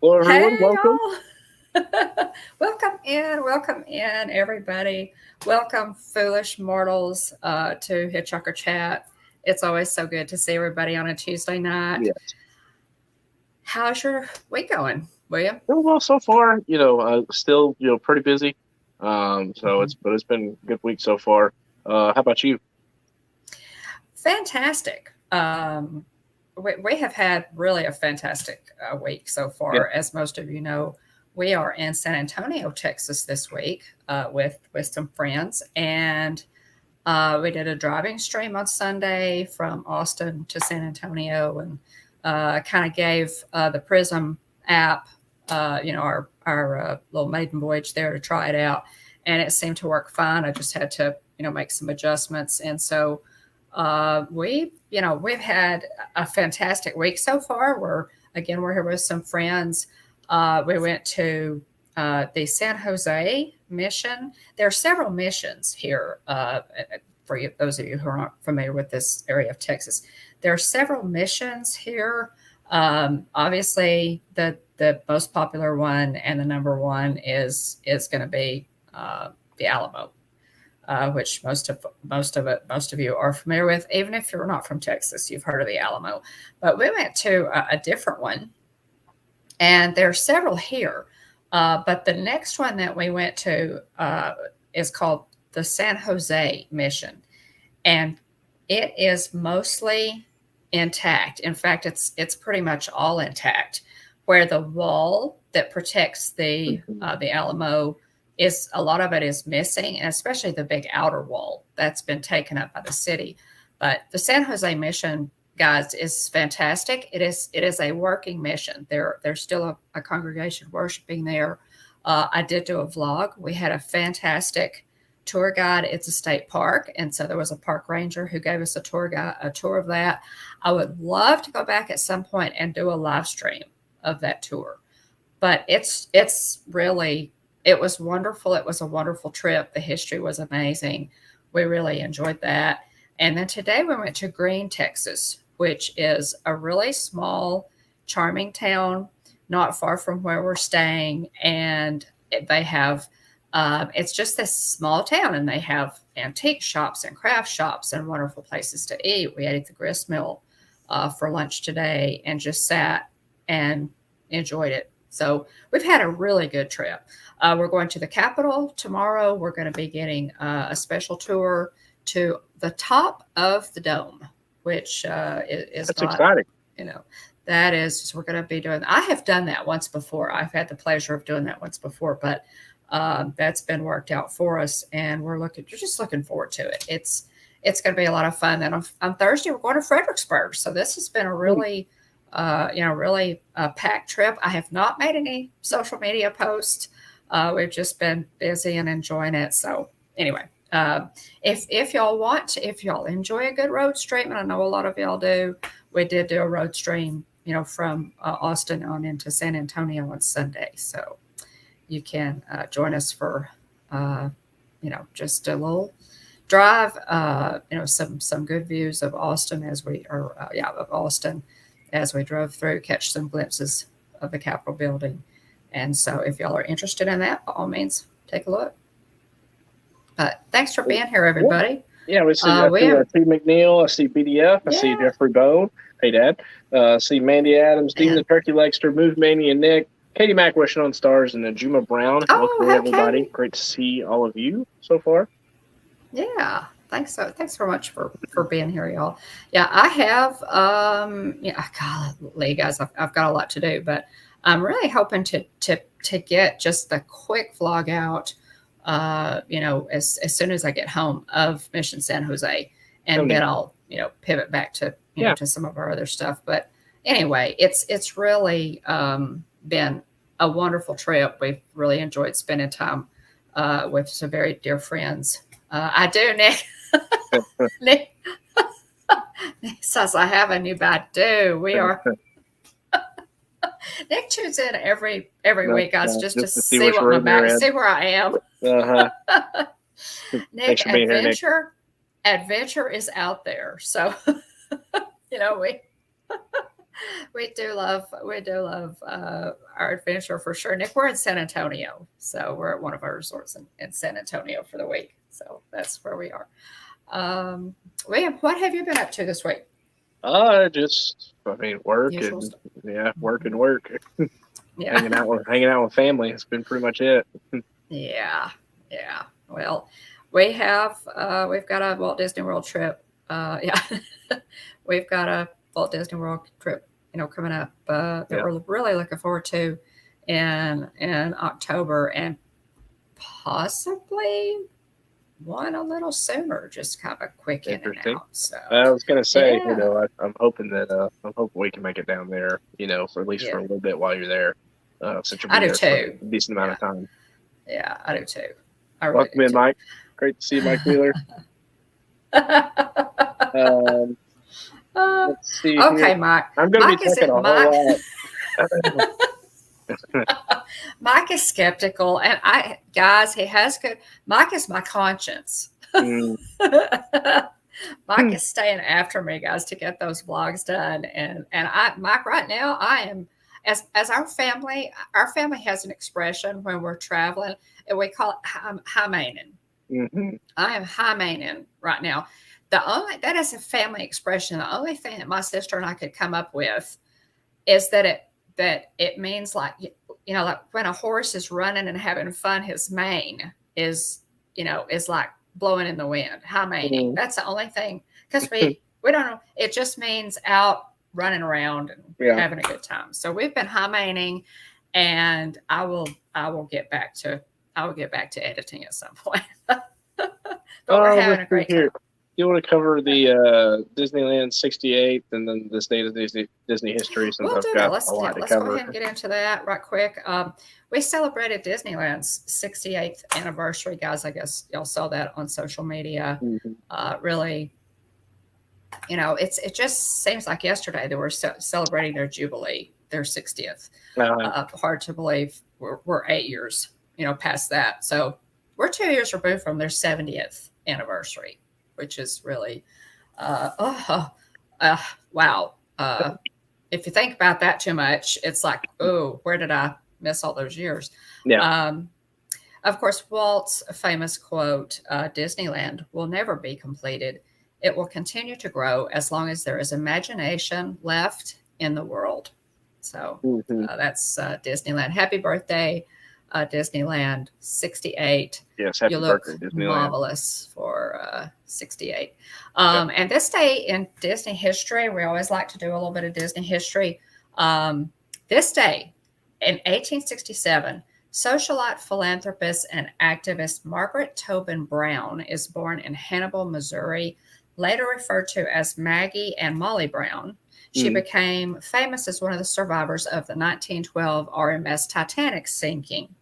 Hello, everyone. Hey, Welcome. y'all. Welcome in, everybody. Welcome, foolish mortals, to Hitchhiker Chat. It's always so good to see everybody on a Tuesday night. Yes, How's your week going, William? doing well so far. Still pretty busy. So Mhm. it's been a good week so far. How about you? Fantastic. We have had really a fantastic week so Yeah, far. As most of you know, we are in San Antonio, Texas this week with some friends, and we did a driving stream on Sunday from Austin to San Antonio, and kind of gave the Prism app, our little maiden voyage there to try it out, and it seemed to work fine. I just had to make some adjustments, and so we've had a fantastic week so far. We're here with some friends. We went to the San Jose mission. There are several missions here, for you, those of you who are not familiar with this area of Texas. There are several missions here. Obviously, the most popular one and the number one is going to be the Alamo, which most of you are familiar with. Even if you're not from Texas, you've heard of the Alamo. But we went to a different one, and there are several here. But the next one that we went to is called the San Jose Mission, and it is mostly intact. In fact, it's pretty much all intact. Where the wall that protects mhm. the Alamo is a lot of it is missing, and especially the big outer wall that's been taken up by the city. But the San Jose mission, guys, is fantastic. It is a working mission. There's still a congregation worshiping there. I did do a vlog. We had a fantastic tour guide. It's a state park, and so there was a park ranger who gave us a tour of that. I would love to go back at some point and do a live stream of that tour. But it's really it was wonderful. It was a wonderful trip. The history was amazing. We really enjoyed that. And then today we went to Green, Texas, which is a really small, charming town not far from where we're staying. And they have it's just this small town, and they have antique shops and craft shops and wonderful places to eat. We ate at the grist mill for lunch today and just sat and enjoyed it. So we've had a really good trip. We're going to the Capitol tomorrow. We're going to be getting a special tour to the top of the dome, which is That's not, exciting. you know, that is, we're going to be doing, I have done that once before. I've had the pleasure of doing that once before, but that's been worked out for us, and you're just looking forward to it. It's going to be a lot of fun. Then on Thursday, we're going to Fredericksburg. So this has been a Sweet. really packed trip. I have not made any social media posts. We've just been busy and enjoying it. So anyway, if y'all if y'all enjoy a good road stream, and I know a lot of y'all do, we did do a road stream, from Austin on into San Antonio on Sunday. So you can join us for, just a little drive. Some good views of Austin of Austin as we drove through, catch some glimpses of the Capitol building. And so, if y'all are interested in that, by all means, take a look. But thanks for being here, Yeah, everybody. yeah. I We see have, T. McNeil. I see BDF. I see yeah, Jeffrey Bone. Hey, Dad. I see Mandy Adams, Dean the and Turkey Legster, Move Mania, Nick, Katie Mack, wishing on stars, and Juma Brown. oh, Welcome, hey, everybody. Katie. Great to see all of you so far. Yeah, thanks so much for being here, y'all. Yeah, I have golly, guys, I've got a lot to do, but I'm really hoping to get just the quick vlog out, as soon as I get home of Mission San Jose, No and then need. I'll pivot back to Yeah. to some of our other stuff. But anyway, it's really been a wonderful trip. We've really enjoyed spending time with some very dear friends. I do, Nick. Nick, Nick says I have a new bad do. We are Nick tunes in every No, week, guys, no, just to just to see see which what my room you're back, in. see where I am. Uh-huh. Nick, Thanks for being here, Nick. adventure is out there. So we we do love our adventure for sure. Nick, we're in San Antonio, so we're at one of our resorts in San Antonio for the week. So that's where we are. William, what have you been up to this week? I mean, work Usual and stuff. yeah, work Mhm. and work. Yeah, Hanging out with family. It's been pretty much it. yeah, yeah. Well, we've got a Walt Disney World trip. Yeah, we've got a Walt Disney World trip, coming up that Yeah, we're really looking forward to in October, and possibly one a little sooner, just kind of quick in and interesting. out. So, I was gonna say, yeah, I'm hoping that I'm hoping we can make it down there, for at least yeah, for a little bit while you're there, since you'll I be do there for too. a decent amount Yeah, of time. yeah, I do too. I really Welcome do in, Mike. Great to see you, Mike Wheeler. too. Um, let's see here. Okay, Mike. I'm gonna be Mike is talking it? a Mike. whole lot. Mike is skeptical, and guys, he has good. Mike is my conscience. Mm, Mike is staying after me, guys, to get those vlogs done. Mike, right now, I am as our family has an expression when we're traveling, and we call it high maining. mhm. I am high maining right now. That is a family expression. The only thing that my sister and I could come up with is that it means like like when a horse is running and having fun, his mane is like blowing in the wind. High maning. Mm, That's the only thing, because we don't know. It just means out running around and yeah. having a good time. So we've been high maining, and I will get back to editing at some point. But we're having Let's a see great here. time. You want to cover the Disneyland 68th and then the state of Disney history since We'll I've do that. got Let's a yeah, lot to let's go cover. ahead and get into that right quick. We celebrated Disneyland's 68th anniversary, guys. I guess y'all saw that on social media. Mhm. Really, it just seems like yesterday they were celebrating their jubilee, their 60th. Uh, Hard to believe we're 8 years, past that. So we're 2 years removed from their 70th anniversary, which is really, oh, wow. If you think about that too much, it's like, oh, where did I miss all those years? yeah. Um, of course, Walt's famous quote, Disneyland will never be completed. It will continue to grow as long as there is imagination left in the world. So Hmm. that's Disneyland. Happy birthday, Disneyland 68. Yes. You Happy birthday, look Disneyland. marvelous for 68. Yeah. And this day in Disney history, we always like to do a little bit of Disney history. This day in 1867, socialite, philanthropist, and activist Margaret Tobin Brown is born in Hannibal, Missouri, later referred to as Maggie and Molly Brown. She Mm. became famous as one of the survivors of the 1912 RMS Titanic sinking,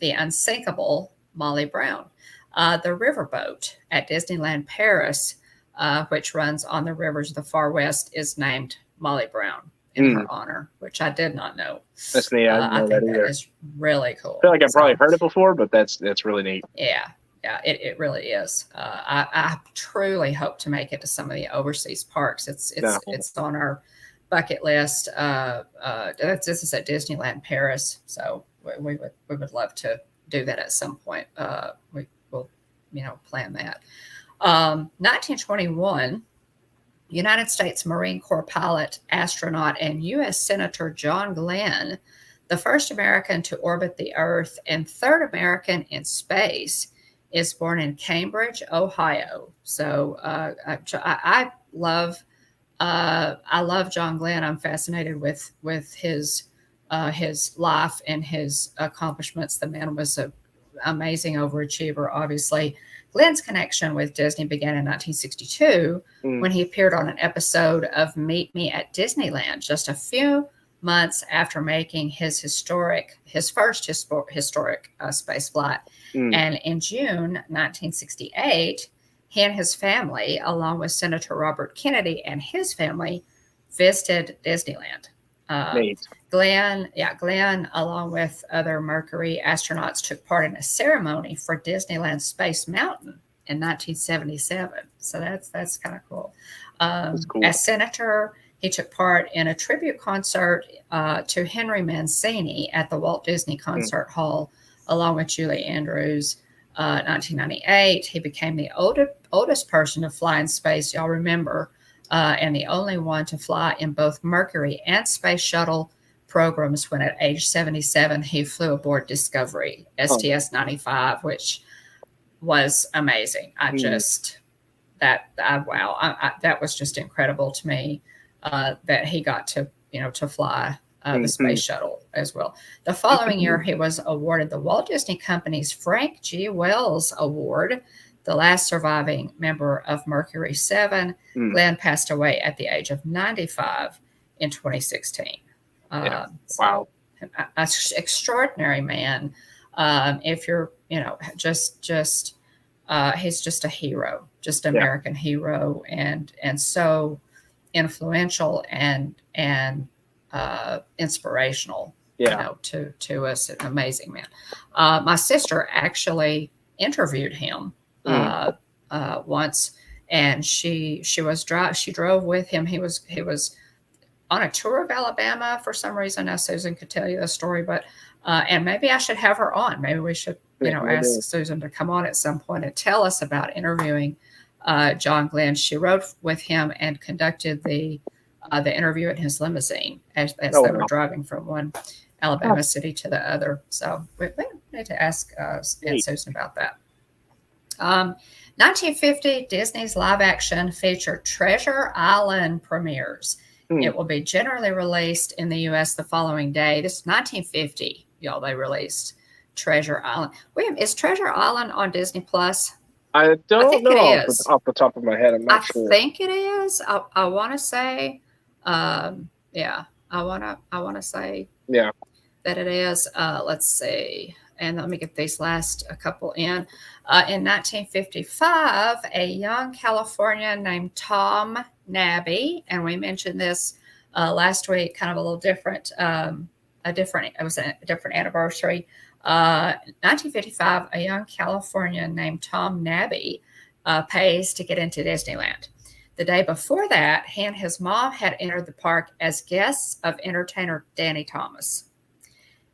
the unsinkable Molly Brown. The riverboat at Disneyland Paris, which runs on the rivers of the far west, is named Molly Brown in Mm. her honor, which I did not know. That's neat. I didn't I know that think that either. is really I feel cool. like I've probably So, heard it before, but that's really neat. yeah, yeah, it really is. I truly hope to make it to some of the overseas parks. It's No. it's it's on our bucket list. This is at Disneyland Paris, so we would love to do that at some point. We will, plan that. 1921. United States Marine Corps pilot, astronaut, and U.S. Senator John Glenn, the first American to orbit the Earth and third American in space, is born in Cambridge, Ohio. So I love John Glenn. I'm fascinated with his life and his accomplishments. The man was an amazing overachiever, obviously. Glenn's connection with Disney began in 1962 Mm. when he appeared on an episode of Meet Me at Disneyland, just a few months after making his first historic space flight. Mm. And in June 1968, he and his family, along with Senator Robert Kennedy and his family, visited Disneyland. Neat. Glenn, along with other Mercury astronauts, took part in a ceremony for Disneyland Space Mountain in 1977. So that's kind of cool. That's cool. As senator, he took part in a tribute concert to Henry Mancini at the Walt Disney Concert Hall, along with Julie Andrews. 1998, he became the oldest person to fly in space, y'all remember, and the only one to fly in both Mercury and Space Shuttle programs when at age 77, he flew aboard Discovery STS-95, which was amazing. That was just incredible to me that he got to fly the space shuttle as well. The following year, he was awarded the Walt Disney Company's Frank G. Wells Award, the last surviving member of Mercury 7. Glenn passed away at the age of 95 in 2016. Wow. An extraordinary man. If you're, he's just a hero, just American hero, and so influential and inspirational, to us. An amazing man. My sister actually interviewed him once, and she drove with him. He was on a tour of Alabama for some reason. Now Susan could tell you the story, but and maybe I should have her on. Maybe we should ask Susan to come on at some point and tell us about interviewing John Glenn. She rode with him and conducted the interview in his limousine as they were driving from one Alabama city to the other. So we need to ask Aunt Susan about that. 1950, Disney's live-action feature Treasure Island premieres. It will be generally released in the U.S. the following day. This is 1950, y'all. They released Treasure Island. William, is Treasure Island on Disney Plus? I don't know off the top of my head. I'm not sure. I think it is. I want to say, I want to say, that it is. Let's see. And let me get these last a couple in. In 1955, a young Californian named Tom Nabby, and we mentioned this last week, kind of a little different. It was a different anniversary. 1955, a young Californian named Tom Nabby pays to get into Disneyland. The day before that, he and his mom had entered the park as guests of entertainer Danny Thomas.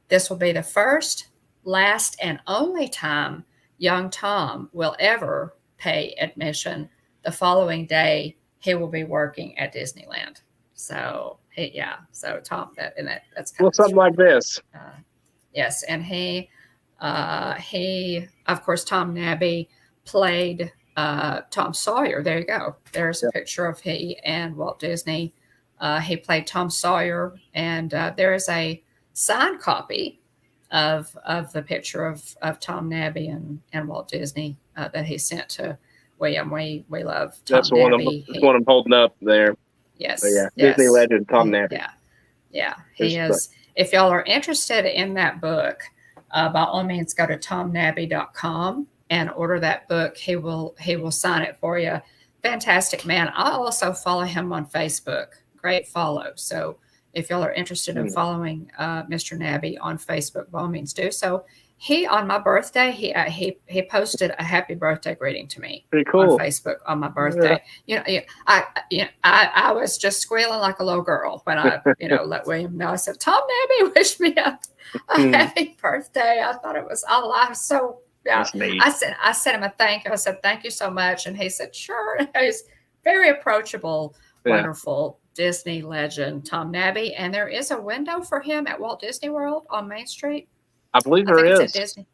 This will be the first, last, and only time young Tom will ever pay admission. The following day, he will be working at Disneyland. So Tom, that's kind of something like this. Yes, and he, of course, Tom Nabby played Tom Sawyer. There you go. There's a picture of he and Walt Disney. He played Tom Sawyer, and there is a signed copy of the picture of Tom Nabby and Walt Disney that he sent to William. We love Tom That's Nabby. That's one I'm holding up there. Yes. Disney legend Tom Nabby. Yeah. He is. If y'all are interested in that book, by all means, go to tomnabby.com and order that book. He will sign it for you. Fantastic man. I also follow him on Facebook. Great follow. So if y'all are interested in following Mr. Nabby on Facebook, by all means do so. He, on my birthday, he posted a happy birthday greeting to me. Pretty cool. On Facebook on my birthday. I was just squealing like a little girl when I let William know. I said, Tom Nabby wished me a happy birthday. I thought it was all I was so That's neat. I sent him a thank you. I said, thank you so much. And he said, sure. He's very approachable, wonderful Disney legend, Tom Nabby. And there is a window for him at Walt Disney World on Main Street. I believe there is. It's at Disney.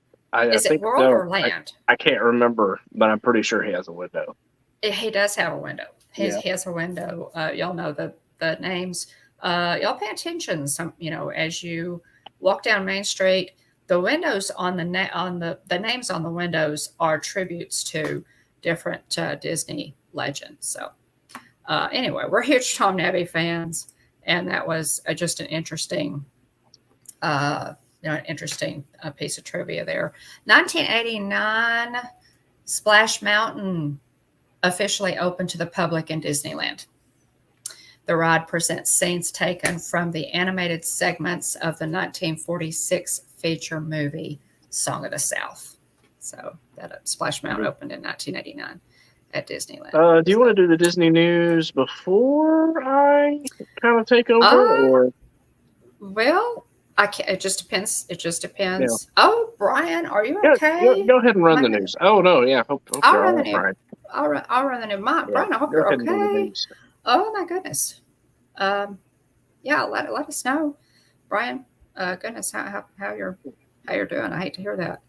Is I it World or Land? I can't remember, but I'm pretty sure he has a window. He does have a window. He has a window. Y'all know the names. Y'all pay attention. As you walk down Main Street, the windows on the names on the windows are tributes to different Disney legends. So anyway, we're huge Tom Nabby fans, and that was just an interesting. Interesting piece of trivia there. 1989, Splash Mountain officially opened to the public in Disneyland. The ride presents scenes taken from the animated segments of the 1946 feature movie Song of the South. So that Splash Mountain opened in 1989. at Disneyland. Do you want to do the Disney news before I kind of take over, or? Well, I can't. It just depends. It just Yeah. depends. Oh, Brian, are you Go okay? ahead and run My the goodness. news. Oh no, yeah. Hope I'll you're run all the right, news. Brian. I'll run the news. Brian, I hope Go you're ahead and do the okay. news. Oh my goodness. Yeah, let us know, Brian. Goodness, how you're doing. I hate to hear that.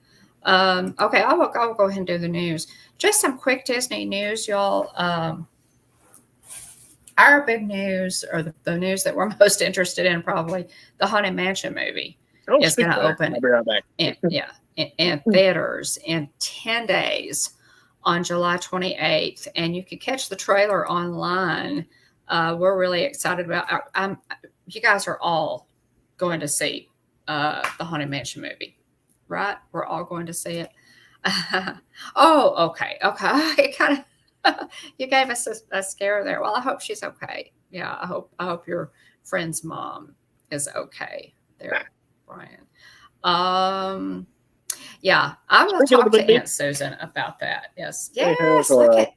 Okay, I will go ahead and do the news. Just some quick Disney news, y'all. Our big news, or the news that we're most interested in, probably the Haunted Mansion movie is going to open. I'll be right back. In theaters in 10 days on July 28th, and you can catch the trailer online. We're really excited about. You guys are all going to see the Haunted Mansion movie, right? We're all going to see it. Oh, okay. It kind of you gave us a scare there. Well, I hope she's okay. Yeah, I hope your friend's mom is okay there, Brian. Yeah, I will talk to Aunt Susan about that. Yes, look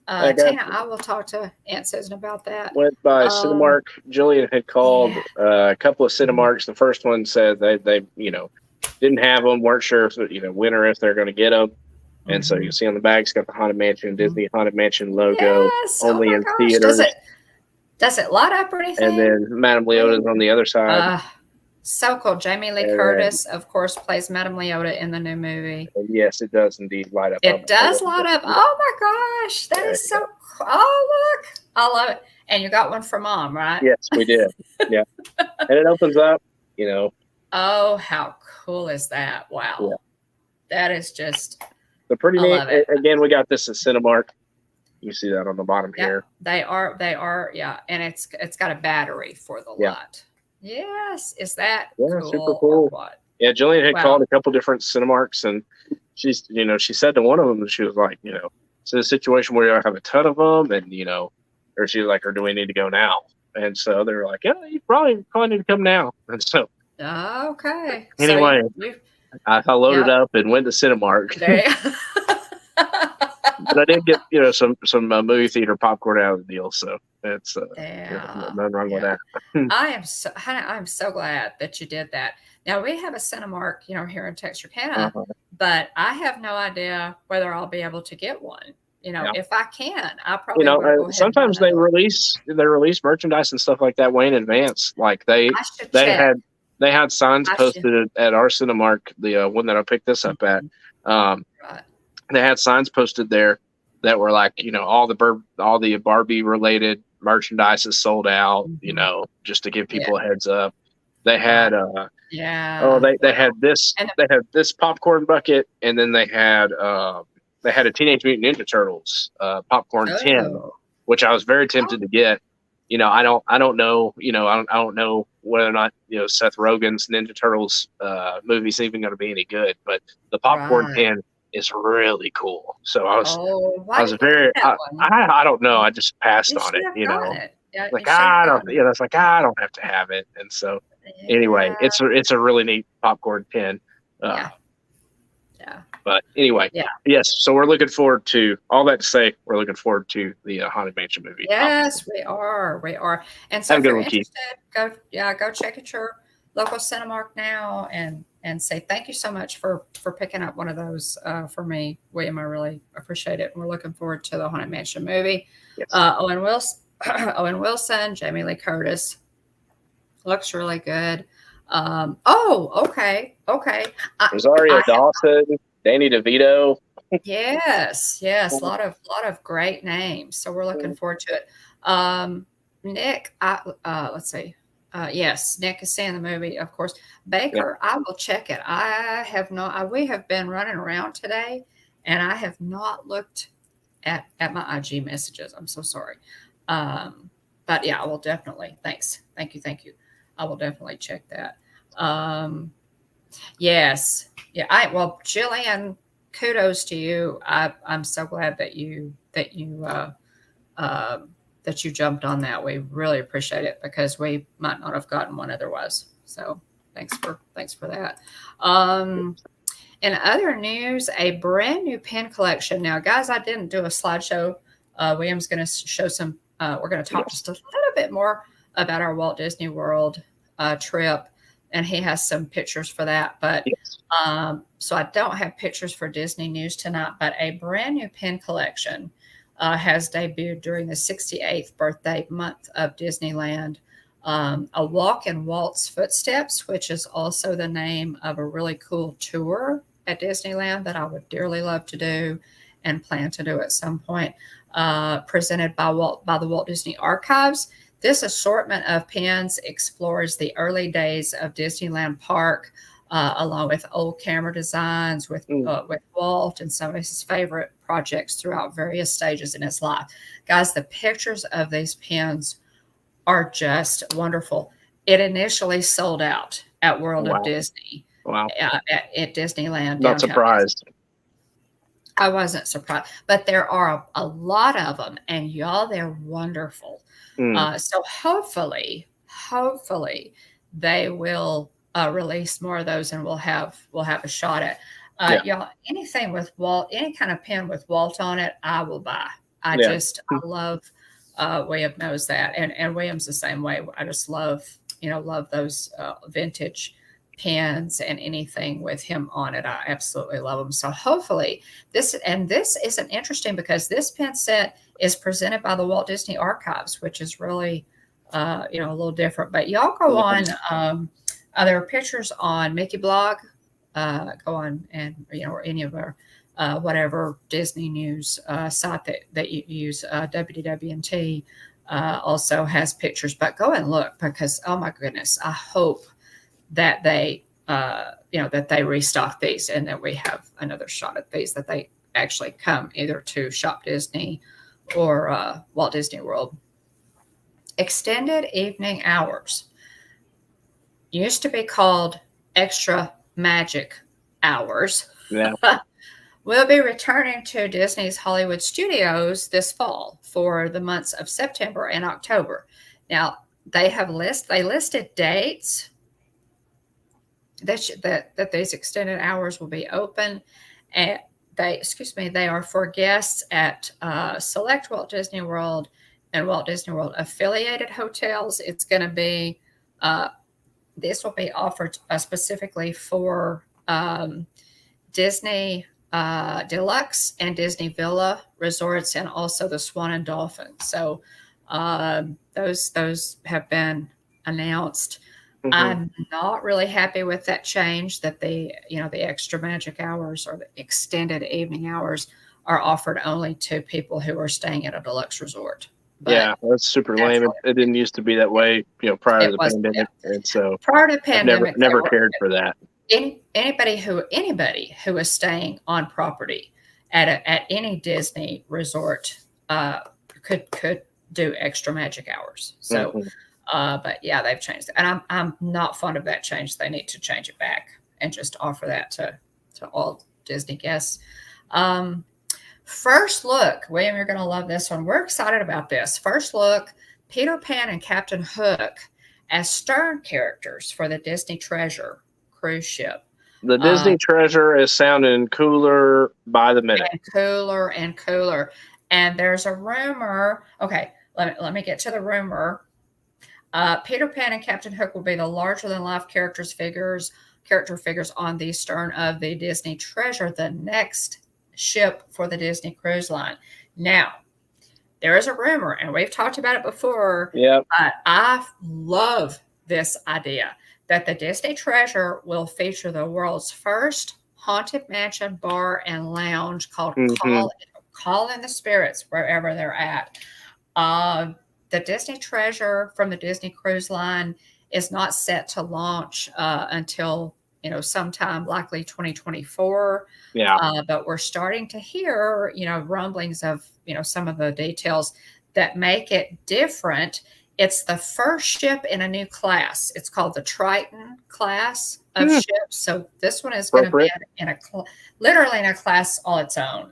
at Tina. I will talk to Aunt Susan about that. Went by Cinemark. Jillian had called a couple of Cinemarks. The first one said they didn't have them, weren't sure if when or if they're going to get them. And so you see on the back, it's got the Haunted Mansion, Disney Haunted Mansion logo, only in theaters. Does it light up or anything? And then Madame Leota's on the other side. So cool. Jamie Lee Curtis, of course, plays Madame Leota in the new movie. And yes, it does indeed light up. It does light up. Oh my gosh, that is so cool. Oh, look. I love it. And you got one for Mom, right? Yes, we did. Yeah. And it opens up, Oh, how cool is that? Wow. Yeah. That is just... So pretty neat. Again, we got this at Cinemark. You see that on the bottom here. They are, yeah. And it's got a battery for the light. Yes. Is that cool? Super cool. What? Yeah, Jillian had called a couple different Cinemarks, and she said to one of them, she was like, it's a situation where you have a ton of them, and, or she's like, or do we need to go now? And so they were like, yeah, you probably need to come now. And so. Okay. Anyway. So I loaded up and went to Cinemark. But I did get some movie theater popcorn out of the deal, so it's nothing wrong with that. I'm so glad that you did that. Now we have a Cinemark, here in Texarkana, but I have no idea whether I'll be able to get one. If I can, I probably will go ahead sometimes and they release merchandise and stuff like that way in advance. Like they had signs posted at our Cinemark, the one that I picked this up at. They had signs posted there that were like, all the Barbie related merchandise is sold out, just to give people a heads up. They had they had this popcorn bucket, and then they had a Teenage Mutant Ninja Turtles popcorn tin, which I was very tempted to get. I don't know whether or not Seth Rogen's Ninja Turtles movie's even going to be any good, but the popcorn tin is really cool. So I don't know. I just passed on it. I don't have to have it. And so anyway, it's a really neat popcorn tin. But anyway, yes. So we're looking forward to all that to say. We're looking forward to the Haunted Mansion movie. Yes, we are. And so if you're interested, go check at your local Cinemark now and say thank you so much for picking up one of those for me, William. I really appreciate it. And we're looking forward to the Haunted Mansion movie. Yes. Owen Wilson, Jamie Lee Curtis. Looks really good. Okay. Rosario Dawson, Danny DeVito. Yes. A lot of great names. So we're looking forward to it. Nick, let's see. Yes, Nick is seeing the movie, of course. Baker, I will check it. We have been running around today, and I have not looked at my IG messages. I'm so sorry. But yeah, I will definitely. Thanks. Thank you. I will definitely check that. Yes. Yeah. Jillian, kudos to you. I'm so glad that you jumped on that. We really appreciate it because we might not have gotten one otherwise. So thanks for that. In other news, a brand new pen collection. Now, guys, I didn't do a slideshow. William's going to show some. We're going to talk just a little bit more about our Walt Disney World trip, and he has some pictures for that. But so I don't have pictures for Disney news tonight. But a brand new pen collection has debuted during the 68th birthday month of Disneyland. A walk in Walt's footsteps, which is also the name of a really cool tour at Disneyland that I would dearly love to do and plan to do at some point, presented by the Walt Disney Archives. This assortment of pens explores the early days of Disneyland Park, along with old camera designs with Walt and some of his favorite projects throughout various stages in his life. Guys, the pictures of these pens are just wonderful. It initially sold out at World of Disney. Wow. At Disneyland. Not surprised. I wasn't surprised, but there are a lot of them, and y'all, they're wonderful. So hopefully they will release more of those, and we'll have a shot at. Y'all, anything with Walt, any kind of pen with Walt on it, I will buy. I love. William knows that, and William's the same way. I just love those vintage pens and anything with him on it. I absolutely love them. So hopefully this isn't interesting because this pen set is presented by the Walt Disney Archives, which is really a little different. But y'all go on. There are pictures on Mickey Blog. Go on and or any of our whatever Disney news site that you use. WDWNT also has pictures, but go and look because oh my goodness, I hope that they that they restock these and that we have another shot at these, that they actually come either to Shop Disney or Walt Disney World. Extended evening hours used to be called extra magic hours. We'll be returning to Disney's Hollywood Studios this fall for the months of September and October. Now, they listed dates that these extended hours will be open, and they are for guests at select Walt Disney World and Walt Disney World affiliated hotels. It's going to be this will be offered specifically for Disney Deluxe and Disney Villa resorts, and also the Swan and Dolphin. So those have been announced. I'm not really happy with that change that the extra magic hours or the extended evening hours are offered only to people who are staying at a deluxe resort. But that's super lame. It didn't used to be that way, prior to the pandemic. And so prior to the pandemic, never cared for that. Anybody who is staying on property at any Disney resort could do extra magic hours. So, but yeah, they've changed it, and I'm not fond of that change. They need to change it back and just offer that to all Disney guests. First look, William, you're going to love this one. We're excited about this. First look, Peter Pan and Captain Hook as stern characters for the Disney Treasure cruise ship. The Disney Treasure is sounding cooler by the minute. And cooler and cooler. And there's a rumor. Okay, let me get to the rumor. Peter Pan and Captain Hook will be the larger-than-life character figures on the stern of the Disney Treasure, the next ship for the Disney Cruise Line. Now, there is a rumor, and we've talked about it before. Yep. But I love this idea that the Disney Treasure will feature the world's first haunted mansion bar and lounge called Call in the Spirits, wherever they're at. The Disney Treasure from the Disney Cruise Line is not set to launch until sometime likely 2024. But we're starting to hear rumblings of some of the details that make it different. It's the first ship in a new class. It's called the Triton class of ships. So this one is going to be literally in a class all its own.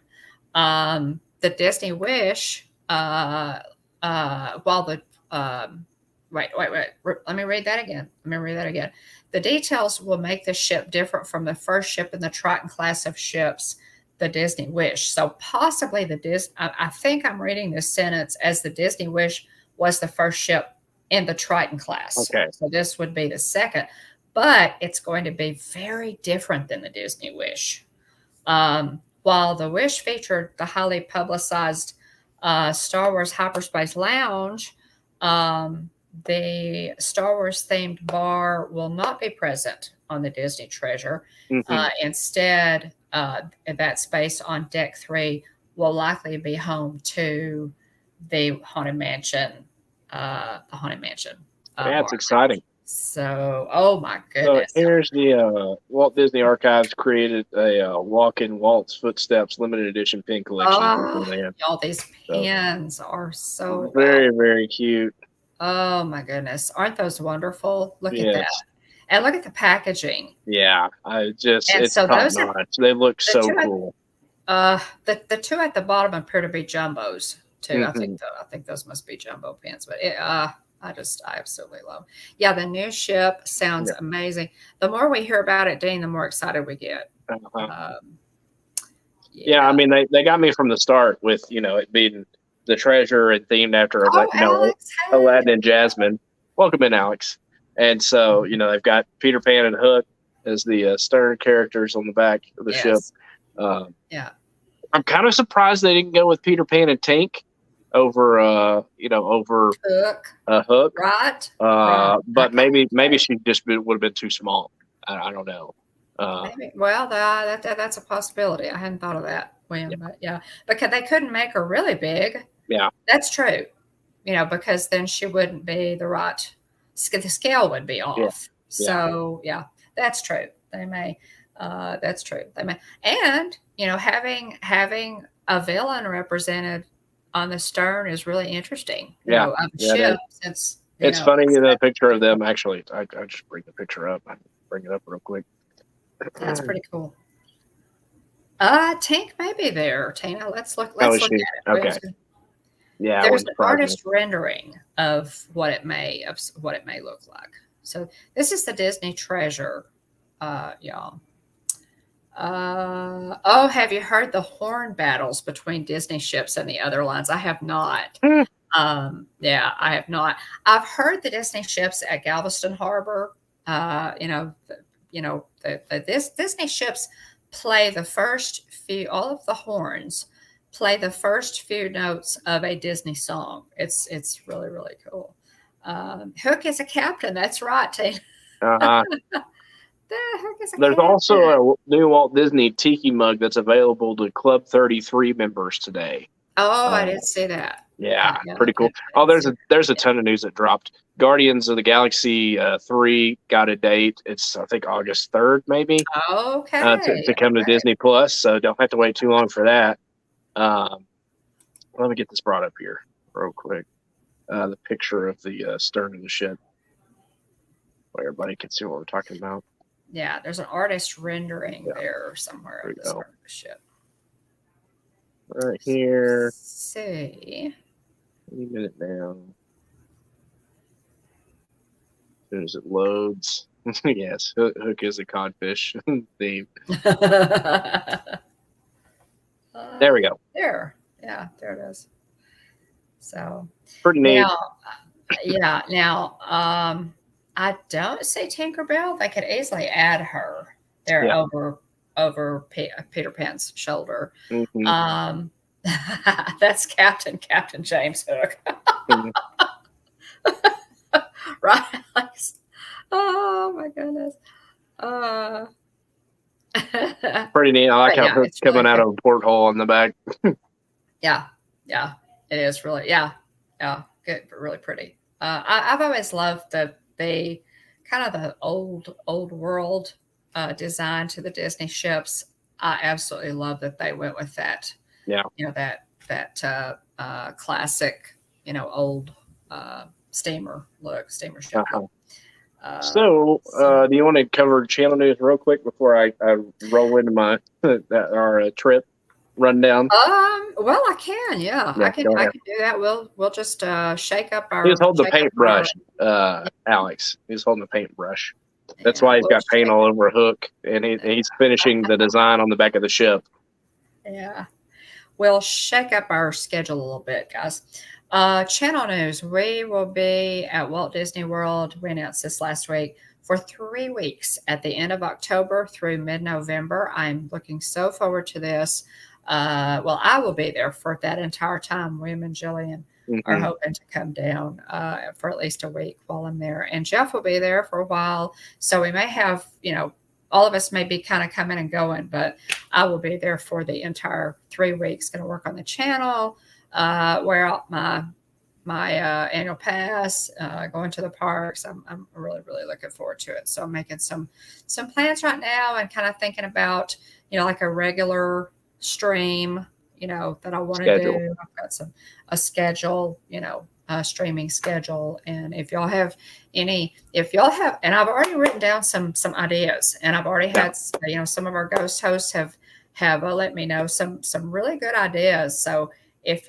The Disney Wish, while the Wait. Let me read that again. The details will make the ship different from the first ship in the Triton class of ships, the Disney Wish. So possibly I think I'm reading this sentence as the Disney Wish was the first ship in the Triton class. Okay. So this would be the second, but it's going to be very different than the Disney Wish. While the Wish featured the highly publicized Star Wars Hyperspace Lounge, the Star Wars themed bar will not be present on the Disney Treasure. Instead, that space on Deck 3 will likely be home to the Haunted Mansion. That's exciting. So, oh my goodness. So here's the Walt Disney Archives created a walk-in Walt's Footsteps limited edition pin collection. Y'all, these pins are so very, very cute. Oh my goodness. Aren't those wonderful? Look at that. And look at the packaging. Yeah. It's top notch. They look so cool. The two at the bottom appear to be jumbos too. I think those must be jumbo pins, but I absolutely love. Yeah, the new ship sounds amazing. The more we hear about it, Dean, the more excited we get. I mean, they got me from the start with it being the treasure and themed after Aladdin and Jasmine. Welcome in, Alex. And so they've got Peter Pan and Hook as the stern characters on the back of the ship. I'm kind of surprised they didn't go with Peter Pan and Tink over Hook, right? But maybe she just would have been too small. I don't know. Maybe. Well, that's a possibility. I hadn't thought of that, William. But because they couldn't make her really big. Yeah, that's true. Because then she wouldn't be the right. The scale would be off. So that's true. They may. That's true. They may. And having a villain represented on the stern is really interesting. Of the ship, since it's funny the picture of them. Actually, I just bring the picture up. I bring it up real quick. That's pretty cool. Tink may be there. Tina, let's look. Let's look at it. Okay. Yeah, there's an artist rendering of what it may look like. So this is the Disney Treasure, y'all. Have you heard the horn battles between Disney ships and the other lines? I have not. I have not. I've heard the Disney ships at Galveston Harbor. This Disney ships play the first few. All of the horns play the first few notes of a Disney song. It's really, really cool. Hook is a captain. That's right, Tina. There's also a new Walt Disney Tiki mug that's available to Club 33 members today. I didn't see that. Yeah, pretty cool. There's a ton of news that dropped. Guardians of the Galaxy 3 got a date. It's I think August 3rd, maybe. Okay. To come to Disney Plus, so don't have to wait too long for that. Let me get this brought up here real quick. The picture of the stern of the ship, where everybody can see what we're talking about. Yeah, there's an artist rendering there somewhere of the stern of the ship. Right here. Let's see. Any minute now. As soon as it loads. Yes, Hook is a codfish theme. There we go. There. Yeah, there it is. So pretty neat. Now, I don't see Tinkerbell. They could easily add her there over Peter Pan's shoulder. That's Captain James Hook. Right, Alex? Oh my goodness. Pretty neat. I like how Hook's coming out of a porthole on the back. Yeah, it is really, good, but really pretty. I've always loved the kind of the old world design to the Disney ships. I absolutely love that they went with that. Yeah, that classic, old steamer ship. So, do you want to cover channel news real quick before I roll into our trip? rundown? Well, I can. Yeah, I can do that. We'll just shake up our. He was holding the paintbrush, Alex. He was holding the paintbrush. That's why he's got paint all over a hook, and he's finishing the design on the back of the ship. Yeah. We'll shake up our schedule a little bit, guys. Channel news. We will be at Walt Disney World. We announced this last week for 3 weeks at the end of October through mid-November. I'm looking so forward to this. Well, I will be there for that entire time. William and Jillian are hoping to come down for at least a week while I'm there. And Jeff will be there for a while. So we may have, all of us may be kind of coming and going, but I will be there for the entire 3 weeks. Going to work on the channel, wear out my annual pass, going to the parks. I'm really, really looking forward to it. So I'm making some plans right now and kind of thinking about, like a regular stream, that I want to do. I've got a schedule, a streaming schedule. And if y'all have, and I've already written down some ideas, and I've already had, some of our ghost hosts have let me know some really good ideas. So if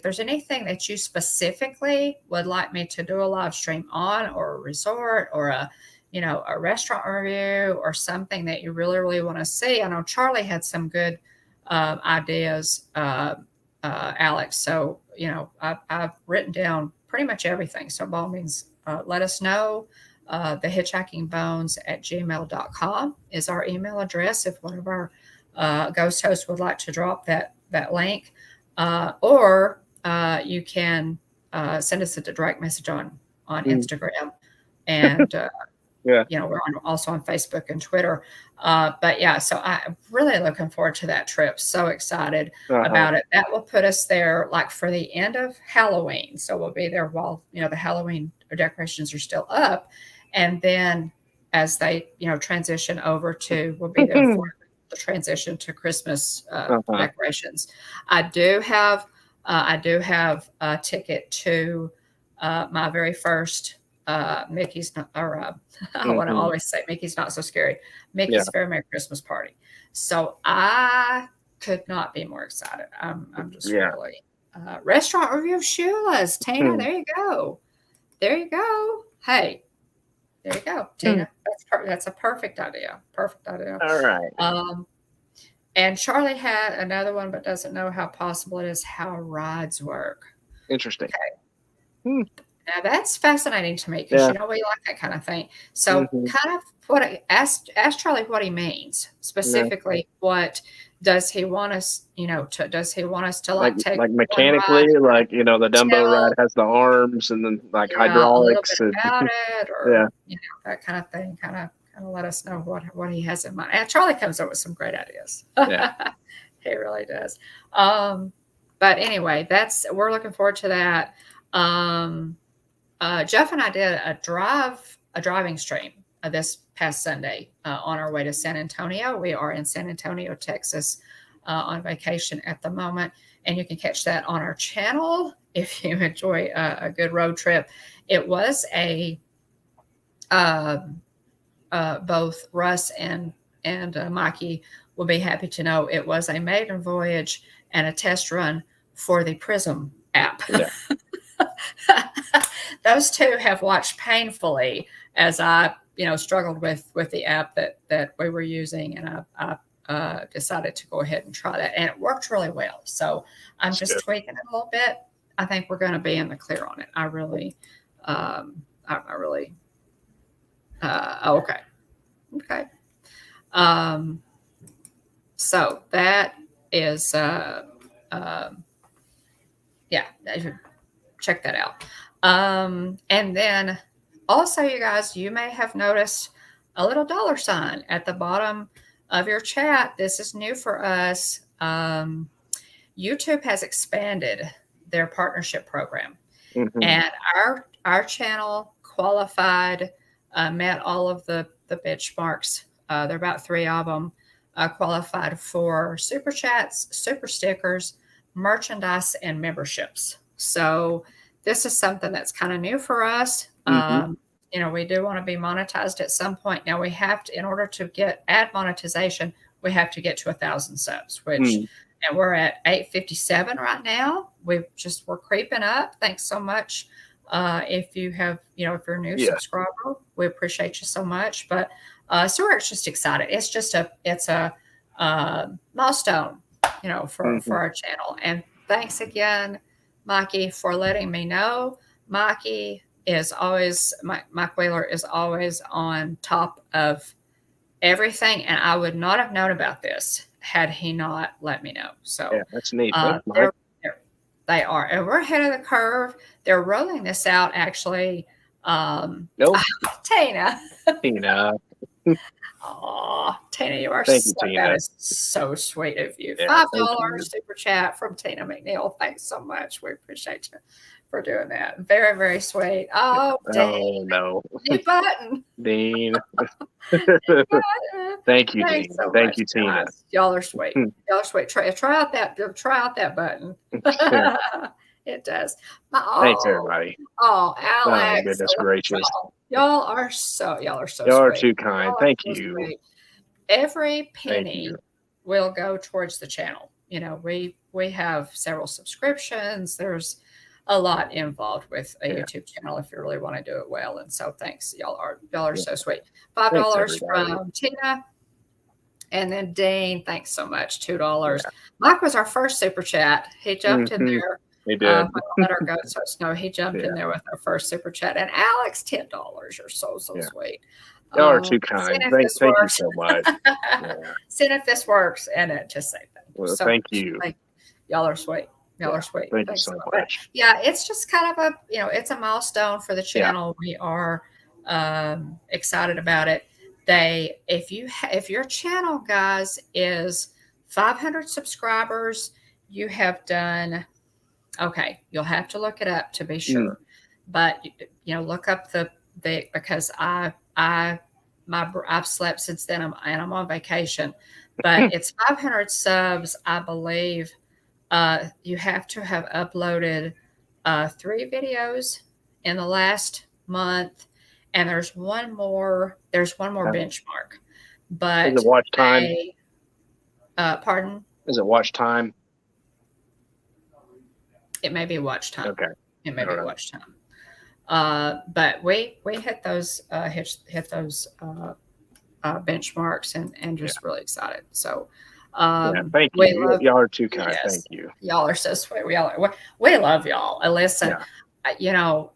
there's anything that you specifically would like me to do a live stream on, or a resort, or a restaurant review, or something that you really, really want to see. I know Charlie had some good ideas, Alex. So, I've written down pretty much everything. So by all means, let us know. The Hitchhiking Bones at gmail.com is our email address. If one of our ghost hosts would like to drop that link, or you can send us a direct message on Instagram, and we're also on Facebook and Twitter. But yeah, so I'm really looking forward to that trip. So excited about it. That will put us there like for the end of Halloween. So we'll be there while, the Halloween decorations are still up. And then as they, transition over to, we'll be there for the transition to Christmas decorations. I do have a ticket to my very first Mickey's not, or I want to always say Mickey's Not So Scary, Mickey's Very Merry Christmas Party. So I could not be more excited. I'm just really restaurant review of Shula's. Tina, there you go. Hey, there you go, Tina. That's a perfect idea. All right. And Charlie had another one, but doesn't know how possible it is how rides work. Interesting. Okay. Now that's fascinating to me because we like that kind of thing. So kind of ask Charlie what he means specifically. What does he want us, does he want us to take like mechanically, like the Dumbo ride has the arms and then like hydraulics a little bit about it, or that kind of thing. Kind of let us know what he has in mind. And Charlie comes up with some great ideas. He really does. But anyway, we're looking forward to that. Jeff and I did a driving stream this past Sunday on our way to San Antonio. We are in San Antonio, Texas, on vacation at the moment, and you can catch that on our channel if you enjoy a good road trip. It was both Russ and Mikey will be happy to know it was a maiden voyage and a test run for the Prism app. Yeah. Those two have watched painfully as I, struggled with the app that we were using, and I decided to go ahead and try that, and it worked really well. So I'm That's just good. Tweaking it a little bit. I think we're going to be in the clear on it. I really, okay. So that is, check that out. And then also, you guys, you may have noticed a little $sign at the bottom of your chat. This is new for us. YouTube has expanded their partnership program, and our channel qualified, met all of the benchmarks. There are about 3 of them qualified for super chats, super stickers, merchandise, and memberships. So this is something that's kind of new for us. We do want to be monetized at some point. Now we have to, in order to get ad monetization, we have to get to 1,000 subs, which and we're at 857 right now. We're creeping up. Thanks so much. If you have, if you're a new subscriber, we appreciate you so much. But so we're just excited. It's a milestone, for our channel. And thanks again, Mikey, for letting me know. Mikey is always, Mike Wheeler is always on top of everything, and I would not have known about this had he not let me know. So yeah, that's neat. They are, and we're ahead of the curve. They're rolling this out actually. Nope. Tina. Oh, Tina, you are that is so sweet of you. $5 super chat from Tina McNeil. Thanks so much. We appreciate you for doing that. Very, very sweet. Oh, Dean. No. New button. Dean. Thank you, Dean. So Thank you, Tina. Guys. Y'all are sweet. Y'all are sweet. Try out that button. It does. Thanks, everybody. Oh, Alex. Oh, goodness gracious. Y'all are so sweet. Y'all are too kind. Thank you. Sweet. Every penny will go towards the channel. We have several subscriptions. There's a lot involved with a YouTube channel if you really want to do it well. And so thanks. Y'all are so sweet. $5 from Tina. And then Dean, thanks so much. $2. Yeah. Mike was our first super chat. He jumped in there. He did. Let our goats know. He jumped in there with our first super chat. And Alex, $10. You're so sweet. Y'all are too kind. Thank you so much. See if this works, and just say thank you. Well, thank you. Y'all are sweet. Y'all are sweet. Thank you so much. Yeah, it's just kind of it's a milestone for the channel. We are excited about it. If your channel, guys, is 500 subscribers, you have done okay. You'll have to look it up to be sure, but look up the because I've slept since then, and I'm on vacation. But it's 500 subs, I believe. You have to have uploaded 3 videos in the last month, and there's one more benchmark. But is it watch time? Pardon? Is it watch time? It may be watch time. Okay. It may be watch time. But we hit those benchmarks and just really excited. So thank you. Y'all are too kind. Yes, thank you. Y'all are so sweet. We love y'all. And listen, we'll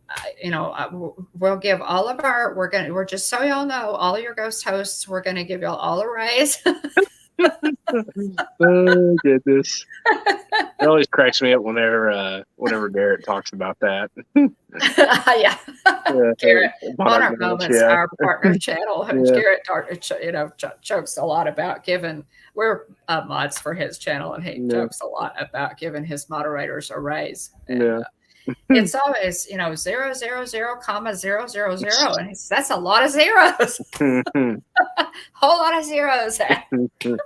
give all of we're just so y'all know, all your ghost hosts, we're going to give y'all all a raise. Oh goodness! It always cracks me up whenever Garrett talks about that. Garrett, Monarch Moments, our partner channel. Garrett, jokes a lot about giving. We're mods for his channel, and he jokes a lot about giving his moderators a raise. And, it's always 000,000, and that's a lot of zeros. Whole lot of zeros. Could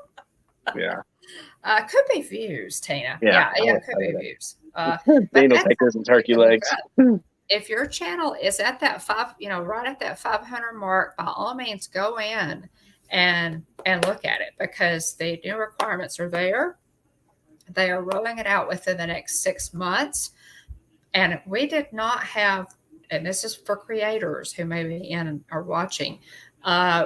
be views, Tina. Could be views. Dean will take those in turkey legs. If your channel is at that right at that 500 mark, by all means, go in and look at it, because the new requirements are there. They are rolling it out within the next 6 months, and we did not have. And this is for creators who may be in or watching.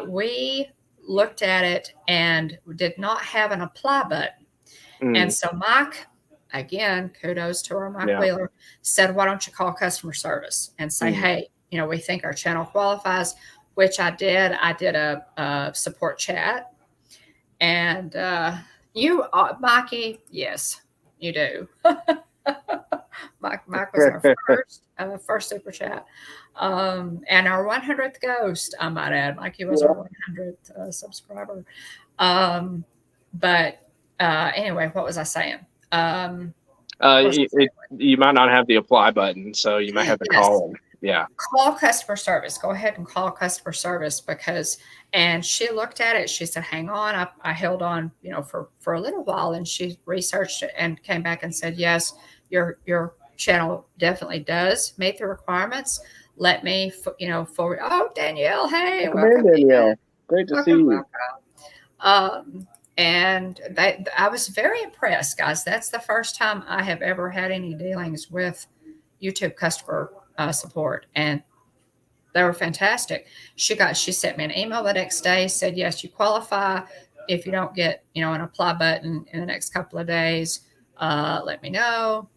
We looked at it and did not have an apply button. And so Mike, again, kudos to our Mike Wheeler, said, why don't you call customer service and say, hey, we think our channel qualifies, which I did. I did a support chat. And Mikey, yes, you do. Mike was our first super chat. And our 100th ghost, I might add. Mikey was our 100th subscriber. But anyway, what was I saying? You might not have the apply button, so you might have to call them. Yeah. Call customer service. Go ahead and call customer service, and she looked at it. She said, hang on. I held on, for a little while, and she researched it and came back and said, yes, your channel definitely does meet the requirements. Let me, forward. Oh, Danielle. Hey. Welcome in, Danielle. Great to see you. Welcome. and I was very impressed, guys. That's the first time I have ever had any dealings with YouTube customer support, and they were fantastic. She sent me an email the next day, said, yes, you qualify. If you don't get, an apply button in the next couple of days, let me know.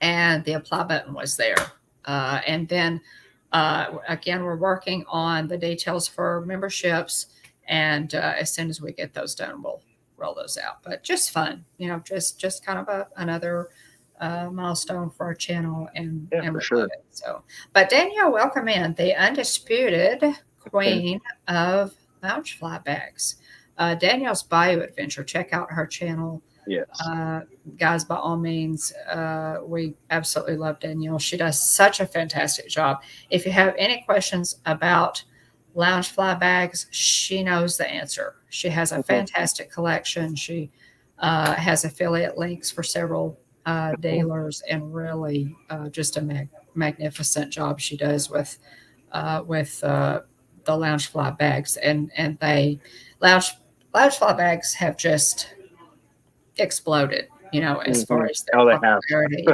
And the apply button was there. And then again, we're working on the details for memberships. And as soon as we get those done, we'll roll those out. But just fun, just kind of another milestone for our channel, and for sure. It. So, but Danielle, welcome in, the undisputed queen of lounge fly bags. Danielle's Bayou Adventure. Check out her channel. Yes. Guys, by all means, we absolutely love Danielle. She does such a fantastic job. If you have any questions about lounge fly bags, she knows the answer. She has a fantastic collection. She has affiliate links for several dealers, and really just a magnificent job she does with the lounge fly bags, and they lounge fly bags have just exploded, as far as their popularity,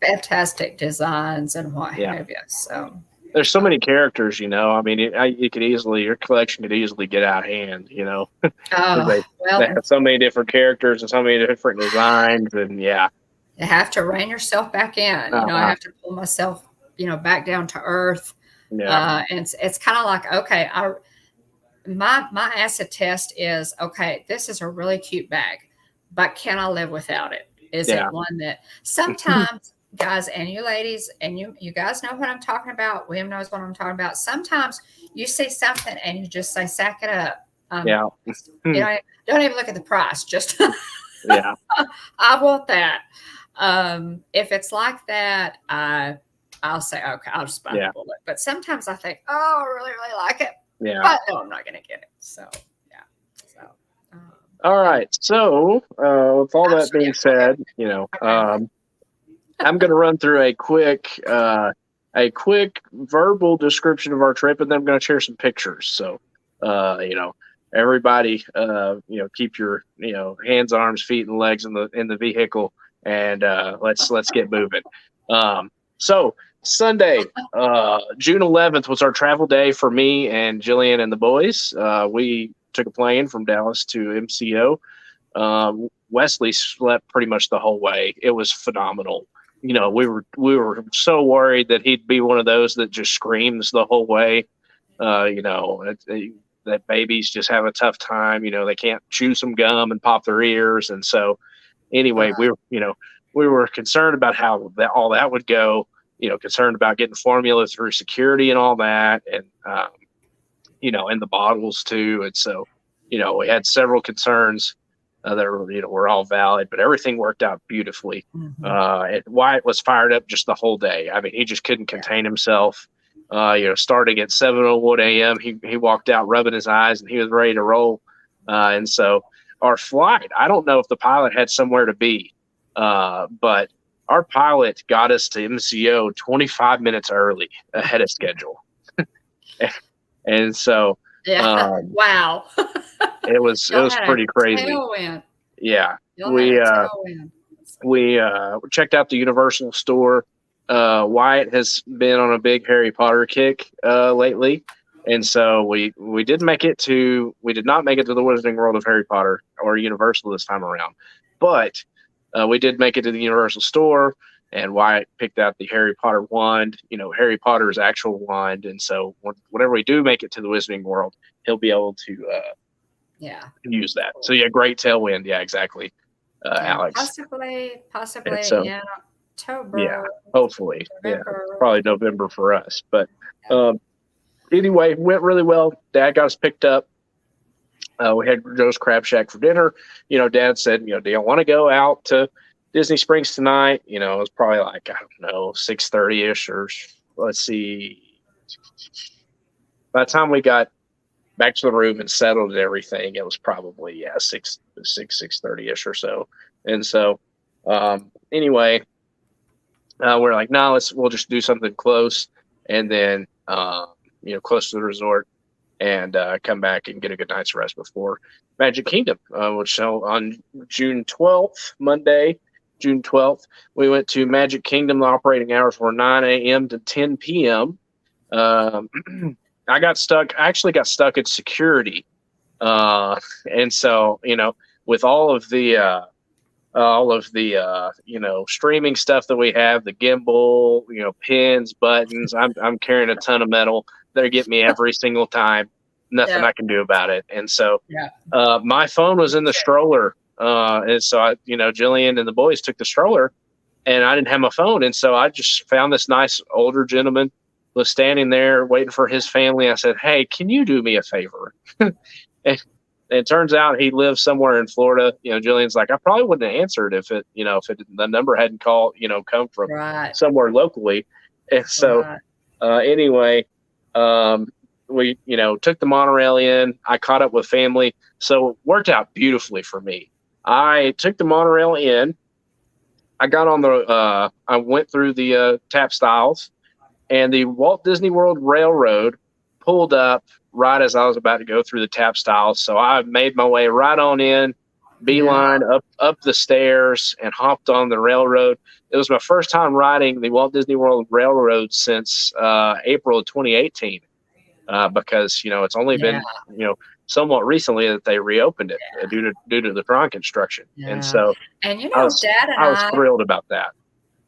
fantastic designs and what have you. So there's so many characters, I mean, your collection could easily get out of hand, they have so many different characters and so many different designs, and you have to rein yourself back in. I have to pull myself, back down to earth. And it's kind of like, okay, my acid test is, okay, this is a really cute bag, but can I live without it? Is it one that sometimes guys, and you ladies, and you guys know what I'm talking about. William knows what I'm talking about. Sometimes you see something and you just say, sack it up. Don't even look at the price. Just, I want that. If it's like that, I'll say, okay, I'll just buy the bullet. But sometimes I think, oh, I really, really like it. Yeah. But no, I'm not going to get it. So, all right. So, with all that being said, I'm going to run through a quick verbal description of our trip, and then I'm going to share some pictures. So, everybody, keep your, hands, arms, feet, and legs in the vehicle, and let's get moving. So Sunday, June 11th was our travel day for me and Jillian and the boys. We took a plane from Dallas to MCO. Wesley slept pretty much the whole way. It was phenomenal. We were so worried that he'd be one of those that just screams the whole way. That babies just have a tough time. They can't chew some gum and pop their ears. And so anyway, we were concerned about how all that would go, concerned about getting formula through security and all that. And, and the bottles too. And so, we had several concerns that were all valid, but everything worked out beautifully. And Wyatt was fired up just the whole day. I mean, he just couldn't contain himself. Starting at 7:01 a.m., he walked out rubbing his eyes, and he was ready to roll. And so our flight, I don't know if the pilot had somewhere to be, but our pilot got us to MCO 25 minutes early ahead of schedule. And so, wow. It was pretty crazy. Tailwind. Yeah. We checked out the Universal store. Wyatt has been on a big Harry Potter kick lately. And so we did not make it to the Wizarding World of Harry Potter or Universal this time around. But we did make it to the Universal store, and Wyatt picked out the Harry Potter wand, Harry Potter's actual wand. And so whenever we do make it to the Wizarding World, he'll be able to use that. So great tailwind. Yeah, exactly. Alex. Possibly so, in October. Yeah, hopefully. November. Yeah, probably November for us. But anyway, went really well. Dad got us picked up. We had Joe's Crab Shack for dinner. Dad said, do you want to go out to Disney Springs tonight? It was probably like, I don't know, 6:30-ish, or let's see. By the time we got back to the room and settled and everything, it was probably 6:30-ish or so. And so anyway, we're like, no, we'll just do something close, and then close to the resort. and come back and get a good night's rest before Magic Kingdom, which on June 12th, Monday, June 12th, we went to Magic Kingdom. The operating hours were 9 a.m. to 10 p.m. I actually got stuck at security. And so, with all of the streaming stuff that we have, the gimbal, pins, buttons, I'm carrying a ton of metal. They get me every single time. Nothing I can do about it. And so, my phone was in the stroller. And so Jillian and the boys took the stroller, and I didn't have my phone. And so I just found this nice older gentleman was standing there waiting for his family. I said, "Hey, can you do me a favor?" And it turns out he lives somewhere in Florida. Jillian's like, I probably wouldn't have answered if the number hadn't come from somewhere locally. And so, anyway, we, took the monorail in. I caught up with family. So it worked out beautifully for me. I took the monorail in. I got on I went through the tap styles, and the Walt Disney World Railroad pulled up right as I was about to go through the tap styles. So I made my way right on in, beeline up the stairs, and hopped on the railroad. It was my first time riding the Walt Disney World Railroad since April of 2018, because it's only been somewhat recently that they reopened it due to the Tron construction. And so, and I was thrilled about that.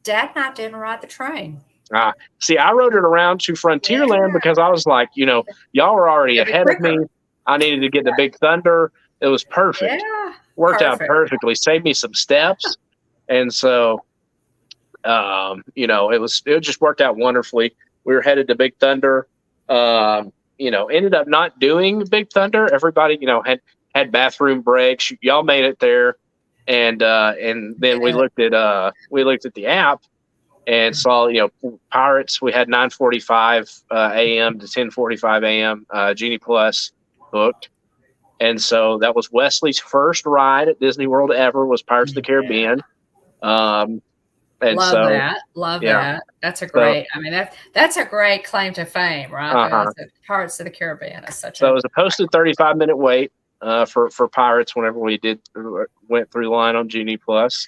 Dad and I didn't ride the train. See, I rode it around to Frontierland because I was like, y'all were already ahead of me. I needed to get the Big Thunder. It was perfect. Worked out perfectly. Saved me some steps. And so, it just worked out wonderfully. We were headed to Big Thunder. Ended up not doing Big Thunder. Everybody, had bathroom breaks. Y'all made it there. And then we looked at the app and saw, Pirates. We had 9:45 a.m. to 10:45 a.m. Genie Plus booked, and so that was Wesley's first ride at Disney World ever was Pirates of the Caribbean. And love that. That's a great. That's a great claim to fame, right? Pirates of the Caribbean is such. So it was a posted 35-minute wait for Pirates whenever we went through the line on Genie Plus.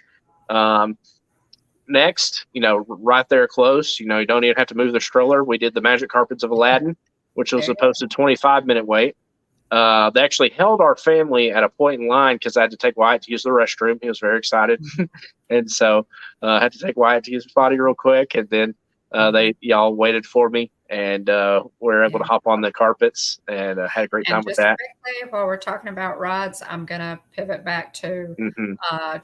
Next, right there close, you don't even have to move the stroller. We did the Magic Carpets of Aladdin, which was a posted 25-minute wait. They actually held our family at a point in line because I had to take Wyatt to use the restroom. He was very excited. And so I had to take Wyatt to use his potty real quick. And then y'all waited for me, and we were able to hop on the carpets and had a great time with that. Quickly, while we're talking about rides, I'm going to pivot back to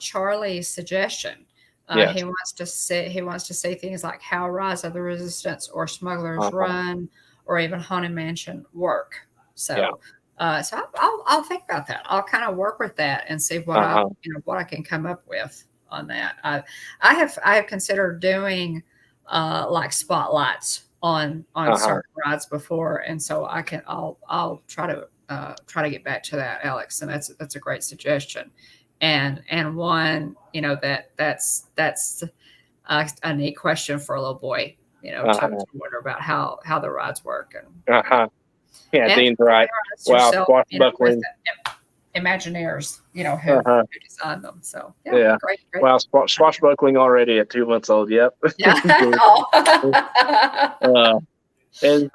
Charlie's suggestion. He wants to see things like how Rise of the Resistance or Smuggler's Run or even Haunted Mansion work. So, I'll think about that. I'll kind of work with that and see what I can come up with on that. I have considered doing like spotlights on certain rides before, and so I'll try to get back to that, Alex. And that's a great suggestion. And one, that's a neat question for a little boy, to wonder about how the rides work. And Dean's right. Wow, swashbuckling. Imagineers, who designed them. So great. Wow, swashbuckling already at 2 months old. Yep. And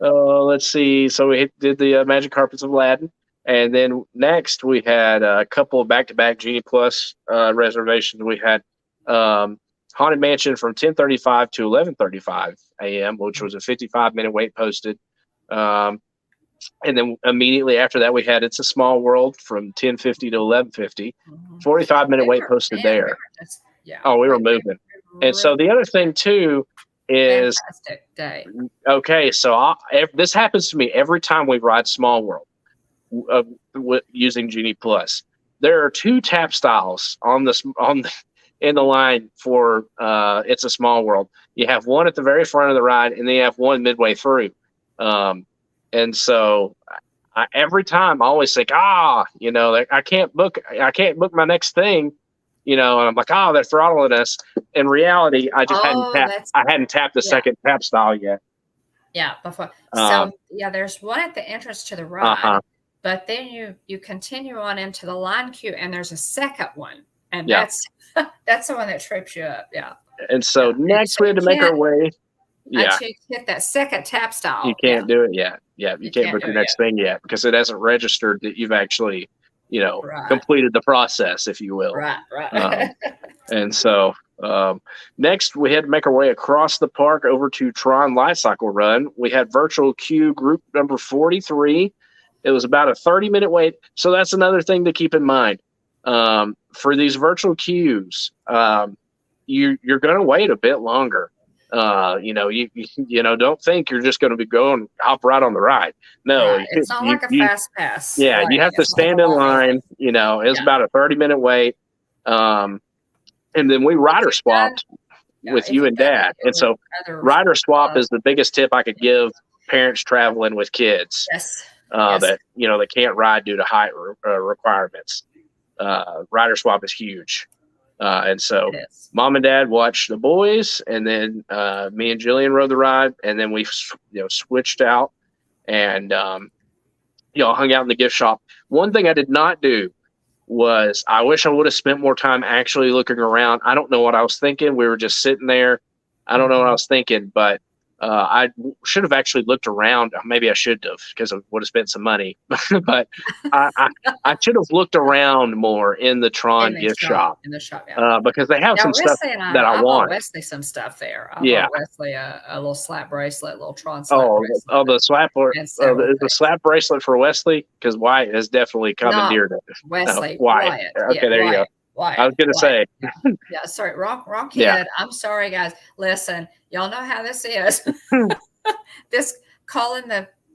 so let's see. So we did the Magic Carpets of Aladdin. And then next we had a couple of back-to-back Genie Plus reservations. We had Haunted Mansion from 10:35 to 11:35 a.m., which was a 55-minute wait posted. And then immediately after that, we had It's a Small World from 10:50 to 11:50. 45-minute wait posted there. We were moving. And so the other thing too is fantastic day. Okay, so this happens to me every time we ride Small World. Using Genie Plus, there are two tap styles in the line for It's a Small World. You have one at the very front of the ride, and then you have one midway through. And so every time I always think, I can't book my next thing, and I'm like, they're throttling us. In reality, I just hadn't tapped the second tap style yet. Yeah, before. So yeah, there's one at the entrance to the ride, but then you continue on into the line queue, and there's a second one, and that's the one that trips you up. Yeah. And so next we had to make our way. Yeah. Until you hit that second tap style. You can't do it yet. Yeah, you can't book your next thing yet because it hasn't registered that you've actually, completed the process, if you will. Right. And so next we had to make our way across the park over to Tron Light Cycle Run. We had virtual queue group number 43. It was about a 30-minute wait. So that's another thing to keep in mind. For these virtual queues, you're going to wait a bit longer. You don't think you're just going to be going hop right on the ride. No, it's not like a fast pass. Yeah, you have to stand in line. It's about a 30-minute wait. And then we rider swapped with you and Dad. And so rider swap is the biggest tip I could give parents traveling with kids. Yes. That they can't ride due to height requirements. Rider swap is huge. And so Mom and Dad watched the boys, and then me and Jillian rode the ride, and then we switched out and hung out in the gift shop. One thing I did not do was I wish I would have spent more time actually looking around. I don't know what I was thinking. We were just sitting there. I don't know what I was thinking, but I should have actually looked around. Maybe I should have, because I would have spent some money. But I should have looked around more in the Tron gift shop. In the shop, because they have some stuff that I want. Bought Wesley some stuff there. I bought Wesley a little slap bracelet, a little Tron slap bracelet. The slap bracelet for Wesley, because Wyatt has definitely commandeered it. Wesley, Wyatt. Okay, there you go. Wyatt, I was going to say. Yeah, sorry, wrong kid. Yeah. I'm sorry, guys. Listen, y'all know how this is. This calling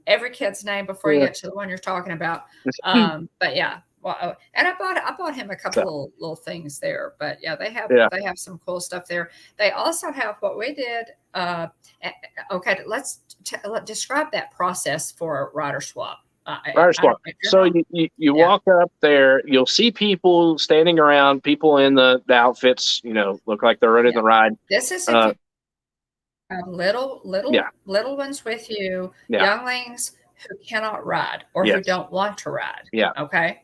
every kid's name before you get to the one you're talking about. But yeah, well, and I bought him a couple little things there. But yeah, they have some cool stuff there. They also have what we did. Okay, let's describe that process for a rider swap. Rider swap. So you walk up there, you'll see people standing around, people in the outfits, look like they're running the ride. This is if you have little ones with you, younglings who cannot ride or who don't want to ride. Yeah. Okay.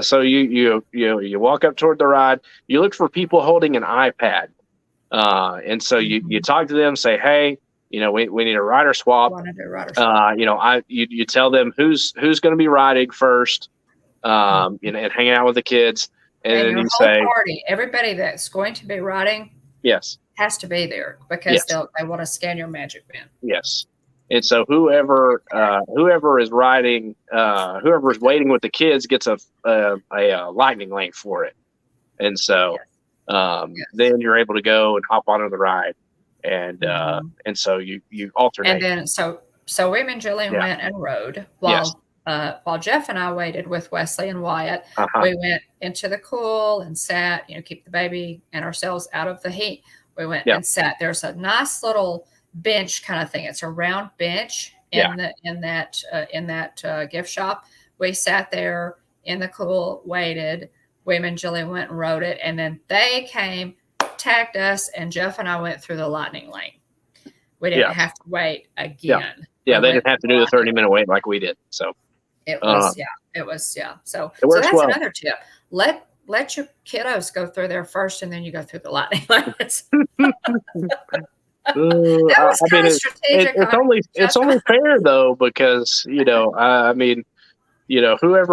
So you walk up toward the ride, you look for people holding an iPad. And so you talk to them, say, hey, we need a rider swap. You tell them who's going to be riding first, and hanging out with the kids, and then you say, party, everybody that's going to be riding, has to be there because they want to scan your magic band. Yes, and so whoever is riding, whoever is waiting with the kids gets a lightning lane for it, and so then you're able to go and hop onto the ride. And so you alternate. And then so Wim and Jillian went and rode while Jeff and I waited with Wesley and Wyatt. We went into the cool and sat, keep the baby and ourselves out of the heat. We went and sat. There's a nice little bench kind of thing. It's a round bench in that gift shop. We sat there in the cool, waited. Wim and Jillian went and rode it, and then they came, tagged us, and Jeff and I went through the lightning lane. We didn't have to wait again. Yeah, they didn't have to do the 30-minute wait like we did. So it was So that's another tip. Let your kiddos go through there first, and then you go through the lightning lanes. That was kind of strategic. It's only fair though, because whoever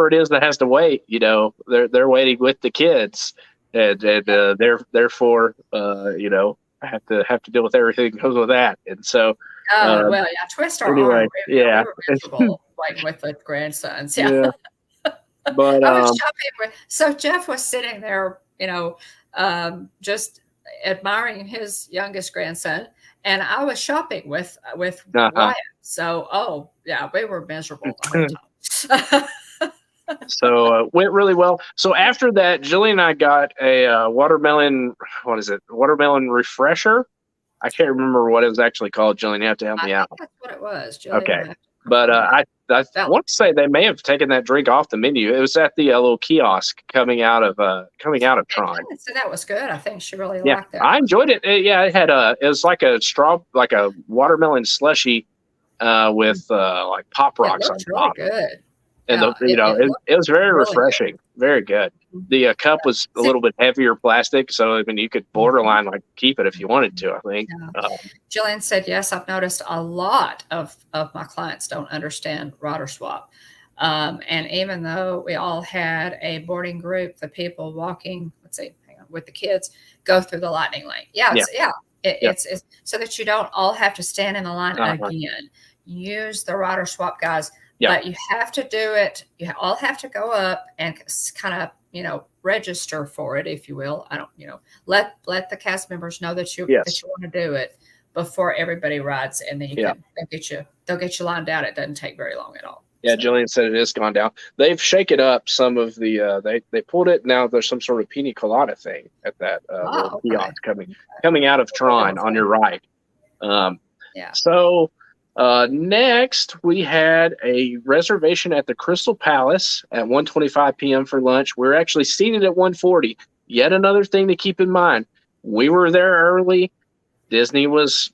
it is that has to wait, they're waiting with the kids. And therefore, have to deal with everything that goes with that. And so, twist our arm. We were miserable, like with the grandsons. Yeah. But I was shopping so Jeff was sitting there, just admiring his youngest grandson, and I was shopping with Wyatt. So, we were miserable the whole time. So went really well. So after that, Jillian and I got a watermelon. What is it? Watermelon refresher. I can't remember what it was actually called. Jillian, you have to help me out. That's what it was. Jillian, okay. But I want to say they may have taken that drink off the menu. It was at the little kiosk coming out of Tron. So that was good. I think she really Yeah, liked that. I enjoyed it. It had it was like a watermelon slushy with like pop rocks on top. Really good. And it was very refreshing, very good. The cup was a little bit heavier plastic, so I mean you could borderline like keep it if you wanted to. I think. Jillian said, "Yes, I've noticed a lot of my clients don't understand rider swap, and even though we all had a boarding group, the people walking, let's see, hang on, with the kids go through the lightning lane. It's so that you don't all have to stand in the line again. Use the rider swap guys." But you have to do it. You all have to go up and kind of, register for it, if you will. I don't, let the cast members know that you want to do it before everybody rides, and then they'll get you lined out. It doesn't take very long at all. Yeah, so. Jillian said it is gone down. They've shaken up some of the. They pulled it. Now there's some sort of pina colada thing at that kiosk coming out of Tron on your right. So. Next, we had a reservation at the Crystal Palace at 1:25 p.m. for lunch. We're actually seated at 1:40. Yet another thing to keep in mind. We were there early. Disney was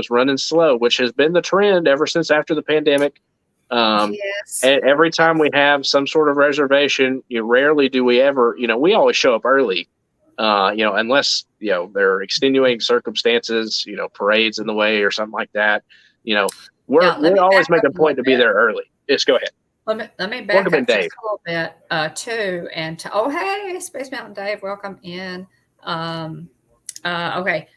running slow, which has been the trend ever since after the pandemic. And every time we have some sort of reservation, rarely do we ever, we always show up early. Unless, there are extenuating circumstances, parades in the way or something like that. We always make a point to be there early. Just go ahead. Let me back up just a little bit too. And hey, Space Mountain Dave, welcome in. Okay.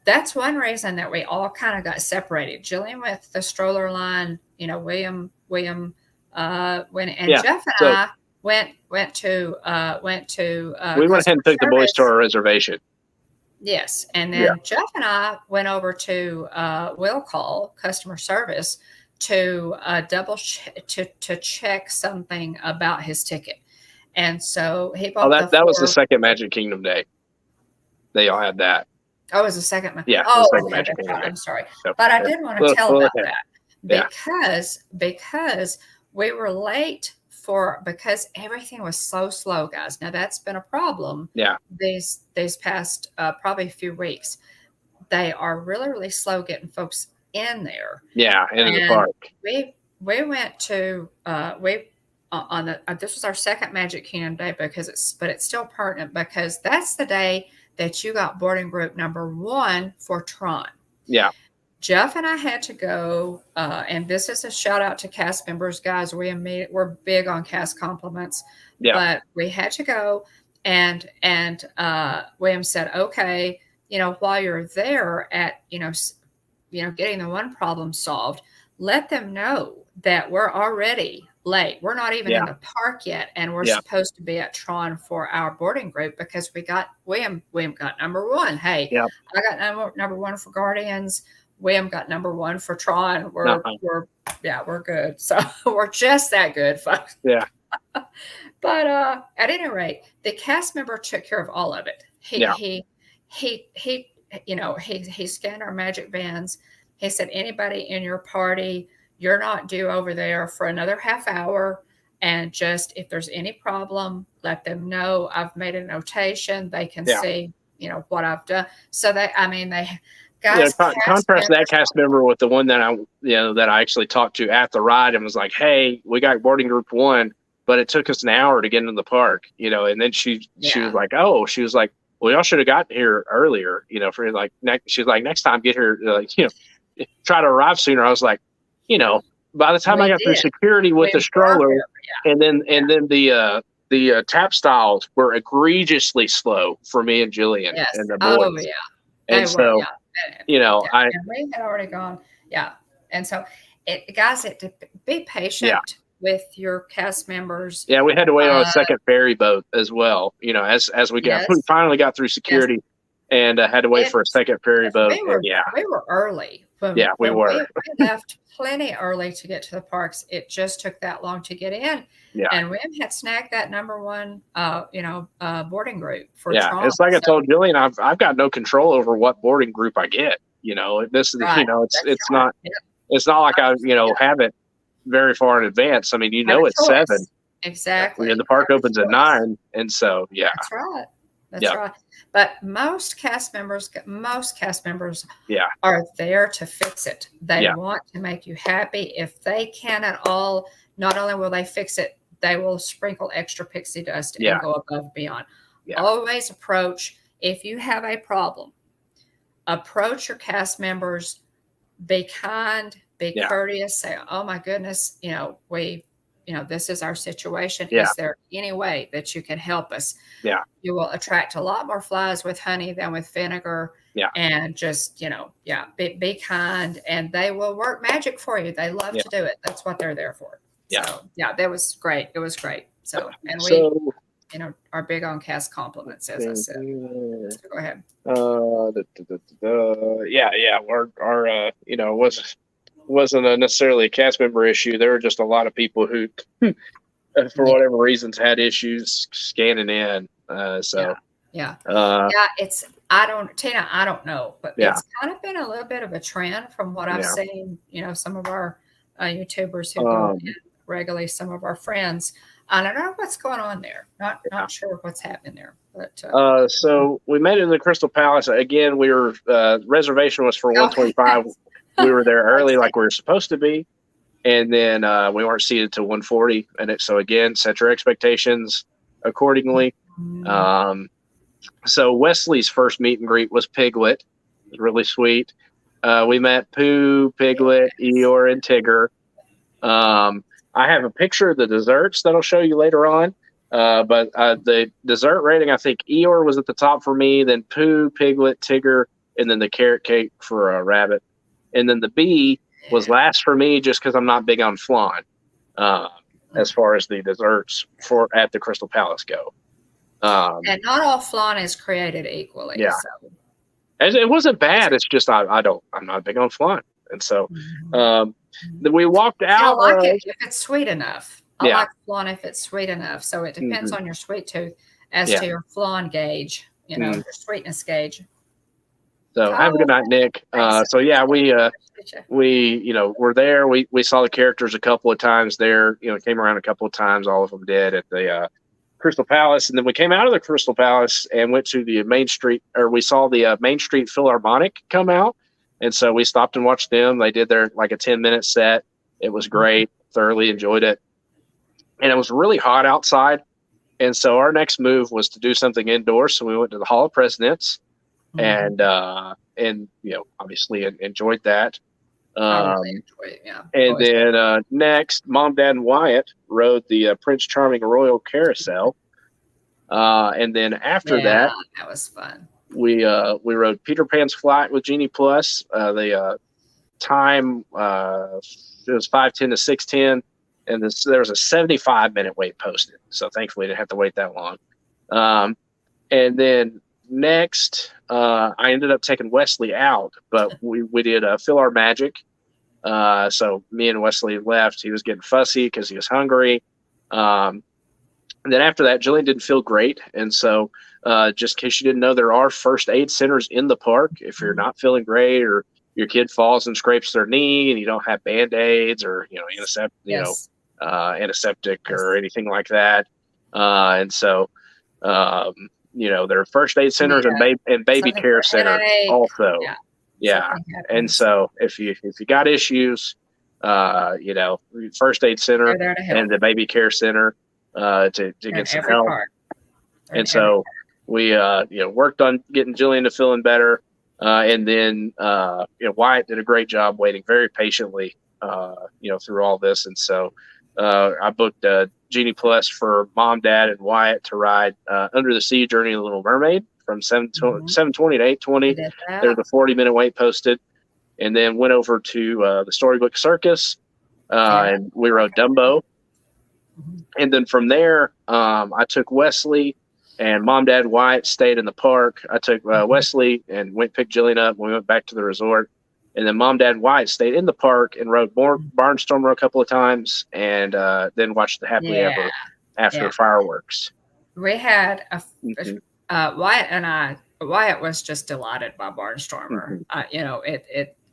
That's one reason that we all kind of got separated. Jillian with the stroller line, William, and Jeff and I went to we went ahead and took the boys to our reservation. Yes, and then Jeff and I went over to Will Call customer service to to check something about his ticket, and so he bought. That was the second Magic Kingdom day. They all had that. Oh, it was the second one. Yeah. Magic Kingdom day. I'm sorry, but I did want to tell about that because we were late. Because everything was so slow, guys. Now that's been a problem. Yeah. These past probably a few weeks, they are really, really slow getting folks in there. Yeah, in the park. We went to this was our second Magic Kingdom day but it's still pertinent because that's the day that you got boarding group number 1 for Tron. Yeah. Jeff and I had to go, and this is a shout out to cast members, guys. We're big on cast compliments, but we had to go, and William said, okay, while you're there at, getting the one problem solved, let them know that we're already late. We're not even in the park yet, and we're supposed to be at Tron for our boarding group because we got William got number 1. Hey, I got number 1 for Guardians. William got number 1 for Tron. We're good. So we're just that good, folks. Yeah. But at any rate, the cast member took care of all of it. He scanned our magic bands. He said, anybody in your party, you're not due over there for another half hour. And just if there's any problem, let them know. I've made a notation. They can see, what I've done. So they guys, contrast that cast member with the one that I actually talked to at the ride and was like, hey, we got boarding group 1, but it took us an hour to get into the park, and then she was like, well, y'all should have gotten here earlier, for like she's like, next time get here, try to arrive sooner. I was like, by the time I got through security with the stroller and then the tap styles were egregiously slow for me and Jillian and the boys. And so, and we had already gone. Yeah. And so, guys, be patient with your cast members. Yeah. We had to wait on a second ferry boat as well, as we finally got through security and had to wait for a second ferry boat. We were early. We were. We left plenty early to get to the parks. It just took that long to get in. Yeah. And William had snagged that number 1, boarding group for Tron. It's like I told Jillian, I've got no control over what boarding group I get. This is, it's not. it's not like I have it very far in advance. I mean, it's 7. Exactly. The park opens at 9, and so That's right. That's right. But most cast members are there to fix it. They want to make you happy. If they can at all, not only will they fix it, they will sprinkle extra pixie dust and go above and beyond. Always if you have a problem, approach your cast members, be kind, be courteous, say, oh my goodness, this is our situation. Is there any way that you can help us? You will attract a lot more flies with honey than with vinegar. And just, be kind, and they will work magic for you. They love to do it. That's what they're there for. So, that was great. It was great. So, and we, are big on cast compliments, as I said. So go ahead. Wasn't necessarily a cast member issue. There were just a lot of people who, for whatever reasons, had issues scanning in. I don't know, but it's kind of been a little bit of a trend from what I've seen. Some of our YouTubers who go in regularly, some of our friends. I don't know what's going on there. Not sure what's happening there. But so we made it to the Crystal Palace again. We were reservation was for 125. We were there early, like we were supposed to be, and then we weren't seated to 140. And so again, set your expectations accordingly. So Wesley's first meet and greet was Piglet. It was really sweet. We met Pooh, Piglet, Eeyore, and Tigger. I have a picture of the desserts that I'll show you later on. But the dessert rating, I think Eeyore was at the top for me, then Pooh, Piglet, Tigger, and then the carrot cake for a rabbit. And then the bee was last for me just because I'm not big on flan as far as the desserts at the Crystal Palace go. And not all flan is created equally. Yeah. So. It wasn't bad. It's just I'm not big on flan. And so then we walked out. I like it if it's sweet enough. I like flan if it's sweet enough. So it depends on your sweet tooth as to your flan gauge, your sweetness gauge. So have a good night, Nick. We were there. We saw the characters a couple of times there. Came around a couple of times. All of them did at the Crystal Palace, and then we came out of the Crystal Palace and went to the Main Street, or we saw the Main Street Philharmonic come out, and so we stopped and watched them. They did their a 10-minute set. It was great. Thoroughly enjoyed it, and it was really hot outside, and so our next move was to do something indoors. So we went to the Hall of Presidents. And obviously enjoyed that. Really enjoyed it, And then next, Mom, Dad, and Wyatt rode the Prince Charming Royal Carousel. And then after that was fun. We rode Peter Pan's Flight with Genie Plus. The time it was 5:10 to 6:10, and there was a 75-minute wait posted. So thankfully, I didn't have to wait that long. And then next, I ended up taking Wesley out, but we did Fill Our Magic. So me and Wesley left. He was getting fussy because he was hungry. And then after that, Jillian didn't feel great. And so just in case you didn't know, there are first aid centers in the park. If you're not feeling great, or your kid falls and scrapes their knee and you don't have Band-Aids or, antiseptic or anything like that. And so, there are first aid centers and baby care centers also. And so if you got issues, first aid center and the baby care center to get some help. And so we worked on getting Jillian to feeling better, and then Wyatt did a great job waiting very patiently through all this. And so I booked Genie Plus for Mom, Dad, and Wyatt to ride Under the Sea Journey of the Little Mermaid from 7:20 to 8:20. There's a 40-minute wait posted, and then went over to the Storybook Circus, and we rode Dumbo. And then from there, I took Wesley, and Mom, Dad, Wyatt stayed in the park. I took Wesley and picked Jillian up. We went back to the resort. And then Mom, Dad, and Wyatt stayed in the park and rode Barnstormer a couple of times, and then watched the Happily Ever After fireworks. We had Wyatt and I. Wyatt was just delighted by Barnstormer.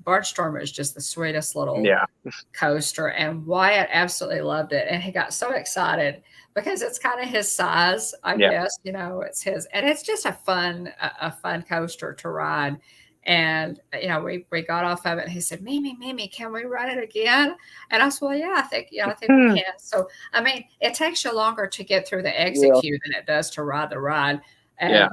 Barnstormer is just the sweetest little Yeah. coaster, and Wyatt absolutely loved it, and he got so excited because it's kind of his size, I guess. You know, it's his, and it's just a fun coaster to ride. And you know, we got off of it, and he said, "Mimi, can we run it again?" And I said, "Well, yeah, I think we can." So, I mean, it takes you longer to get through the exit queue than it does to ride the ride. And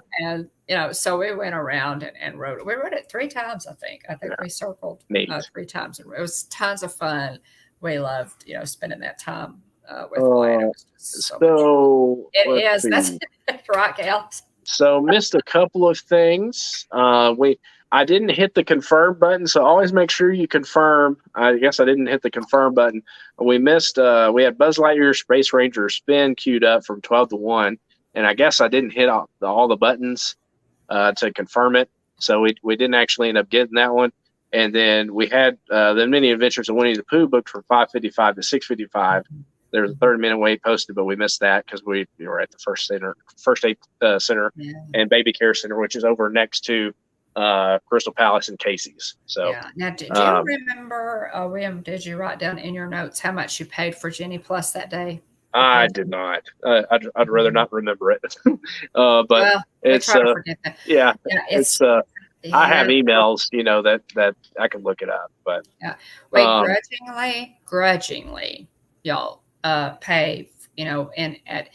you know, so we went around and rode it. We rode it 3 times, I think. We circled 3 times, and it was tons of fun. We loved, you know, spending that time with Wyatt. It was just so it is. That's right, Gal. So missed a couple of things. I didn't hit the confirm button, so always make sure you confirm. I guess I didn't hit the confirm button. We missed. We had Buzz Lightyear Space Ranger spin queued up from 12 to 1, and I guess I didn't hit all the buttons to confirm it, so we didn't actually end up getting that one. And then we had the Mini Adventures of Winnie the Pooh booked from 5:55 to 6:55. There was a 30-minute wait posted, but we missed that because we were at the first aid center and baby care center, which is over next to Crystal Palace and Casey's. So now, did you remember, William? Did you write down in your notes how much you paid for Genie Plus that day? I did not. I'd rather not remember it. But well, it's it's I have emails, you know, that I can look it up. But we grudgingly, y'all. Pay, you know, and at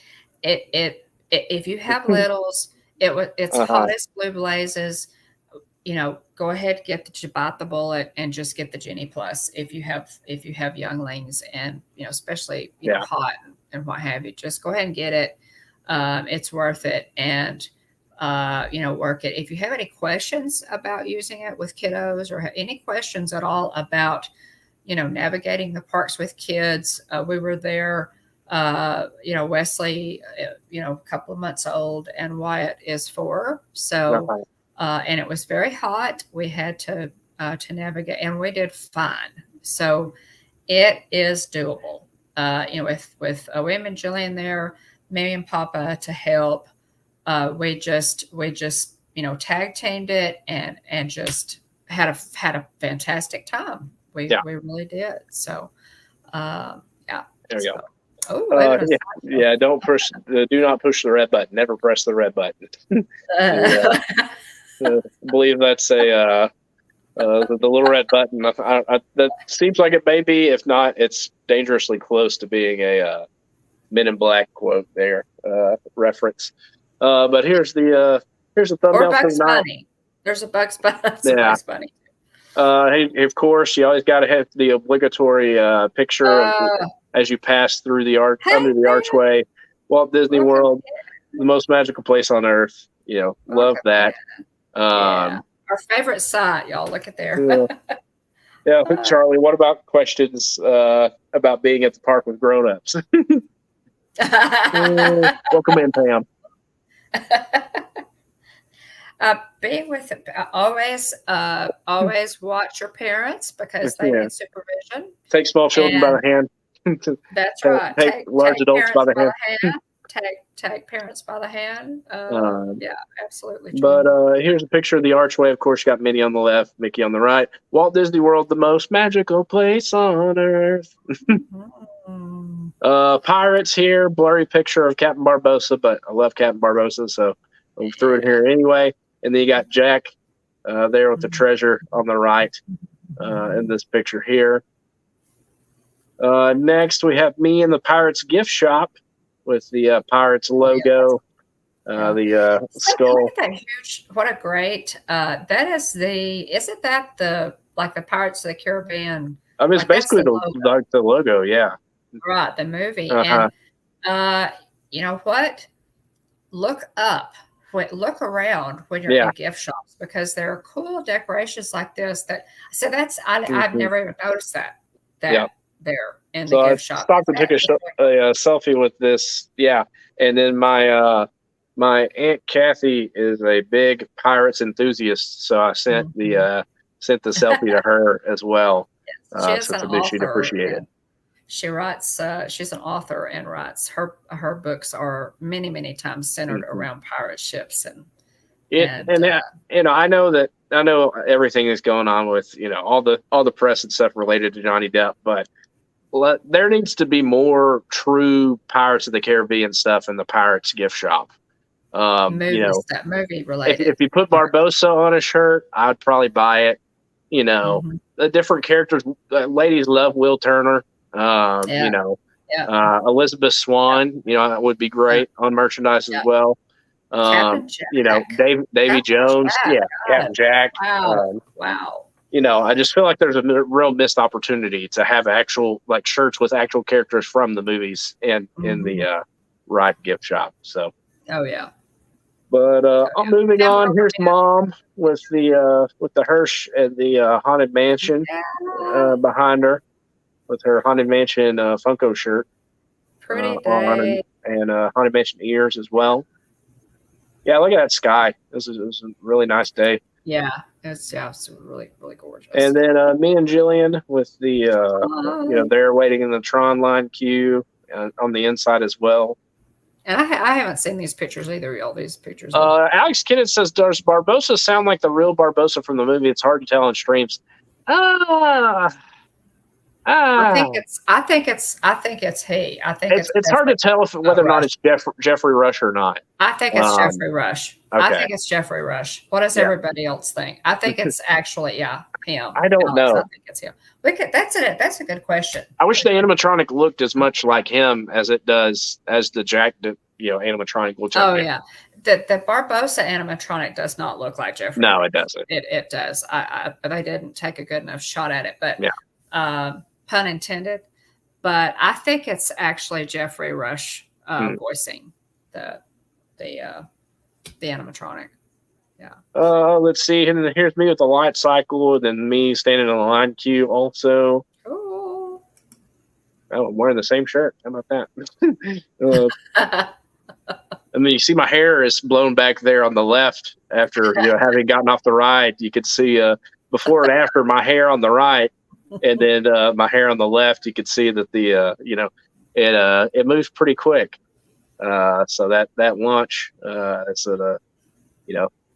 it if you have littles, it's hot as blue blazes. You know, go ahead, bite the bullet and just get the Genie Plus. If you have younglings, and you know, especially you know, hot and what have you, just go ahead and get it. It's worth it, and you know, work it. If you have any questions about using it with kiddos, or any questions at all about, you know, navigating the parks with kids. We were there, you know, Wesley, you know, a couple of months old, and Wyatt is 4. So, and it was very hot. We had to navigate, and we did fine. So it is doable. You know, with William and Jillian there, Mimi and Papa to help. We just, you know, tag teamed it and just had a fantastic time. We really did. So, There we go. Oh, do not push the red button. Never press the red button. I believe that's the little red button. That seems like it may be. If not, it's dangerously close to being a Men in Black quote there reference. But here's the thumbnail. Or Bugs Bunny. There's a Bugs Bunny. Bugs Bunny. Of course, you always got to have the obligatory picture as you pass through the under the archway. Walt Disney World, the most magical place on earth. You know, love that. Our favorite site, y'all. Look at there. Charlie. What about questions about being at the park with grown-ups? Welcome in, Pam. Being with always watch your parents because they need supervision. Take small children by the hand. That's right. Take large adults by the hand. Take parents by the hand. Absolutely. But here's a picture of the archway. Of course, you got Minnie on the left, Mickey on the right. Walt Disney World, the most magical place on earth. Pirates here. Blurry picture of Captain Barbossa, but I love Captain Barbossa, so I threw it here anyway. And then you got Jack there with the treasure on the right in this picture here. Next, we have me in the Pirates gift shop with the Pirates logo, the skull. Look at that huge! What a great! That is isn't that the Pirates of the Caribbean? I mean, it's basically the logo, yeah. Right, the movie, and you know what? Look up. Look around when you're in gift shops, because there are cool decorations like this. I've never even noticed that there in the gift shop. I stopped and took a selfie with this, and then my Aunt Kathy is a big Pirates enthusiast, so I sent the selfie to her as well. Yes, she'd appreciate it. She writes. She's an author and writes. Her books are many times centered around pirate ships, I know that I know everything is going on with, all the press and stuff related to Johnny Depp, but there needs to be more true Pirates of the Caribbean stuff in the Pirates gift shop. Movie related. If you put Barbossa on a shirt, I'd probably buy it. The different characters, ladies love Will Turner. Elizabeth Swann, that would be great on merchandise as well. Captain Jack. Davy Jones. Jack. Yeah. Captain Jack. Wow. I just feel like there's a real missed opportunity to have actual shirts with actual characters from the movies in the Ride gift shop. So. Oh yeah. But moving on. Here's Mom with the Hirsch and the Haunted Mansion behind her with her Haunted Mansion Funko shirt. Pretty day. And Haunted Mansion ears as well. Yeah, look at that sky. This was a really nice day. Yeah, it's really, really gorgeous. And then me and Jillian with the, they're waiting in the Tron line queue on the inside as well. And I haven't seen these pictures either, all these pictures. Alex Kennett says, does Barbossa sound like the real Barbossa from the movie? It's hard to tell on streams. I think it's he. I think it's hard to tell whether or not it's Jeffrey Rush or not. I think it's Jeffrey Rush. Okay. I think it's Jeffrey Rush. What does everybody else think? I think it's actually him. I don't know. I think it's him. That's a good question. I wish the animatronic looked as much like him as it does as the Jack animatronic will. Oh yeah, the Barbossa animatronic does not look like Jeffrey. No, Rush. It doesn't. It does. They didn't take a good enough shot at it, but pun intended. But I think it's actually Jeffrey Rush voicing the animatronic. Yeah. Let's see. And then here's me with the light cycle, and then me standing in the line queue also. Oh, I'm wearing the same shirt. How about that? And then you see my hair is blown back there on the left after having gotten off the ride. You could see before and after my hair on the right, and then my hair on the left. You could see that it moves pretty quick. So that launch,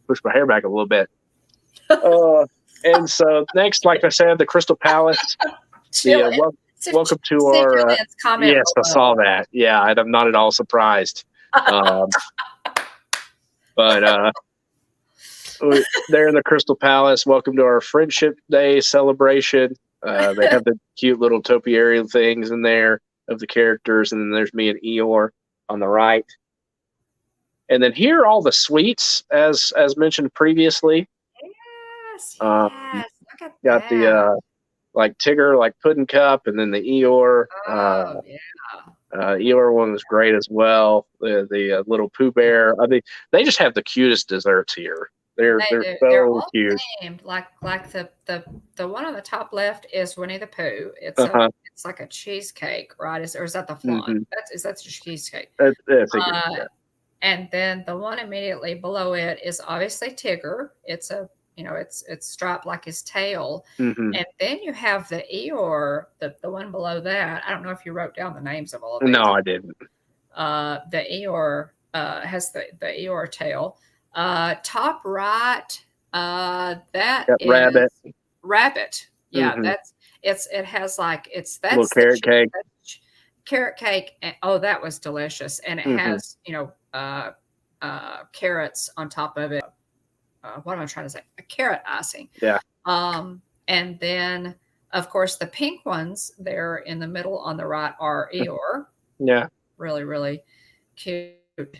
push my hair back a little bit. And so next, like I said, the Crystal Palace. Welcome to our. Yes, I saw that. Yeah, I'm not at all surprised. But they're in the Crystal Palace. Welcome to our Friendship Day celebration. They have the cute little topiary things in there of the characters, and then there's me and Eeyore on the right. And then here are all the sweets, as mentioned previously. Yes. Look at got that. The like Tigger, like Pudding Cup, and then the Eeyore. Eeyore one was great as well. The little Pooh Bear. I mean, they just have the cutest desserts here. They're so cute. Named like the one on the top left is Winnie the Pooh. It's it's like a cheesecake, right? Or is that the flan? Mm-hmm. That's a cheesecake. And then the one immediately below it is obviously Tigger. It's it's striped like his tail. Mm-hmm. And then you have the Eeyore, the one below that. I don't know if you wrote down the names of all of these. No, I didn't. The Eeyore has the Eeyore tail. Top right, that is Rabbit. Yeah, mm-hmm. it has like that's little carrot cake. Carrot cake. And, that was delicious. And it has, carrots on top of it. What am I trying to say? A carrot icing. Yeah. And then of course the pink ones there in the middle on the right are Eeyore. Yeah. Really, really cute.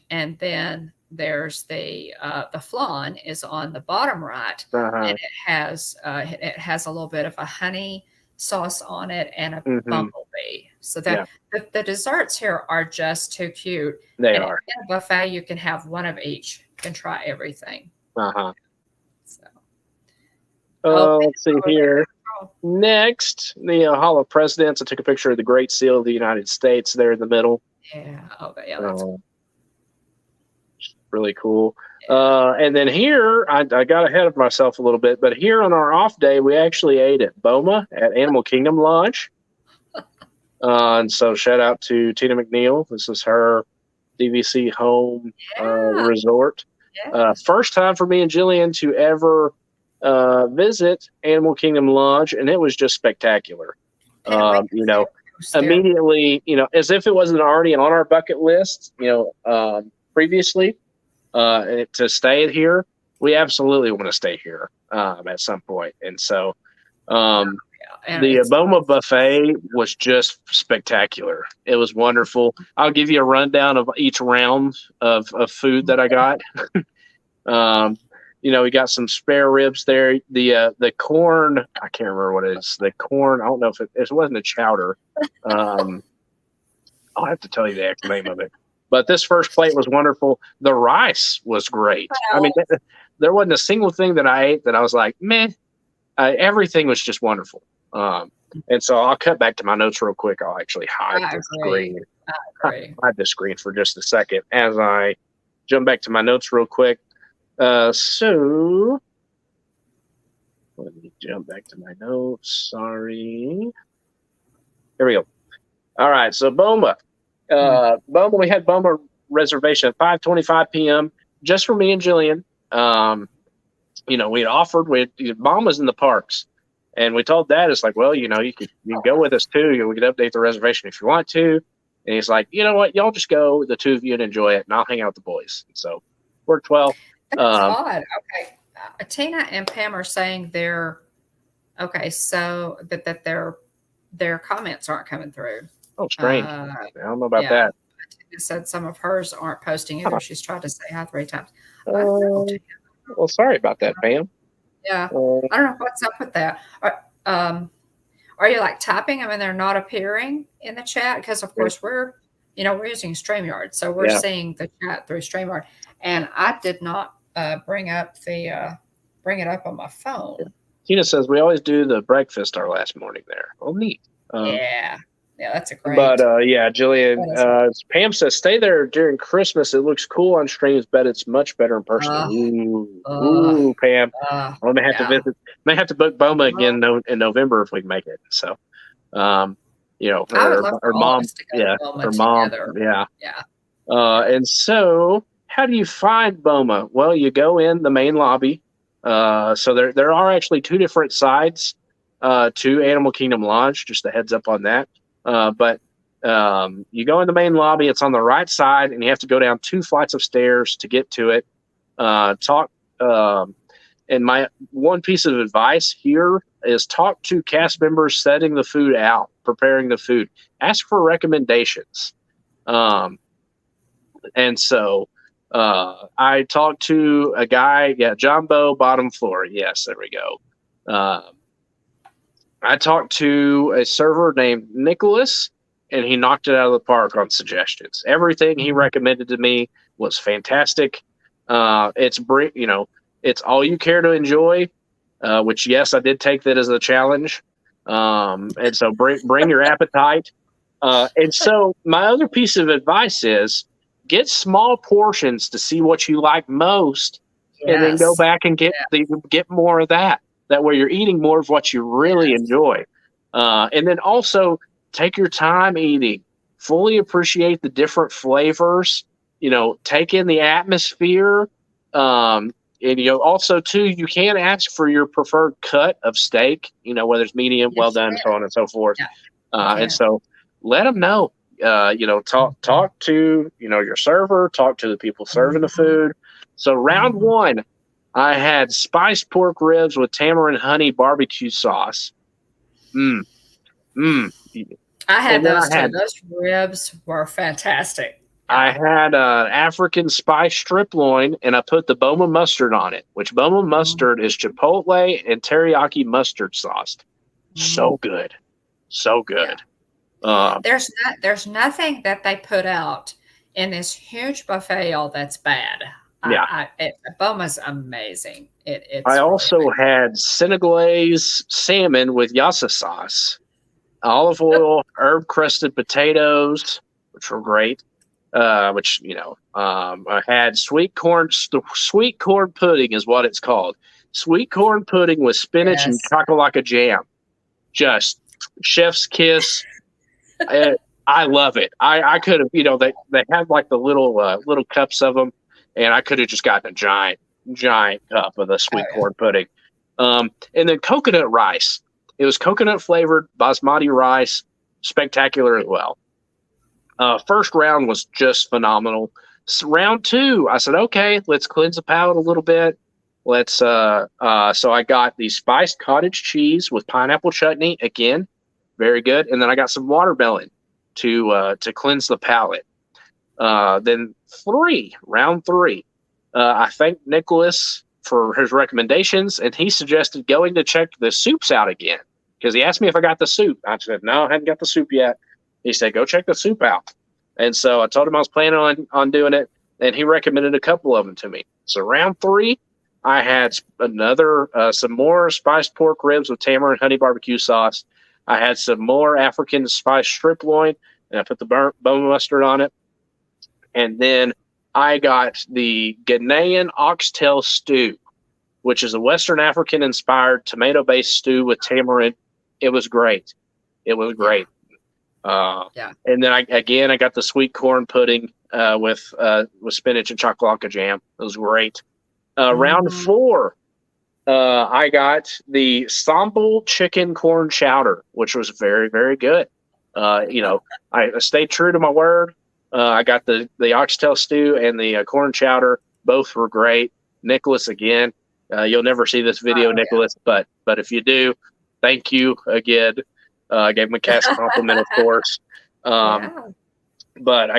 And then there's the flan is on the bottom right, and it has a little bit of a honey sauce on it and a bumblebee. So that the desserts here are just too cute. They are. In a buffet, you can have one of each. You can try everything. So. Let's see here. Next, the Hall of Presidents. I took a picture of the Great Seal of the United States there in the middle. Yeah. That's really cool. And then here, I got ahead of myself a little bit, but here on our off day, we actually ate at BOMA at Animal Kingdom Lodge. And so shout out to Tina McNeil. This is her DVC home resort. Yeah. First time for me and Jillian to ever visit Animal Kingdom Lodge, and it was just spectacular. You know, immediately, you know, as if it wasn't already on our bucket list, you know, previously, to stay here, we absolutely want to stay here at some point. And so the Boma buffet was just spectacular. It was wonderful. I'll give you a rundown of each round of food that I got. You know, we got some spare ribs there. The corn, I can't remember what it is. The corn, I don't know if it wasn't a chowder. I'll have to tell you the actual name of it. But this first plate was wonderful. The rice was great. I mean, there wasn't a single thing that I ate that I was like, meh. Everything was just wonderful. And so I'll cut back to my notes real quick. I'll actually hide the screen. Hide the screen for just a second as I jump back to my notes real quick. So let me jump back to my notes. Sorry. Here we go. All right. So Boma. Boma, we had Boma reservation at 5:25 p.m. just for me and Jillian. You know, we had offered, Mom was in the parks, and we told Dad, it's like, well, you know, you could go with us too. We could update the reservation if you want to. And he's like, you know what, y'all just go, the two of you, and enjoy it, and I'll hang out with the boys. And so worked well. That's odd. Okay. Tina and Pam are saying so that their comments aren't coming through. Oh, strange. I don't know about that. Tina said some of hers aren't posting either. She's tried to say hi 3 times. Well, sorry about that, Pam. Yeah. I don't know what's up with that. Are you like typing? I mean, they're not appearing in the chat because, of course, we're using StreamYard, so we're seeing the chat through StreamYard. And I did not bring it up on my phone. Tina says we always do the breakfast our last morning there. Oh, neat. Yeah, that's a great. But Jillian, Pam says stay there during Christmas. It looks cool on streams, but it's much better in person. Ooh, Pam. I may have to visit. May have to book Boma again in November if we can make it. So, you know, her mom, her mom, and so, how do you find Boma? Well, you go in the main lobby. So there are actually 2 different sides to Animal Kingdom Lodge. Just a heads up on that. But you go in the main lobby. It's on the right side, and you have to go down 2 flights of stairs to get to it. And my one piece of advice here is talk to cast members setting the food out, preparing the food. Ask for recommendations. And so I talked to a guy, Jumbo, bottom floor. Yes, there we go. I talked to a server named Nicholas, and he knocked it out of the park on suggestions. Everything he recommended to me was fantastic. It's all you care to enjoy, which, yes, I did take that as a challenge. And so bring your appetite. And so my other piece of advice is get small portions to see what you like most, and then go back and get more of that. That way you're eating more of what you really enjoy. And then also take your time eating. Fully appreciate the different flavors. Take in the atmosphere. And also too, you can ask for your preferred cut of steak, whether it's medium, well done, so on and so forth. And so let them know. Talk to your server, talk to the people serving the food. So round 1, I had spiced pork ribs with tamarind honey barbecue sauce. I had those too. Those ribs were fantastic. I had African spice strip loin, and I put the Boma mustard on it, which Boma mustard is chipotle and teriyaki mustard sauce. So good. So good. Yeah. There's nothing that they put out in this huge buffet that's bad. Boma's amazing. I also had Senegalese salmon with yassa sauce, olive oil, herb crusted potatoes, which were great. I had sweet corn pudding is what it's called. Sweet corn pudding with spinach and chocolate jam. Just chef's kiss. I love it. I could have, they have like the little cups of them, and I could have just gotten a giant cup of the sweet corn pudding. And then coconut rice. It was coconut flavored basmati rice, spectacular as well. First round was just phenomenal. So round 2, I said, okay, let's cleanse the palate a little bit. Let's so I got the spiced cottage cheese with pineapple chutney, again, very good. And then I got some watermelon to cleanse the palate. Then round 3, I thanked Nicholas for his recommendations, and he suggested going to check the soups out again because he asked me if I got the soup. I said, no, I haven't got the soup yet. He said, go check the soup out. And so I told him I was planning on doing it, and he recommended a couple of them to me. So round 3, I had some more spiced pork ribs with tamarind honey barbecue sauce. I had some more African spiced strip loin, and I put the bone mustard on it. And then I got the Ghanaian oxtail stew, which is a Western African inspired tomato based stew with tamarind. It was great. It was great. And then I got the sweet corn pudding with spinach and chocolate jam. It was great. Round 4, I got the sambal chicken corn chowder, which was very, very good. I stayed true to my word. I got the oxtail stew and the corn chowder. Both were great. Nicholas, again, you'll never see this video, Nicholas, but if you do, thank you again. I gave him a cash compliment, of course. But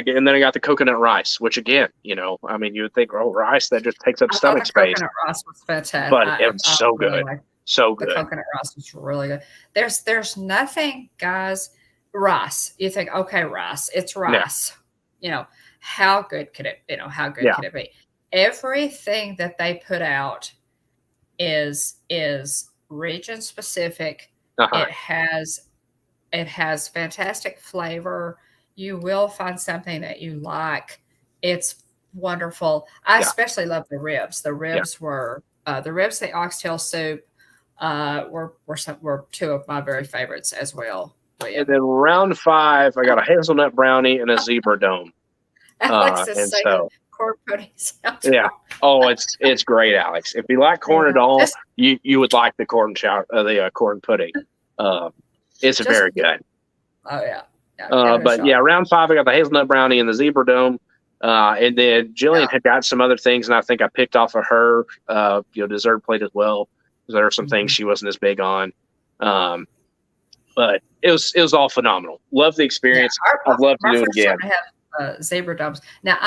then I got the coconut rice, which again, you would think, rice that just takes up stomach space. Coconut rice was fantastic, but it was so good, so good. The coconut rice was really good. There's nothing, guys. Rice, you think, okay, rice, it's rice. Yeah. How good could it? How good could it be? Everything that they put out is region specific. It has fantastic flavor. You will find something that you like. It's wonderful. I especially love the ribs. The ribs were the oxtail soup were 2 of my very favorites as well. And then round 5, I got a hazelnut brownie and a zebra dome. Alex is saying corn pudding sounds wrong. Oh, it's great, Alex. If you like corn at all, you would like the corn pudding. It's very good. Oh yeah. Round 5, I got the hazelnut brownie and the zebra dome. And then Jillian had got some other things, and I think I picked off of her, dessert plate as well. There are some things she wasn't as big on. But it was all phenomenal. Love the experience. I'd love to do it again. Zebra domes. Now,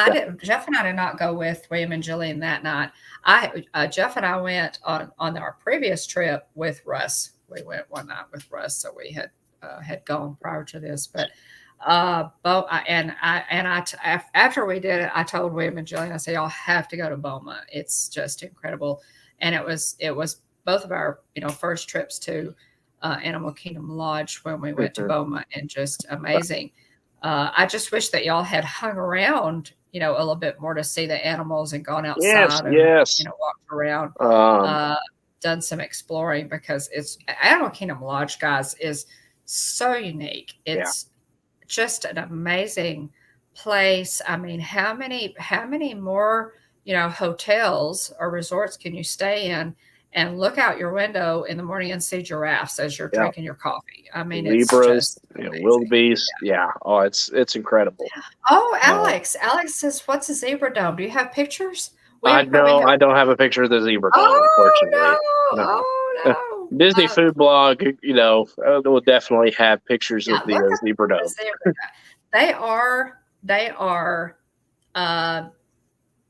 Jeff and I did not go with William and Jillian that night. Jeff and I went on our previous trip with Russ. We went one night with Russ, so we had gone prior to this. But after we did it, I told William and Jillian, I said, y'all have to go to Boma. It's just incredible. And it was both of our first trips to Animal Kingdom Lodge when we went to Boma, and just amazing. I just wish that y'all had hung around, a little bit more to see the animals and gone outside and walked around, done some exploring, because it's Animal Kingdom Lodge, guys, is so unique. It's just an amazing place. I mean, how many more, hotels or resorts can you stay in and look out your window in the morning and see giraffes as you're drinking your coffee? I mean, Zebras, wildebeest. Oh, it's incredible. Oh, Alex says, what's a zebra dome? Do you have pictures? I don't have a picture of the zebra dome, unfortunately. No. Disney Food Blog, will definitely have pictures of the zebra dome.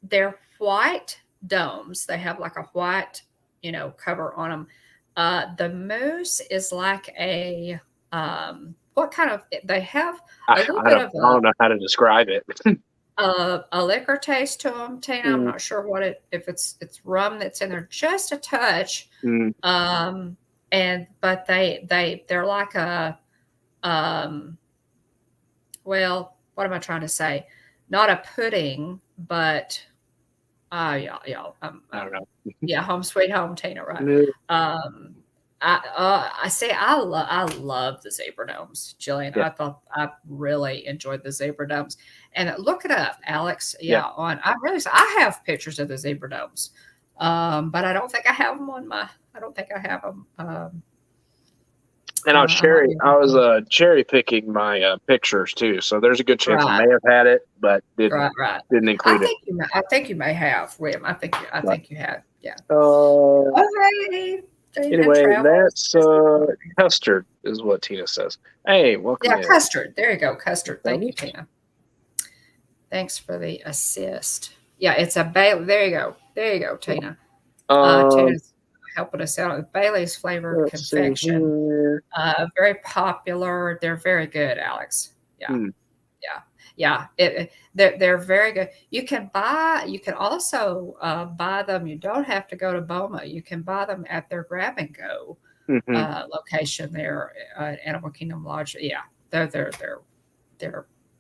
They're white domes. They have like a white cover on them. The moose is like a what kind of? They have a little bit of. I don't know how to describe it. A liquor taste to them, Tina. I'm not sure if it's rum that's in there, just a touch. But they're like a well, what am I trying to say? Not a pudding, but I don't know. Home sweet home, Tina, right? I love the zebra domes, Jillian. I really enjoyed the zebra domes. And look it up, Alex. I have pictures of the zebra domes, but I don't think I have them on I don't think I have them. And I was cherry picking my pictures too, so there's a good chance I may have had it, but didn't include it. I think you may have, William. I think you have. Yeah. Okay. Anyway, that's custard is what Tina says. Hey, welcome. Yeah, custard. There you go, custard. Thank you, Tina. Thanks for the assist. Yeah, it's a Bailey. There you go. There you go, Tina. Tina's helping us out with Bailey's flavor confection. Very popular. They're very good, Alex. Yeah. Yeah. They're very good. You can also buy them. You don't have to go to Boma. You can buy them at their grab and go location there at Animal Kingdom Lodge. Yeah, they're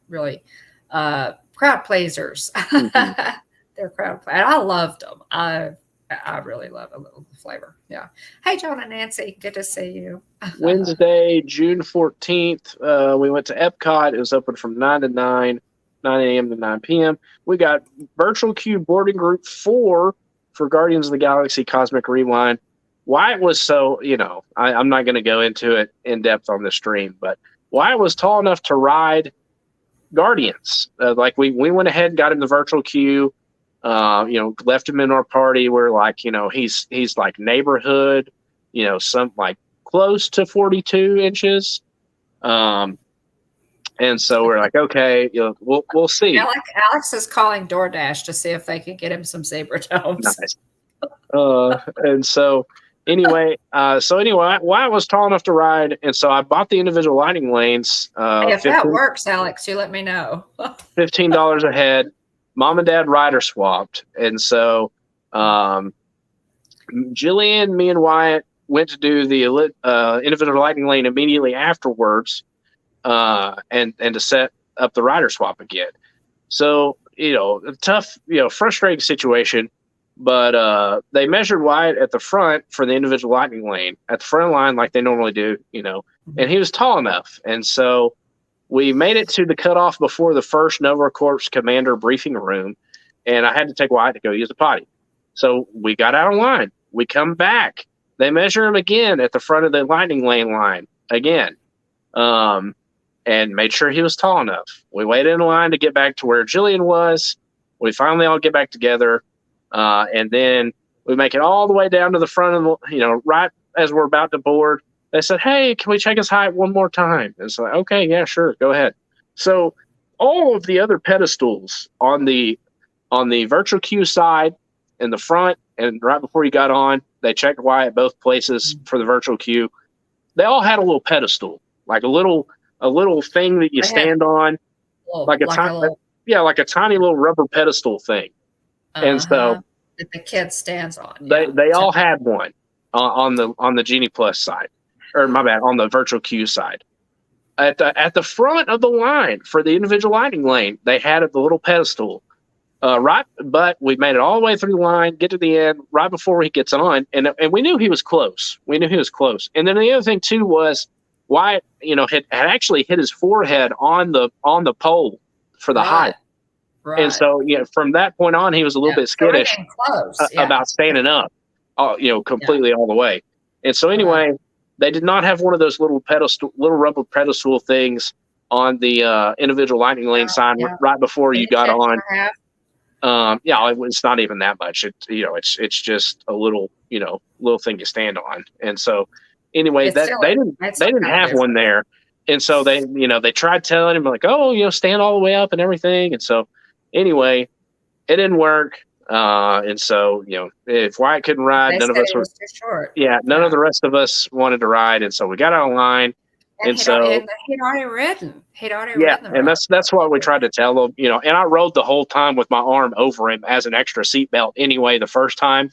really crowd pleasers. They're crowd pleasers. I loved them. I really love a little flavor. Yeah. Hey, John and Nancy, good to see you. Wednesday, June 14th, we went to Epcot. It was open from 9 a.m. to 9 p.m. We got virtual queue boarding group 4 for Guardians of the Galaxy Cosmic Rewind. Why it was so, I'm not going to go into it in depth on the stream, but why it was tall enough to ride Guardians. We went ahead and got him the virtual queue. Left him in our party. We're like, he's like neighborhood, some like close to 42 inches. And so we're like, okay, we'll see. Alex is calling DoorDash to see if they can get him some zebra domes. Nice. And so anyway, why it was tall enough to ride. And so I bought the individual lighting lanes. If that works, Alex, you let me know. $15 a head. Mom and Dad rider swapped. And so Jillian, me, and Wyatt went to do the individual lighting lane immediately afterwards and to set up the rider swap again. So, a tough, frustrating situation. But they measured Wyatt at the front for the individual lightning lane, at the front line like they normally do, and he was tall enough. And so we made it to the cutoff before the first Nova Corps commander briefing room, and I had to take Wyatt to go use the potty. So we got out of line. We come back. They measure him again at the front of the lightning lane line again, and made sure he was tall enough. We waited in line to get back to where Jillian was. We finally all get back together, and then we make it all the way down to the front of the, right as we're about to board. They said, hey, can we check his height one more time? And it's like, okay, yeah, sure, go ahead. So all of the other pedestals on the virtual queue side in the front and right before you got on, they checked Wyatt both places for the virtual queue. They all had a little pedestal, like a little thing that you stand on, like a tiny little rubber pedestal thing. And so that the kid stands on. They all had one on the Genie Plus side. Or my bad, on the virtual queue side. At the front of the line for the individual lighting lane, they had the little pedestal. But we made it all the way through the line, get to the end, right before he gets on, and we knew he was close. And then the other thing too was Wyatt, had actually hit his forehead on the pole for the height. Right. And so, from that point on, he was a little bit skittish about standing up, completely all the way. And so anyway, they did not have one of those little rubber pedestal things on the individual lightning lane sign right before you got on. It's not even that much. It's just a little thing you stand on. And so anyway, they didn't have one there. And so they tried telling him like, oh, stand all the way up and everything. And so anyway, it didn't work. And so, if Wyatt couldn't ride, none of us were too short. None of the rest of us wanted to ride. And so we got out of line. And he'd already ridden. And that's what we tried to tell him, and I rode the whole time with my arm over him as an extra seatbelt anyway, the first time.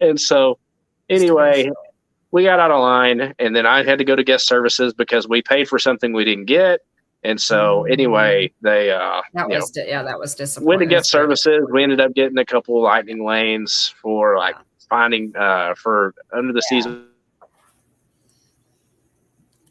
And so anyway, we got out of line, and then I had to go to guest services because we paid for something we didn't get. And so anyway, they that was disappointing. Went to guest services. We ended up getting a couple of lightning lanes for finding for under the season.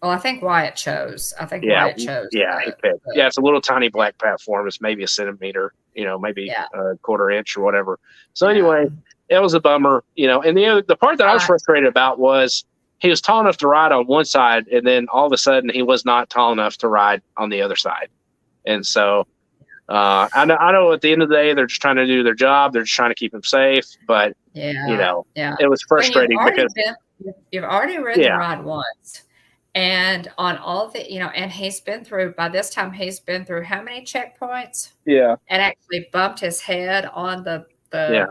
Well, I think Wyatt chose. Wyatt chose. Yeah, he picked. It's a little tiny black platform. It's maybe a centimeter, maybe a quarter inch or whatever. So anyway, it was a bummer, and the part that I was frustrated about was he was tall enough to ride on one side, and then all of a sudden he was not tall enough to ride on the other side. And so I know at the end of the day, they're just trying to do their job. They're just trying to keep him safe. But, it was frustrating because you've already ridden the ride once. And on all the, and by this time, he's been through how many checkpoints? Yeah. And actually bumped his head on the bar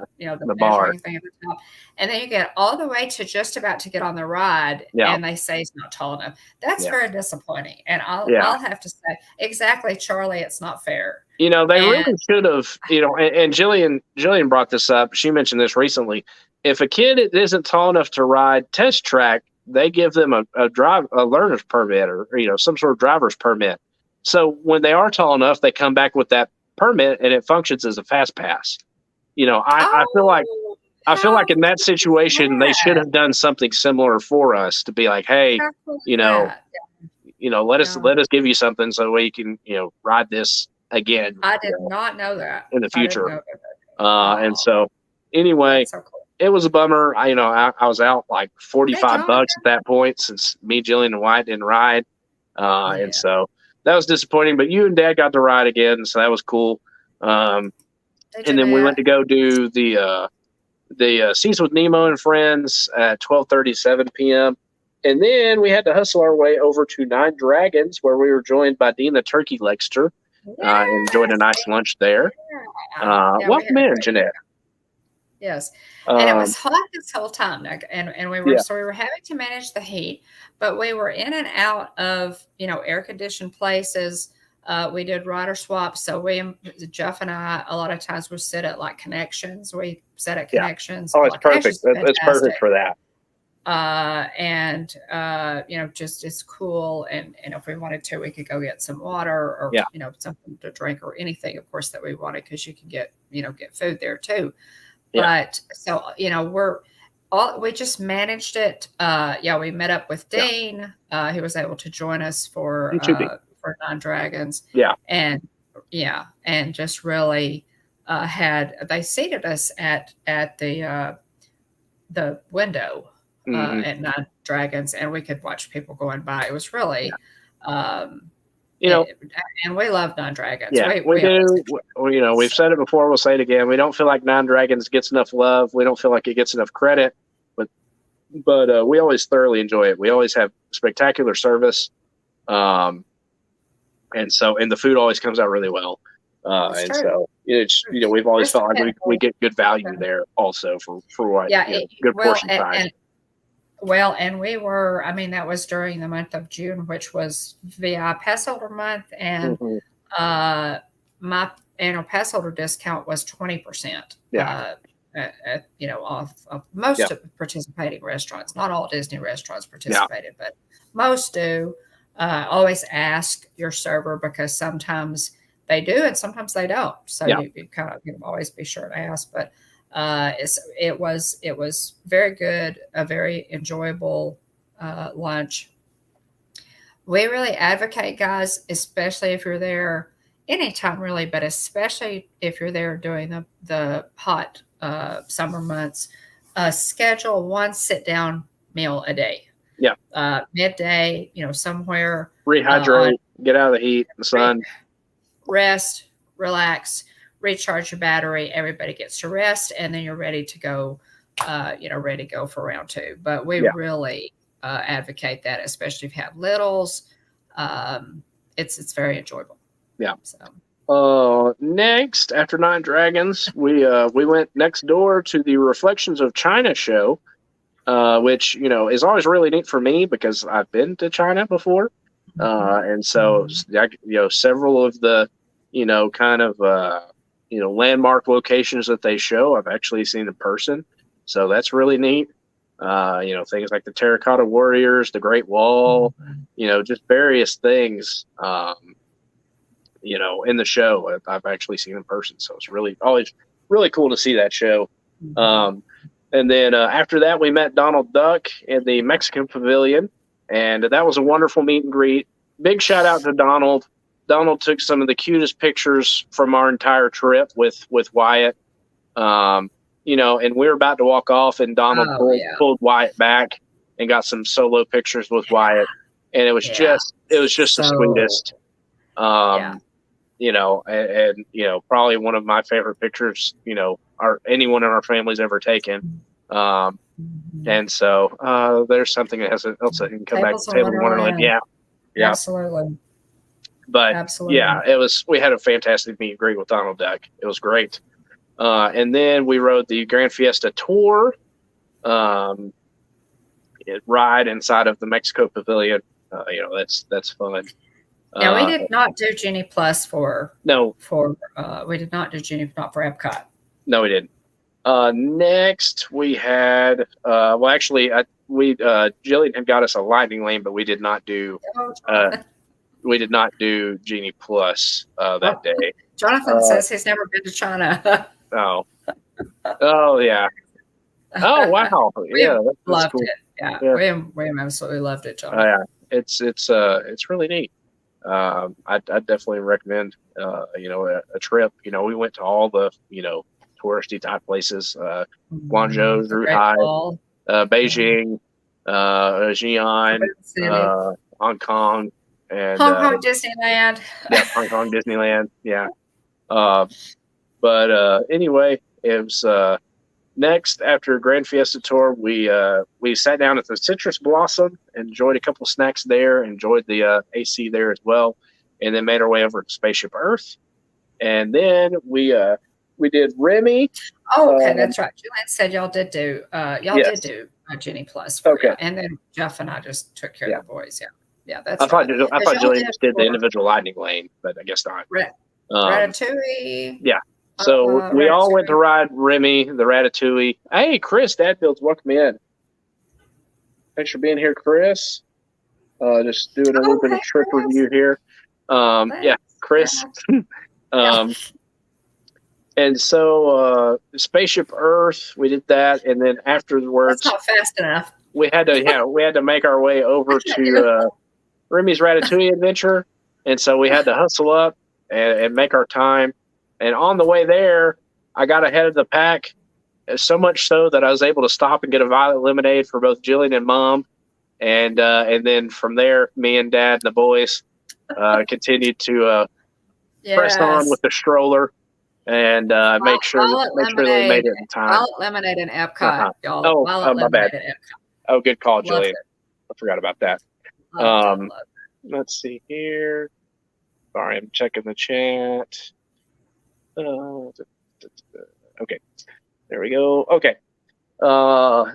thing at the top. And then you get all the way to just about to get on the ride, and they say he's not tall enough. That's very disappointing. And I'll have to say, exactly, Charlie, it's not fair. They really should have, and Jillian brought this up. She mentioned this recently. If a kid isn't tall enough to ride test track, they give them a learner's permit or some sort of driver's permit. So when they are tall enough, they come back with that permit and it functions as a fast pass. I feel like in that situation they should have done something similar for us to be like, hey, let us give you something so we can ride this again. I did not know that in the future. And so anyway. So cool. It was a bummer. I was out like $45 at that point since me, Jillian, and Wyatt didn't ride. And so that was disappointing, but you and Dad got to ride again. So that was cool. And then we went to go do the Seas with Nemo and Friends at 12:37 p.m. And then we had to hustle our way over to Nine Dragons, where we were joined by Dean the Turkey Legster, and enjoyed a nice lunch there. Welcome in, Jeanette. Yes. And it was hot this whole time, and we were so we were having to manage the heat, but we were in and out of air conditioned places. We did rider swaps. So Jeff and I a lot of times would sit at like Connections. We sat at Connections. Oh, it's perfect. It's perfect for that. Just it's cool. And if we wanted to, we could go get some water or something to drink or anything, of course, that we wanted, because you can get food there too. But so, we just managed it. We met up with Dean. He was able to join us for Nine Dragons. And just really they seated us at the window at Nine Dragons, and we could watch people going by. It was really, and we love Nine Dragons. Yeah, we do. We've said it before. We'll say it again. We don't feel like Nine Dragons gets enough love. We don't feel like it gets enough credit, but we always thoroughly enjoy it. We always have spectacular service, and the food always comes out really well. So it's we've always felt like we get good value there also for what good portion size. And we were, that was during the month of June, which was VI pass holder month. And my annual pass holder discount was 20%. Off of most of the participating restaurants. Not all Disney restaurants participated, but most do. Always ask your server, because sometimes they do and sometimes they don't. So you kind of always be sure to ask. But it was very good, a very enjoyable lunch. We really advocate, guys, especially if you're there anytime really, but especially if you're there during the hot summer months, schedule one sit-down meal a day. Midday, somewhere. Rehydrate, get out of the heat, the sun. Rest, relax, recharge your battery. Everybody gets to rest, and then you're ready to go. Ready to go for round two. But we really advocate that, especially if you have littles. It's very enjoyable. Yeah. So. Next, after Nine Dragons, we went next door to the Reflections of China show, which is always really neat for me because I've been to China before, and so several of the landmark locations that they show I've actually seen in person, so that's really neat. Things like the Terracotta Warriors, the Great Wall, just various things. In the show I've actually seen in person. So it's always really cool to see that show. And then after that, we met Donald Duck in the Mexican Pavilion, and that was a wonderful meet and greet. Big shout out to Donald. Donald took some of the cutest pictures from our entire trip with Wyatt. and we were about to walk off, and Donald pulled Wyatt back and got some solo pictures with Wyatt, and it was just the sweetest. And probably one of my favorite pictures, anyone in our family's ever taken. And so there's something else that can come back to Table of Wonderland. Yeah. Absolutely. But we had a fantastic meet and greet with Donald Duck. It was great. And then we rode the Grand Fiesta Tour, ride inside of the Mexico Pavilion. That's fun. Now we did not do Genie Plus we did not do Genie not for Epcot. No, we didn't. Next we had Jillian had got us a Lightning Lane, but we did not do Genie Plus that day. Jonathan says he's never been to China. Oh yeah. Oh wow. That's loved cool. it. Yeah. William absolutely loved it, Jonathan. Oh yeah. It's really neat. I definitely recommend a trip. We went to all the touristy type places, Guangzhou, Zhuhai, Beijing, Xi'an, Hong Kong, and Hong Kong Disneyland. Yeah, Hong Kong Disneyland. Yeah. But anyway, it was next after Grand Fiesta Tour. We sat down at the Citrus Blossom, enjoyed a couple snacks there, enjoyed the AC there as well, and then made our way over to Spaceship Earth. And then we did Remy. Oh, okay, that's right. Jillian said y'all did do Genie Plus. Okay, and then Jeff and I just took care of the boys. Yeah, that's. I thought Jillian just did the individual Lightning Lane, but I guess not. Ratatouille. Yeah. So we all went to ride Remy, the Ratatouille. Hey, Chris Dadfields, welcome in. Thanks for being here, Chris. Just doing a little bit of trip review here. Yeah, Chris. And so Spaceship Earth, we did that, and then afterwards, that's not fast enough. We had to make our way over to Remy's Ratatouille Adventure, and so we had to hustle up and make our time. And on the way there, I got ahead of the pack, so much so that I was able to stop and get a violet lemonade for both Jillian and Mom. And then from there, me and Dad and the boys continued to press on with the stroller and make sure we made it in time. Violet lemonade in Epcot, y'all. My bad. Oh, good call, Jillian. I forgot about that. Let's see here. Sorry, I'm checking the chat. Okay, there we go. Okay,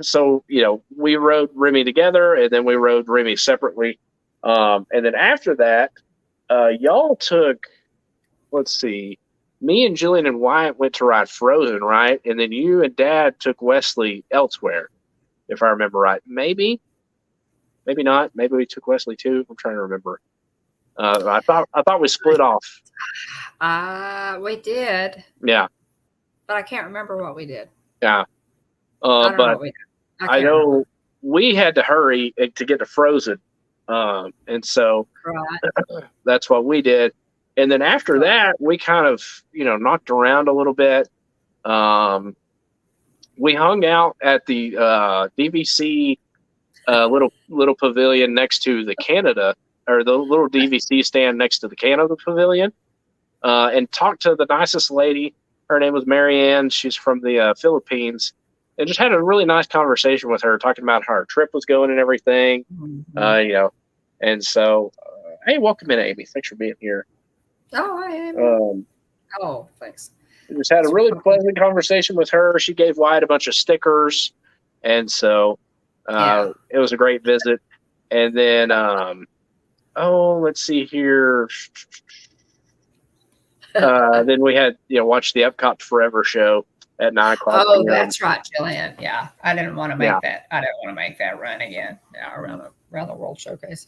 so we rode Remy together, and then we rode Remy separately, and then after that, y'all took. Let's see, me and Jillian and Wyatt went to ride Frozen, right? And then you and Dad took Wesley elsewhere, if I remember right. Maybe not. Maybe we took Wesley too. I'm trying to remember. I thought we split off. We did. Yeah. But I can't remember what we did. Yeah. I know we had to hurry to get to Frozen. And so that's what we did. And then after that, we kind of, knocked around a little bit. We hung out at the DVC little pavilion next to the Canada, or the little DVC stand next to the Canada Pavilion, and talked to the nicest lady. Her name was Marianne. She's from the Philippines, and just had a really nice conversation with her, talking about how her trip was going and everything. Mm-hmm. And so, hey, welcome in, Amy. Thanks for being here. Oh, hi, Amy. Thanks. We just had a really pleasant conversation with her. She gave Wyatt a bunch of stickers, and so it was a great visit. And then, let's see here. Then we had, watched the Epcot Forever show at 9 o'clock. Oh, that's right, Jillian. Yeah, I didn't want to make that. I didn't want to make that run again. Yeah, around the World Showcase.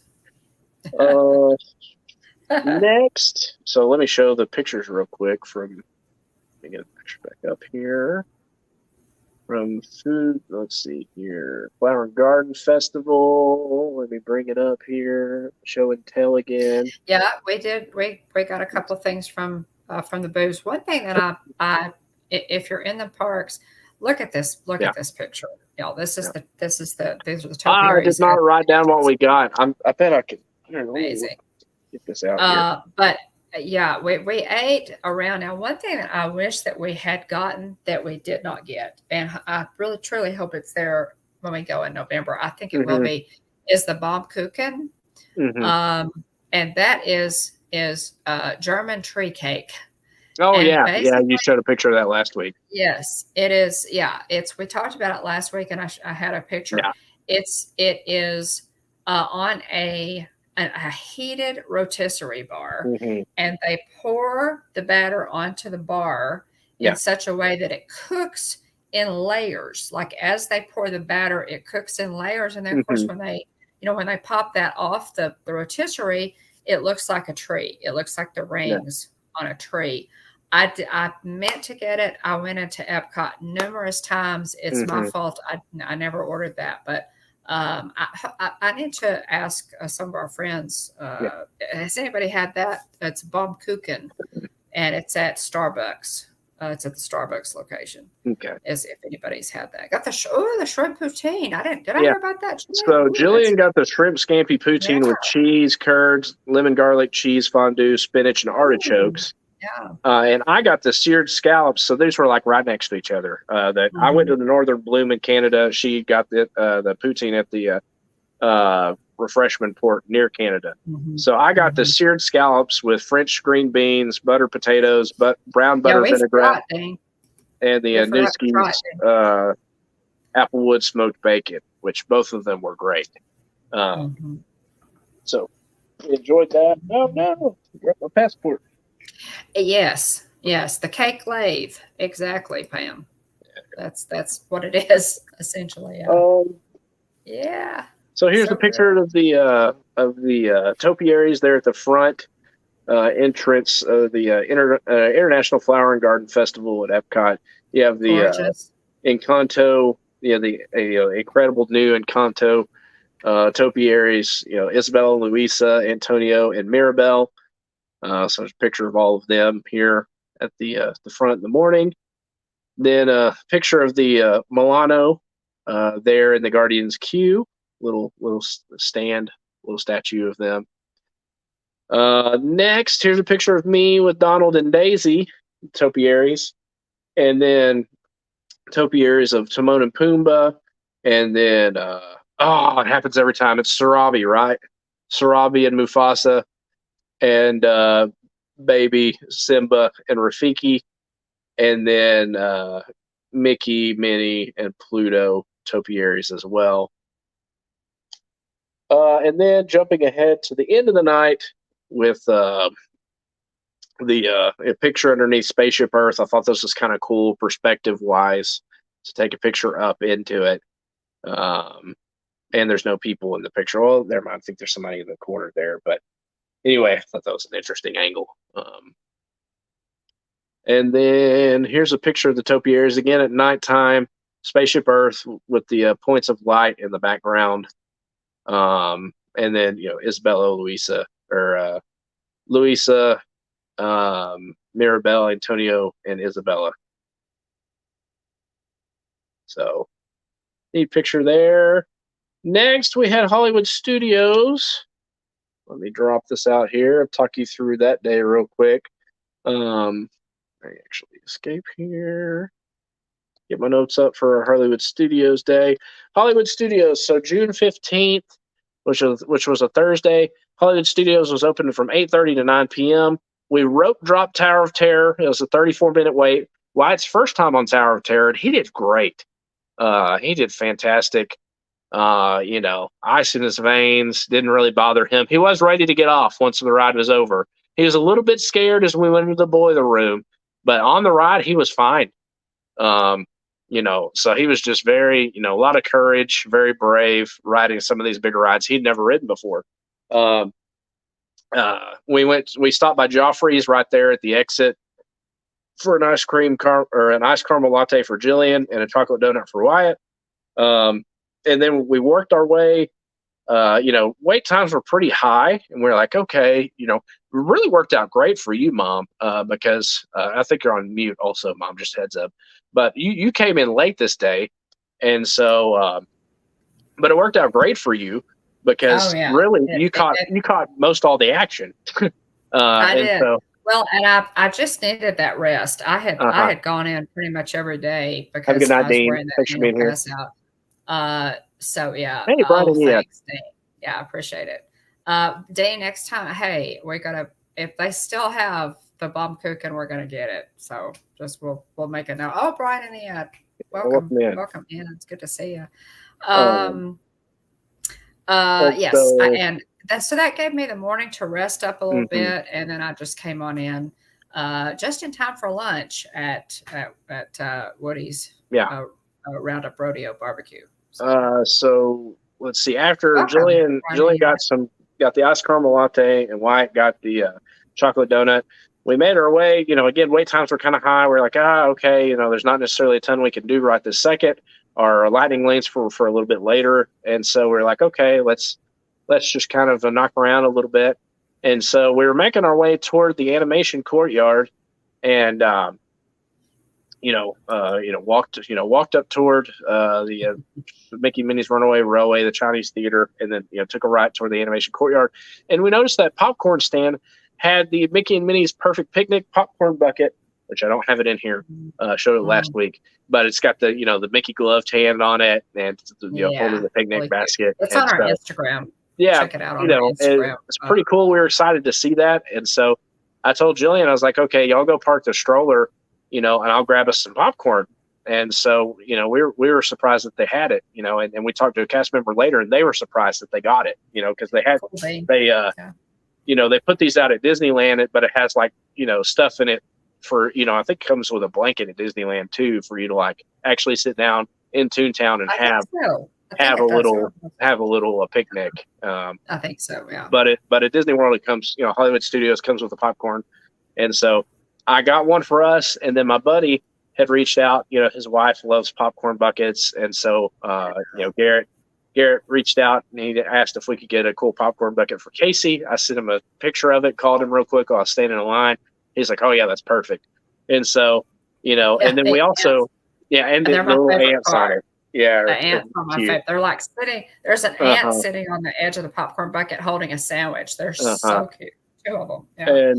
Next, so let me show the pictures real quick from. Let me get a picture back up here. From food, let's see here. Flower and Garden Festival. Let me bring it up here. Show and tell again. Yeah, we did. We got a couple of things from the booths. One thing that I if you're in the parks, Look at this. Look Yeah. at this picture. Y'all, these are the topiaries. I did not write down what we got. I bet I could. Amazing. Get this out here. But yeah, we ate around. Now, one thing that I wish that we had gotten that we did not get, and I really truly hope it's there when we go in November. I think it will be, is the baaa-ack. And that is German tree cake. Oh, and yeah. You showed a picture of that last week. Yes, it is. Yeah, we talked about it last week, and I had a picture. Yeah. It is on a heated rotisserie bar, and they pour the batter onto the bar in such a way that it cooks in layers. Like as they pour the batter, it cooks in layers, and then of course when they pop that off the rotisserie, it looks like a tree. It looks like the rings on a tree. I meant to get it. I went into Epcot numerous times. It's my fault. I never ordered that, but I need to ask some of our friends. Has anybody had that? It's baaa-ack, and it's at Starbucks. It's at the Starbucks location. Okay. As if anybody's had that. Got the shrimp poutine. Did I hear about that? So Jillian got the shrimp scampi poutine with cheese, curds, lemon garlic cheese fondue, spinach, and artichokes. And I got the seared scallops. So these were like right next to each other. I went to the Northern Bloom in Canada. She got the poutine at the refreshment port near Canada. So I got the seared scallops with French green beans, butter potatoes, brown butter vinaigrette, and the Newski's applewood smoked bacon, which both of them were great. So we enjoyed that. Oh no, got my passport. Yes, the cake lathe. Exactly, Pam. That's what it is essentially. Yeah. So here's a picture of the topiaries there at the front entrance of the International Flower and Garden Festival at Epcot. You have the Encanto, the incredible new Encanto topiaries. Isabella, Luisa, Antonio, and Mirabelle. So there's a picture of all of them here at the front in the morning. Then a picture of the Milano there in the Guardians queue. Little stand, little statue of them. Next, here's a picture of me with Donald and Daisy, topiaries, and then topiaries of Timon and Pumbaa, and then it happens every time. It's Sarabi, right? Sarabi and Mufasa, and baby Simba and Rafiki, and then Mickey, Minnie, and Pluto topiaries as well. And then jumping ahead to the end of the night with the picture underneath Spaceship Earth. I thought this was kind of cool perspective-wise to take a picture up into it. And there's no people in the picture. Well, never mind. I think there's somebody in the corner there. But anyway, I thought that was an interesting angle. And then here's a picture of the topiaries again at nighttime. Spaceship Earth with the points of light in the background. And then, Isabella, Luisa, Mirabelle, Antonio, and Isabella. So, neat picture there. Next, we had Hollywood Studios. Let me drop this out here. I'll talk you through that day real quick. I actually escape here. Get my notes up for our Hollywood Studios Day. Hollywood Studios, so June 15th, which was a Thursday. Hollywood Studios was open from 8:30 to 9 p.m. We rope dropped Tower of Terror. It was a 34-minute wait. Wyatt's first time on Tower of Terror, and he did great. He did fantastic. Ice in his veins didn't really bother him. He was ready to get off once the ride was over. He was a little bit scared as we went into the boiler room, but on the ride, he was fine. So he was just very, a lot of courage, very brave, riding some of these bigger rides he'd never ridden before. We stopped by Joffrey's right there at the exit for an ice caramel latte for Jillian and a chocolate donut for Wyatt. And then we worked our way wait times were pretty high, and we're like, okay, it really worked out great for you, Mom, because I think you're on mute also, Mom, just heads up. But you came in late this day, and so, but it worked out great for you because really you caught most all the action. I did. So, well, and I just needed that rest. I had gone in pretty much every day because have a good night, I was Dean. wearing that Thanks for being here. pass out. So yeah. Hey, Brian. Thanks, Dean. Yeah, I appreciate it. Dean, next time, hey, we're gonna, if they still have the bomb cooking, we're gonna get it. So just we'll make a note. Oh, Brian and Ian, welcome in. It's good to see you. Yes, so that gave me the morning to rest up a little bit, and then I just came on in just in time for lunch at Woody's Roundup Rodeo Barbecue. So let's see. After Jillian got the ice caramel latte, and Wyatt got the chocolate donut. We made our way. Again, wait times were kind of high. We're like, okay, there's not necessarily a ton we can do right this second. Our lightning lanes for a little bit later, and so we're like, okay, let's just kind of knock around a little bit. And so we were making our way toward the animation courtyard, and walked up toward the Mickey Minnie's Runaway Railway, the Chinese Theater, and then took a right toward the animation courtyard. And we noticed that popcorn stand had the Mickey and Minnie's Perfect Picnic popcorn bucket, which I don't have it in here. Showed it last week, but it's got the Mickey gloved hand on it, and holding the picnic basket. It's on our Instagram. Yeah, check it out on Instagram. It's pretty cool. We were excited to see that, and so I told Jillian, I was like, okay, y'all go park the stroller, and I'll grab us some popcorn. And so, we were surprised that they had it, and we talked to a cast member later, and they were surprised that they got it, because they had they put these out at Disneyland, but it has stuff in it for I think it comes with a blanket at Disneyland too for you to actually sit down in Toontown and have a little picnic. I think so, yeah. But at Disney World it comes, Hollywood Studios comes with the popcorn, and so I got one for us, and then my buddy had reached out. His wife loves popcorn buckets, and so Garrett reached out and he asked if we could get a cool popcorn bucket for Casey. I sent him a picture of it, called him real quick while I was standing in line. He's like, "Oh yeah, that's perfect." And so, and then we also, and the little ants on it. Yeah, the ants are my favorite. They're sitting. There's an ant sitting on the edge of the popcorn bucket holding a sandwich. They're so cute. Two of them. Yeah.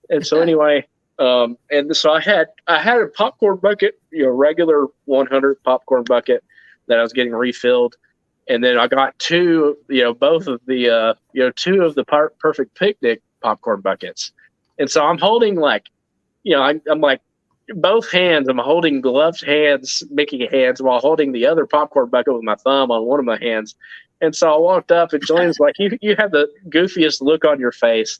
And so anyway, and so I had a popcorn bucket, regular 100 popcorn bucket that I was getting refilled, and then I got two, both of the two of the Perfect Picnic popcorn buckets, and so I'm holding I'm like both hands. I'm holding gloved hands, Mickey hands, while holding the other popcorn bucket with my thumb on one of my hands. And so I walked up, and Jillian's like, "You have the goofiest look on your face,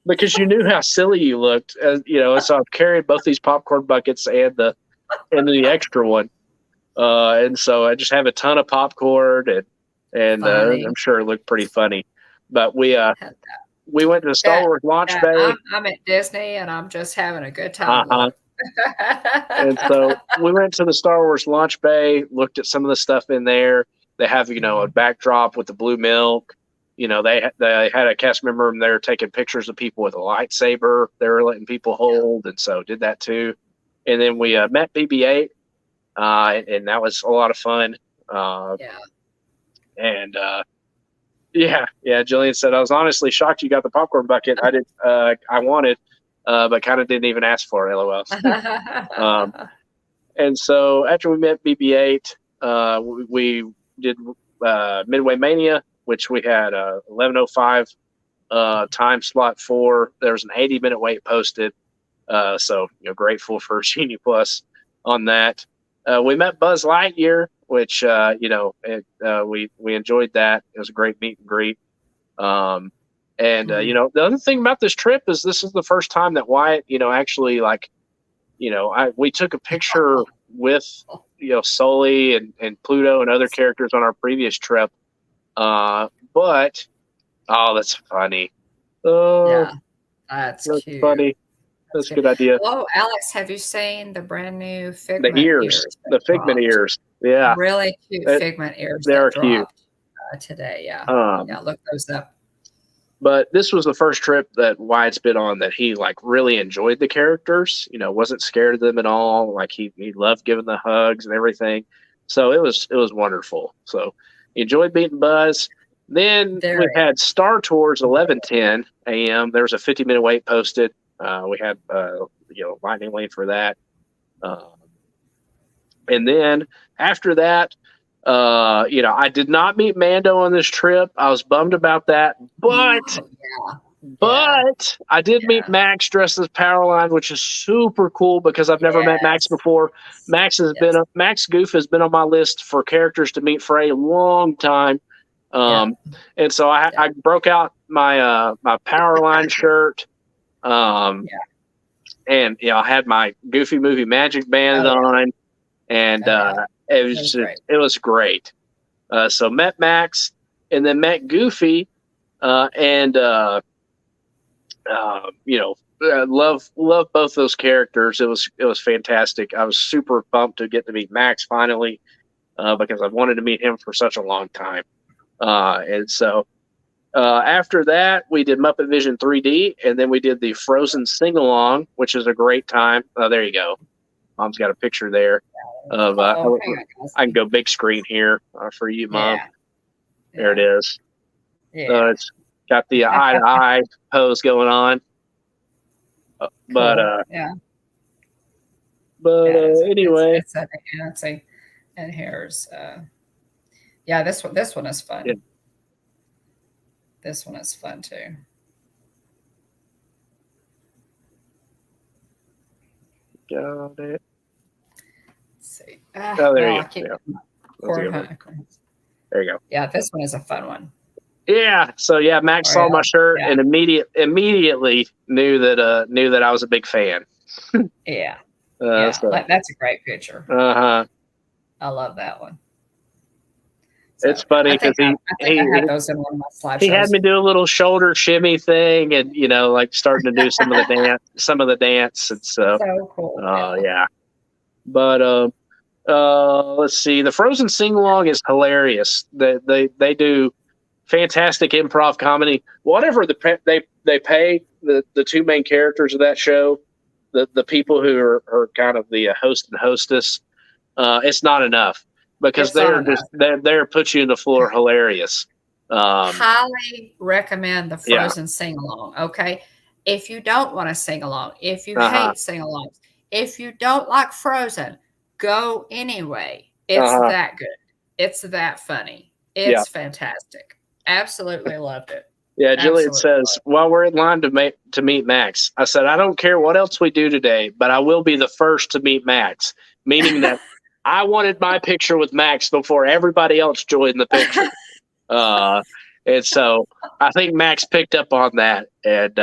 because you knew how silly you looked, and so I've carried both these popcorn buckets and the extra one, and so I just have a ton of popcorn, and I'm sure it looked pretty funny. But we went to the Star Wars launch bay. I'm at Disney, and I'm just having a good time. And so we went to the Star Wars launch bay, looked at some of the stuff in there. They have, a backdrop with the blue milk. They had a cast member in there taking pictures of people with a lightsaber. They were letting people hold, and so did that too. And then we met BB-8, and that was a lot of fun. Jillian said, "I was honestly shocked you got the popcorn bucket. I did. I wanted, but kind of didn't even ask for it. LOL." And so after we met BB-8, we did Midway Mania, which we had 11:05 time slot for. There was an 80-minute wait posted, so grateful for Genie Plus on that. We met Buzz Lightyear, which we enjoyed that. It was a great meet and greet. The other thing about this trip is this is the first time that Wyatt actually we took a picture with Sully and Pluto and other characters on our previous trip. But that's funny. Yeah, that's cute. Funny. That's a good idea. Oh, Alex, have you seen the brand new Figment ears? The Figment ears. Yeah. Really cute Figment ears. They're cute. today. Yeah. Um, Look those up. But this was the first trip that Wyatt's been on that he like really enjoyed the characters. Wasn't scared of them at all. Like he loved giving the hugs and everything. So it was wonderful. So he enjoyed meeting Buzz. Then we had Star Tours 11:10 a.m. There was a 50-minute wait posted. We had lightning lane for that. And then after that, I did not meet Mando on this trip. I was bummed about that, but I did meet Max dressed as Powerline, which is super cool because I've never met Max before. Max Goof has been on my list for characters to meet for a long time. And so I broke out my my Powerline shirt. And I had my Goofy Movie Magic Band on, and it was great. So met Max, and then met Goofy, and love both those characters. It was fantastic. I was super pumped to get to meet Max finally, because I've wanted to meet him for such a long time. And so after that, we did Muppet Vision 3D, and then we did the Frozen sing-along, which is a great time. There you go. Mom's got a picture there of. I can go big screen here for you, Mom. There it is. It's got the eye-to-eye pose going on. Anyway, it's and here's this one is fun. Yeah. This one is fun too. Got it. Let's see. There you go. There you go. Yeah, this one is a fun one. Yeah. So Max saw my shirt and immediately knew that I was a big fan. That's a great picture. I love that one. So, it's funny because I had those in one of my slideshows. He had me do a little shoulder shimmy thing, and like starting to do some of the dance, and so cool. But let's see. The Frozen sing along is hilarious. They do fantastic improv comedy. Whatever they pay the two main characters of that show, the people who are kind of the host and hostess, it's not enough. Because they're put you in the floor hilarious. Highly recommend the Frozen sing along. Okay, if you don't want to sing along, if you hate sing alongs, if you don't like Frozen, go anyway. It's that good. It's that funny. It's fantastic. Absolutely loved it. Yeah, Jillian says, while we're in line to meet Max, I said, I don't care what else we do today, but I will be the first to meet Max, meaning that I wanted my picture with Max before everybody else joined the picture. And so I think Max picked up on that, and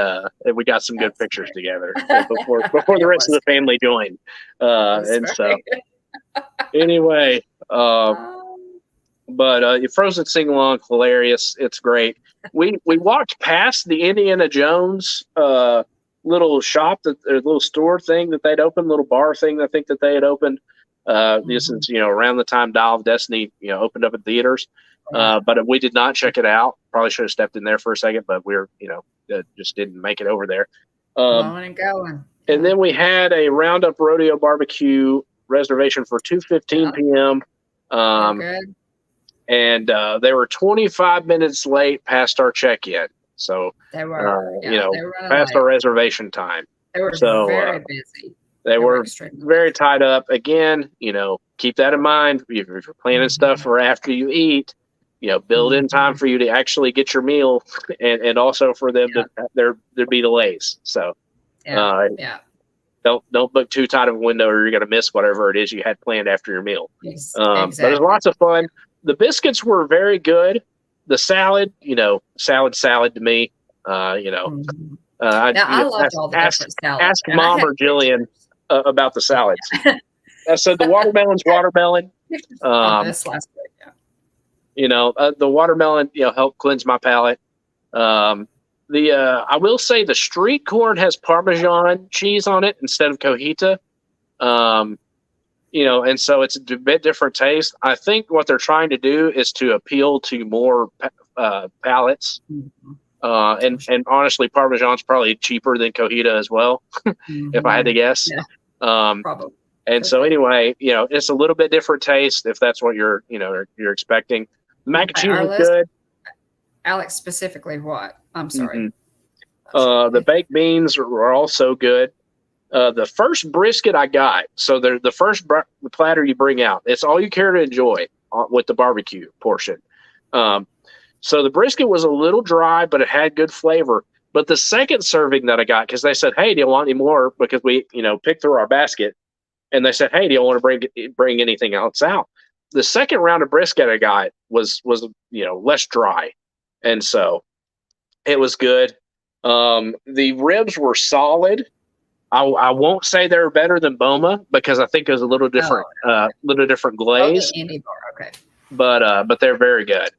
we got some good pictures together before the rest of the family joined. So anyway, but Frozen sing along, hilarious. It's great. We walked past the Indiana Jones little shop, little store thing that they'd opened, little bar thing I think that they had opened. This is around the time Dial of Destiny opened up in theaters, but we did not check it out. Probably should have stepped in there for a second, but we're just didn't make it over there. And going. And then we had a Roundup Rodeo barbecue reservation for 2:15 p.m. And they were 25 minutes late past our check-in, so they were past our reservation time. They were very busy. They were very tied up. Again, keep that in mind. If you're planning stuff for after you eat, build in time for you to actually get your meal, and also for them to there be delays. So, don't book too tight of a window, or you're going to miss whatever it is you had planned after your meal. But it was lots of fun. The biscuits were very good. The salad, salad to me. I loved all the different salads. Ask Mom or Jillian about the salads. So the watermelon's watermelon. This last week, the watermelon, helped cleanse my palate. I will say the street corn has Parmesan cheese on it instead of cojita. and so it's a bit different taste. I think what they're trying to do is to appeal to more palates. Mm-hmm. And honestly, Parmesan's probably cheaper than Cojita as well, if I had to guess. Yeah, probably. And so anyway, it's a little bit different taste if that's what you're expecting. The mac and cheese is good. Alex, specifically what? I'm sorry. Mm-hmm. The baked beans are also good. The first brisket I got, so the first platter you bring out, it's all you care to enjoy with the barbecue portion. So the brisket was a little dry, but it had good flavor. But the second serving that I got, because they said, "Hey, do you want any more?" Because we, picked through our basket, and they said, "Hey, do you want to bring anything else out?" The second round of brisket I got was less dry, and so it was good. The ribs were solid. I won't say they're better than Boma because I think it was a little different, different glaze. Indie bar, okay. But they're very good.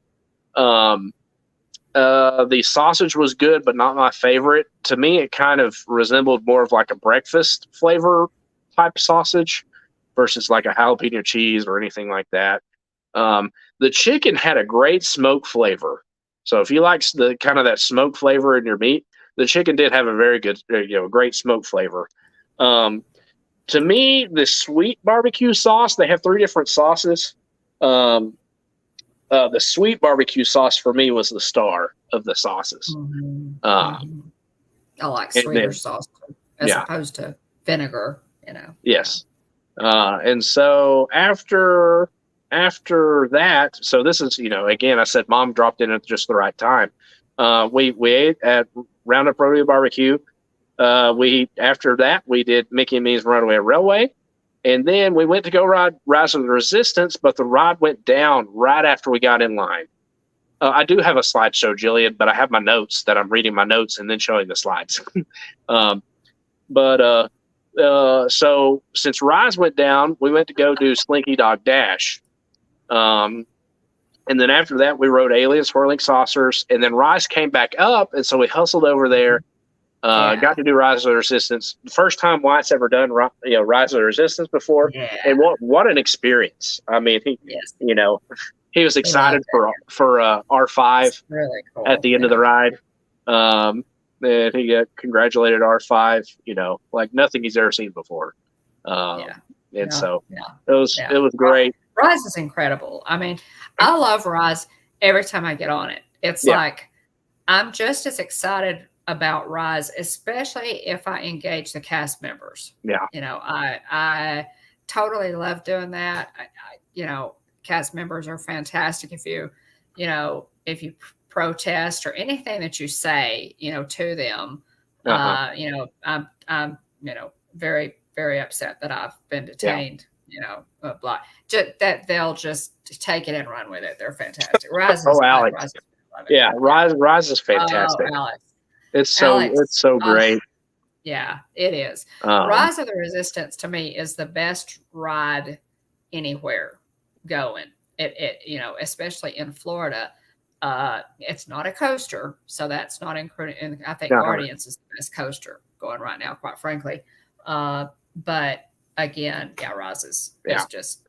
The sausage was good, but not my favorite. To me, it kind of resembled more of like a breakfast flavor type sausage versus like a jalapeno cheese or anything like that. The chicken had a great smoke flavor. So if you like the kind of that smoke flavor in your meat, the chicken did have a very good, great smoke flavor. To me, the sweet barbecue sauce, they have 3 different sauces. The sweet barbecue sauce for me was the star of the sauces. I like sweeter sauce as opposed to vinegar, Yes. And so after that, so this is, again, I said Mom dropped in at just the right time. We ate at Roundup Rodeo Barbecue. After that, we did Mickey and Me's Runaway Railway. And then we went to go ride Rise of the Resistance, but the ride went down right after we got in line. I do have a slideshow, Jillian, but I have my notes that I'm reading my notes and then showing the slides. So since Rise went down, we went to go do Slinky Dog Dash. And then after that, we rode Alien Swirling Saucers. And then Rise came back up, and so we hustled over there. Got to do Rise of the Resistance. The first time White's ever done, Rise of the Resistance before, and what an experience! I mean, he was excited for R5 really cool. at the end of the ride. And he got congratulated R5, like nothing he's ever seen before. So it was great. Rise is incredible. I mean, I love Rise every time I get on it. It's like I'm just as excited about Rise, especially if I engage the cast members. I totally love doing that. Cast members are fantastic. If you protest or anything that you say, to them, I'm very, very upset that I've been detained. That they'll just take it and run with it. They're fantastic. Rise is Alex. Rise is fantastic. Oh, Alex. It's so great. Yeah, it is. Rise of the Resistance to me is the best ride anywhere going. It especially in Florida. It's not a coaster, so that's not included. And I think Guardians is the best coaster going right now, quite frankly. But again, Rise is just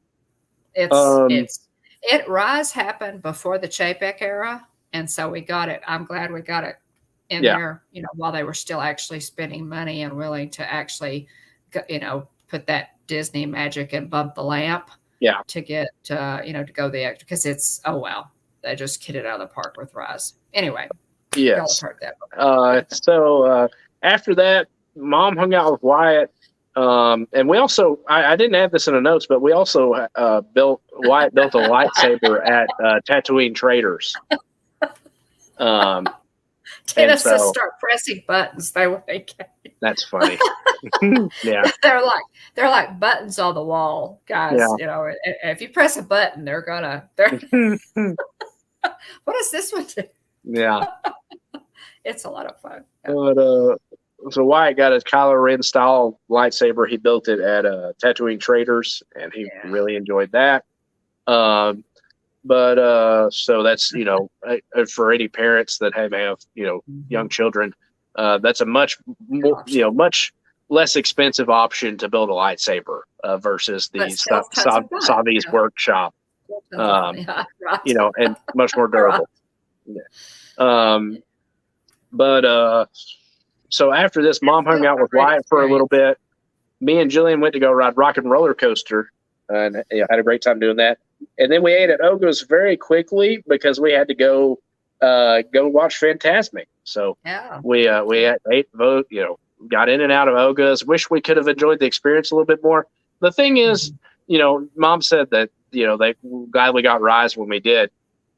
Rise happened before the Chapek era, and so we got it. I'm glad we got it in there, while they were still actually spending money and willing to actually, put that Disney magic and bump the lamp. To get, to go the extra, because it's, they just hit it out of the park with Rise. Anyway. Yes. Y'all heard that. So after that, Mom hung out with Wyatt. And we also, I didn't add this in the notes, but we also Wyatt built a lightsaber at Tatooine Traders. Dennis says start pressing buttons. That's funny. Yeah, they're like buttons on the wall, guys. If you press a button, they're what does this one do? Yeah, it's a lot of fun. But so Wyatt got his Kylo Ren style lightsaber. He built it at Tatooine Traders, and he really enjoyed that. So that's, for any parents that have young children, that's a much more, much less expensive option to build a lightsaber versus the Savi's workshop. Right. You know, and much more durable. Right. But so after this, Mom hung out with Wyatt for a little bit. Me and Jillian went to go ride Rock and Roller Coaster, and had a great time doing that. And then we ate at Oga's very quickly because we had to go watch Fantasmic. So we ate, got in and out of Oga's. Wish we could have enjoyed the experience a little bit more. The thing is, Mom said that they gladly got rides when we did.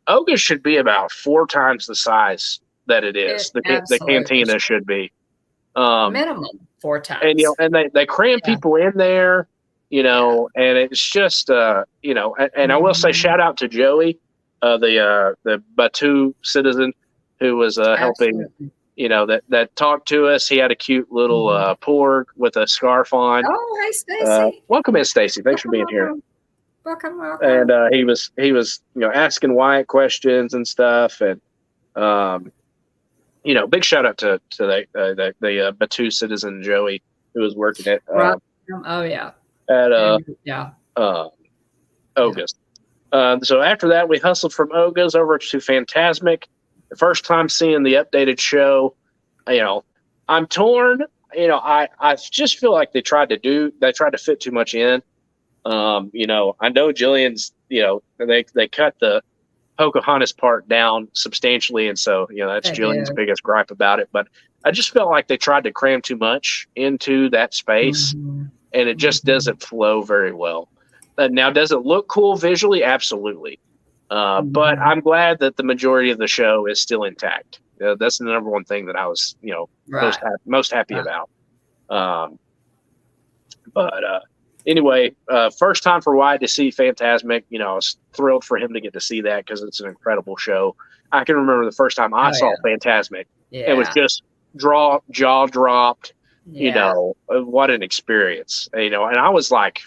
Oga's should be about 4 times the size that it is. The cantina should be minimum 4 times. And they cram people in there. And it's just, and I will say shout out to Joey, the Batu citizen who was helping, that talked to us. He had a cute little porg with a scarf on. Oh, hey, Stacy. Welcome in, Stacy. Thanks for being here. Welcome. And he was asking Wyatt questions and stuff. And, big shout out to the Batu citizen, Joey, who was working at Oga's. So after that, we hustled from Oga's over to Fantasmic. The first time seeing the updated show, I'm torn. I just feel like they tried to fit too much in. I know Jillian's, they cut the Pocahontas part down substantially, and so that's Jillian's biggest gripe about it. But I just felt like they tried to cram too much into that space, and it just doesn't flow very well. Now, does it look cool visually? Absolutely. But I'm glad that the majority of the show is still intact. That's the number one thing that I was, most happy about. Anyway, first time for Wyatt to see Fantasmic. I was thrilled for him to get to see that because it's an incredible show. I can remember the first time I saw Fantasmic. It was just jaw dropped. What an experience. And I was like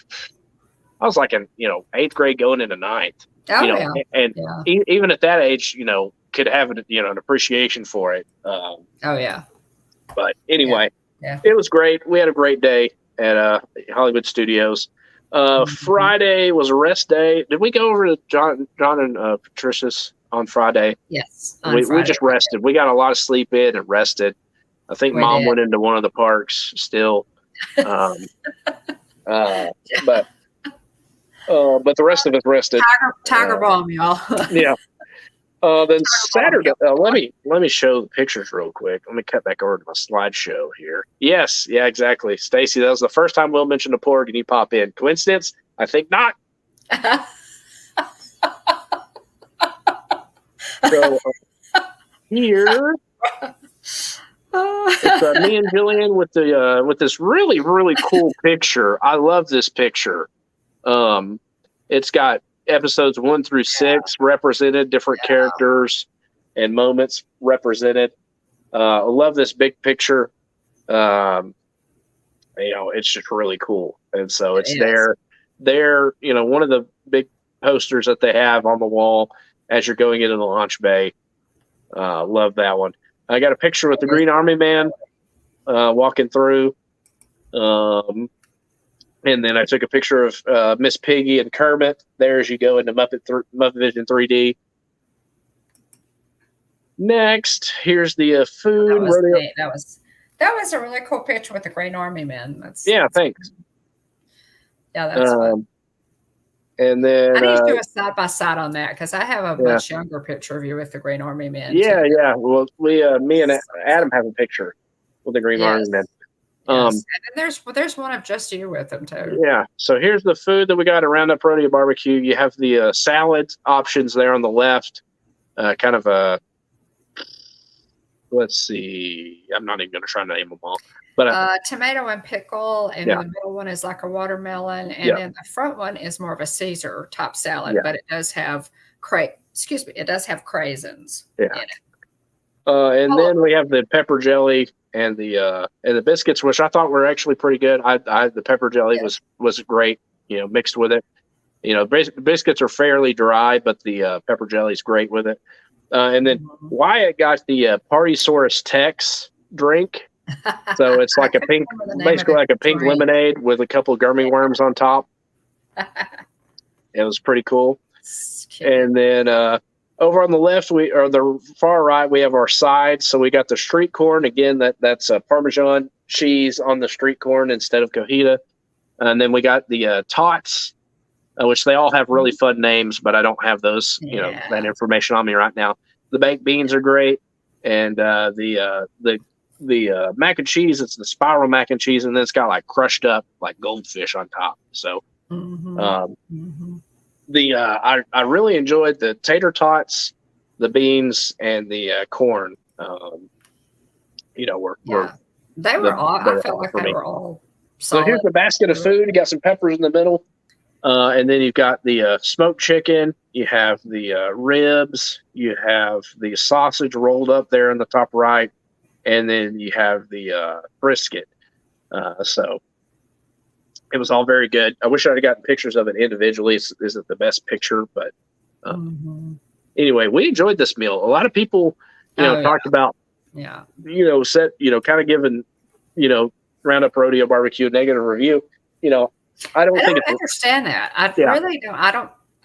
in 8th grade going into 9th. Even at that age, could have an appreciation for it. But anyway, it was great. We had a great day at Hollywood Studios. Friday was a rest day. Did we go over to John and Patricia's on Friday? Yes. We just rested. We got a lot of sleep in and rested. I think Mom went into one of the parks still. But the rest of us rested. Tiger Balm, y'all. Then Saturday, let me show the pictures real quick. Let me cut back over to my slideshow here. Yes, yeah, exactly. Stacy, that was the first time Will mentioned a porg and you pop in. Coincidence? I think not. So here, it's me and Jillian with this really, really cool picture. I love this picture. It's got episodes 1 through 6 represented, different characters and moments represented. I love this big picture. It's just really cool. And so it's there, one of the big posters that they have on the wall as you're going into the launch bay. Love that one. I got a picture with the Green Army Man walking through. And then I took a picture of Miss Piggy and Kermit there as you go into Muppet Vision 3D. Next, here's the food. That was a really cool picture with the Green Army Man. Thanks. Yeah, that's fun. And then I need to do a side by side on that because I have a much younger picture of you with the Green Army Man. Yeah. Well, me and Adam have a picture with the Green Army Man. And then there's one of just you with them too. Yeah. So here's the food that we got at Roundup Rodeo Barbecue. You have the salad options there on the left. Kind of a, let's see. I'm not even going to try to name them all. But tomato and pickle, and the middle one is like a watermelon, and then the front one is more of a Caesar type salad, but it does have craisins in it. And then we have the pepper jelly and the biscuits, which I thought were actually pretty good. The pepper jelly was great, mixed with it. Biscuits are fairly dry, but the pepper jelly is great with it. And then Wyatt got the Partysaurus Tex drink. So it's like a pink, basically like a pink lemonade with a couple of gummy worms on top. It was pretty cool. And then over on the left, or the far right, we have our sides. So we got the street corn again. That's Parmesan cheese on the street corn instead of cojita. And then we got the tots, which they all have really fun names, but I don't have those, that information on me right now. The baked beans are great, and the mac and cheese. It's the spiral mac and cheese, and then it's got like crushed up like goldfish on top. So, I really enjoyed the tater tots, the beans, and the corn. They were all. I felt like they were all. Solid. So here's the basket of food. You got some peppers in the middle, and then you've got the smoked chicken. You have the ribs. You have the sausage rolled up there in the top right, and then you have the brisket. So it was all very good. I wish I'd have gotten pictures of it individually. It isn't the best picture, but anyway, we enjoyed this meal. A lot of people, talked about, said, kind of giving, Roundup Rodeo Barbecue a negative review. I don't understand that. I really don't.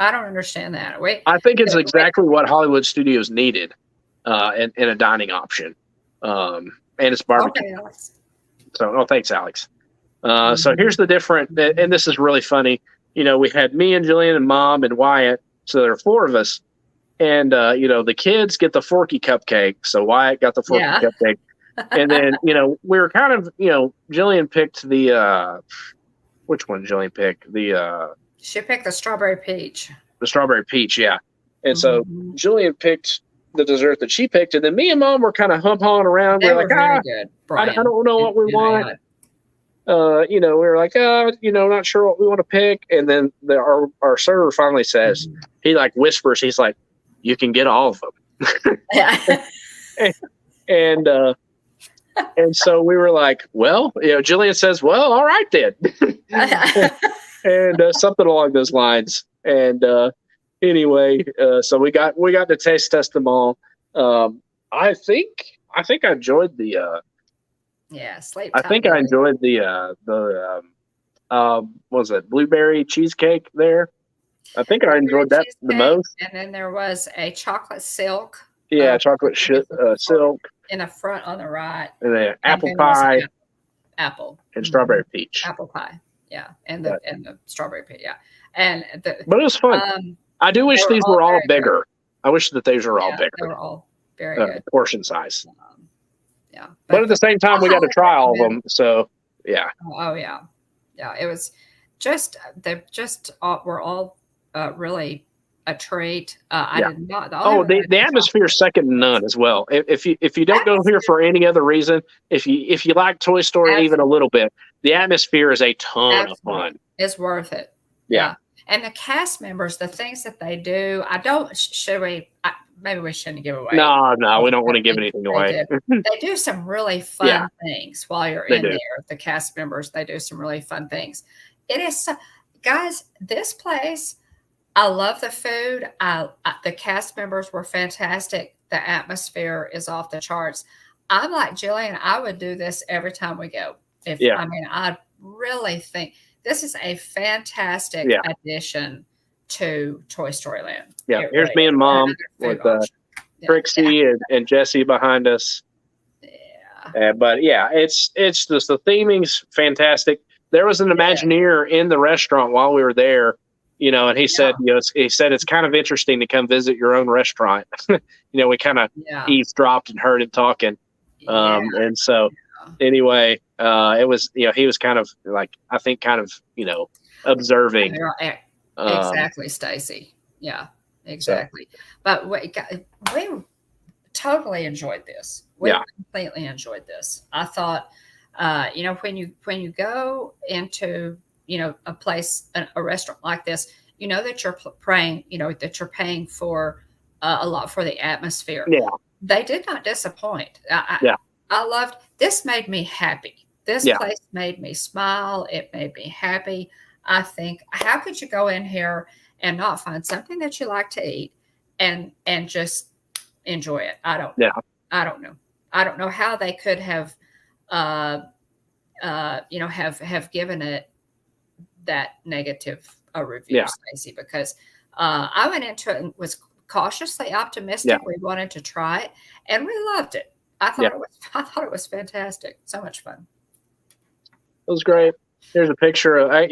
I don't understand that. I think it's exactly what Hollywood studios needed in a dining option. And it's barbecue. Okay, so, thanks, Alex. So here's the different, and this is really funny. We had me and Jillian and Mom and Wyatt. So there are 4 of us. And, the kids get the Forky cupcake. So Wyatt got the Forky cupcake. And then, we were kind of, Jillian picked the, which one Jillian picked? She picked the strawberry peach. The strawberry peach, yeah. And so Jillian picked the dessert that she picked. And then me and Mom were kind of hum-hawing around. They were very good, I don't know what we want. We were like, not sure what we want to pick. And then our server finally says, he like whispers, he's like, you can get all of them. and so we were like, well, Jillian says, well, all right then. And something along those lines. And anyway, so we got to taste test them all. I think I enjoyed the sleep. I think I enjoyed the what was it, blueberry cheesecake there. I think I enjoyed that the most. And then there was a chocolate silk. Yeah, chocolate silk in the front on the right. And then apple pie. Apple. And strawberry peach. Apple pie. Yeah, and the strawberry peach. Yeah, but it was fun. I do wish these were all bigger. I wish that these were all bigger. They were all very good portion size. But at the same time, we got to try all of them. So yeah. Oh yeah. It was just were all really a treat. I did not. The atmosphere is second to none as well. If you don't go here for any other reason, if you like Toy Story even a little bit, the atmosphere is a ton of fun. It's worth it. Yeah. And the cast members, the things that they do, maybe we shouldn't give away. No, we don't want to give anything away. They do some really fun things while you're in there. The cast members, they do some really fun things. It is, guys, this place, I love the food. The cast members were fantastic. The atmosphere is off the charts. I'm like Jillian, I would do this every time we go. I really think this is a fantastic addition to Toy Story Land. Yeah, here's me and Mom with Trixie and Jesse behind us. Yeah. But it's just the theming's fantastic. There was an Imagineer in the restaurant while we were there, and he said, it's kind of interesting to come visit your own restaurant. We kind of eavesdropped and heard him talking. And so anyway, it was, he was kind of like, I think kind of, observing. Exactly, Stacy. Yeah, exactly. But we totally enjoyed this. We completely enjoyed this. I thought, when you go into, a place, a restaurant like this, that you're paying for a lot for the atmosphere. Yeah. They did not disappoint. I loved, this made me happy. This place made me smile. It made me happy. I think, how could you go in here and not find something that you like to eat and just enjoy it? I don't know. I don't know how they could have uh, have given it that negative review, Stacey, because I went into it and was cautiously optimistic. We wanted to try it, and we loved it. I thought it was fantastic. So much fun. It was great. Here's a picture of, I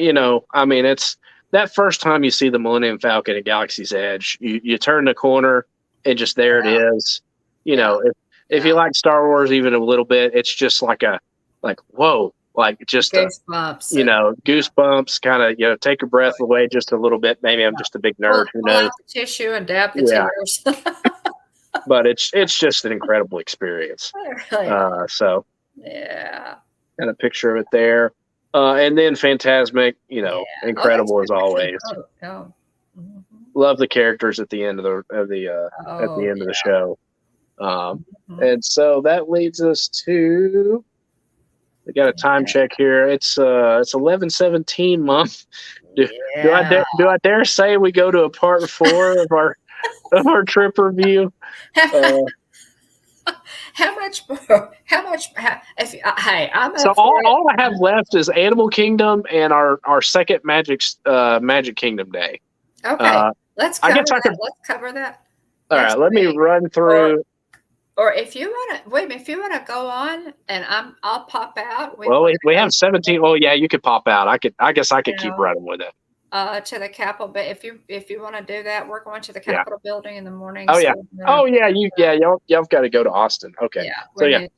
mean, it's that first time you see the Millennium Falcon at Galaxy's Edge, you turn the corner and just there it is. If you like Star Wars even a little bit, it's just like whoa, like just goosebumps, goosebumps, kind of, take your breath away just a little bit. Maybe I'm just a big nerd. Who knows? Out the tissue and dab the tears. But it's just an incredible experience. So got a picture of it there. And then Fantasmic, incredible as always. Mm-hmm. Love the characters at the end of the show. And so that leads us to, we got a time check here. It's 11:17, Mom. Do I dare say we go to a part 4 of our trip review? How much? All I have left is Animal Kingdom and our second Magic Kingdom day. Okay, let's cover that. All right, let me run through. Or if you want to go on, and I'll pop out. We have 17. Oh yeah, you could pop out. I guess I could keep running with it. To the Capitol, but if you want to do that, we're going to the Capitol building in the morning. Oh yeah, y'all got to go to Austin. Okay, you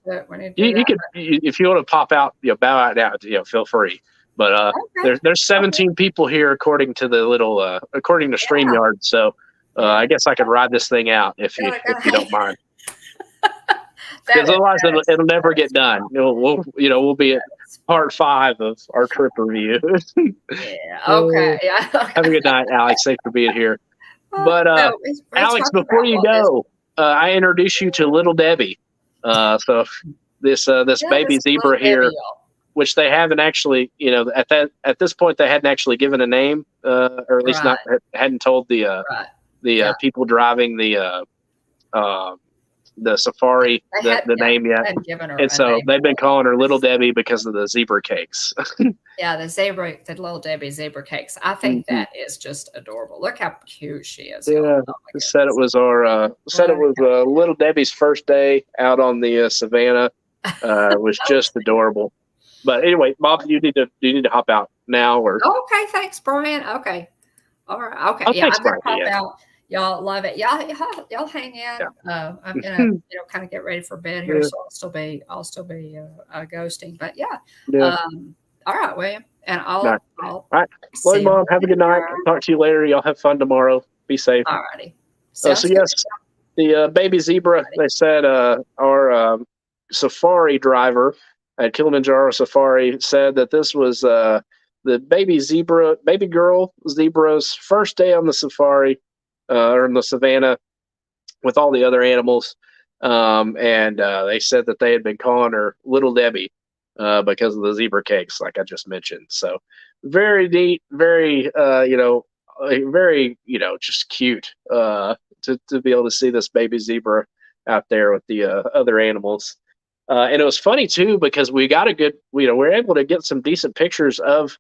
could, if you want to pop out, bow out now. Feel free. But there's 17 people here according to the according to StreamYard. So I guess I could ride this thing out if you don't mind. Because otherwise it'll never get done. We'll be at part 5 of our trip review. Okay. Have a good night, Alex. Thanks for being here. But Alex, before you go, I introduce you to Little Debbie. So this baby zebra here, which they haven't actually, at this point they hadn't actually given a name, or at least hadn't told the people driving the safari the name yet, and so they've been calling her Little Debbie because of the zebra cakes. The Little Debbie zebra cakes. I think that is just adorable. Look how cute she is. Said it was Little Debbie's first day out on the savannah. It was just adorable. But anyway, Bob, you need to hop out now, or okay? Thanks, Brian. Okay, all right. Okay, thanks, I'm gonna pop out. Y'all love it. Y'all hang in. I'm gonna kind of get ready for bed here, so I'll still be ghosting. But all right, William, and I'll all right. Love you, Mom. Have a good night. I'll talk to you later. Y'all have fun tomorrow. Be safe. All righty. So yes, the baby zebra. They said our safari driver at Kilimanjaro Safari said that this was the baby girl zebra's first day on the safari. Or in the savannah with all the other animals. And they said that they had been calling her Little Debbie because of the zebra cakes, like I just mentioned. So very neat, very, very, just cute to be able to see this baby zebra out there with the other animals. And it was funny too, because we got we're able to get some decent pictures of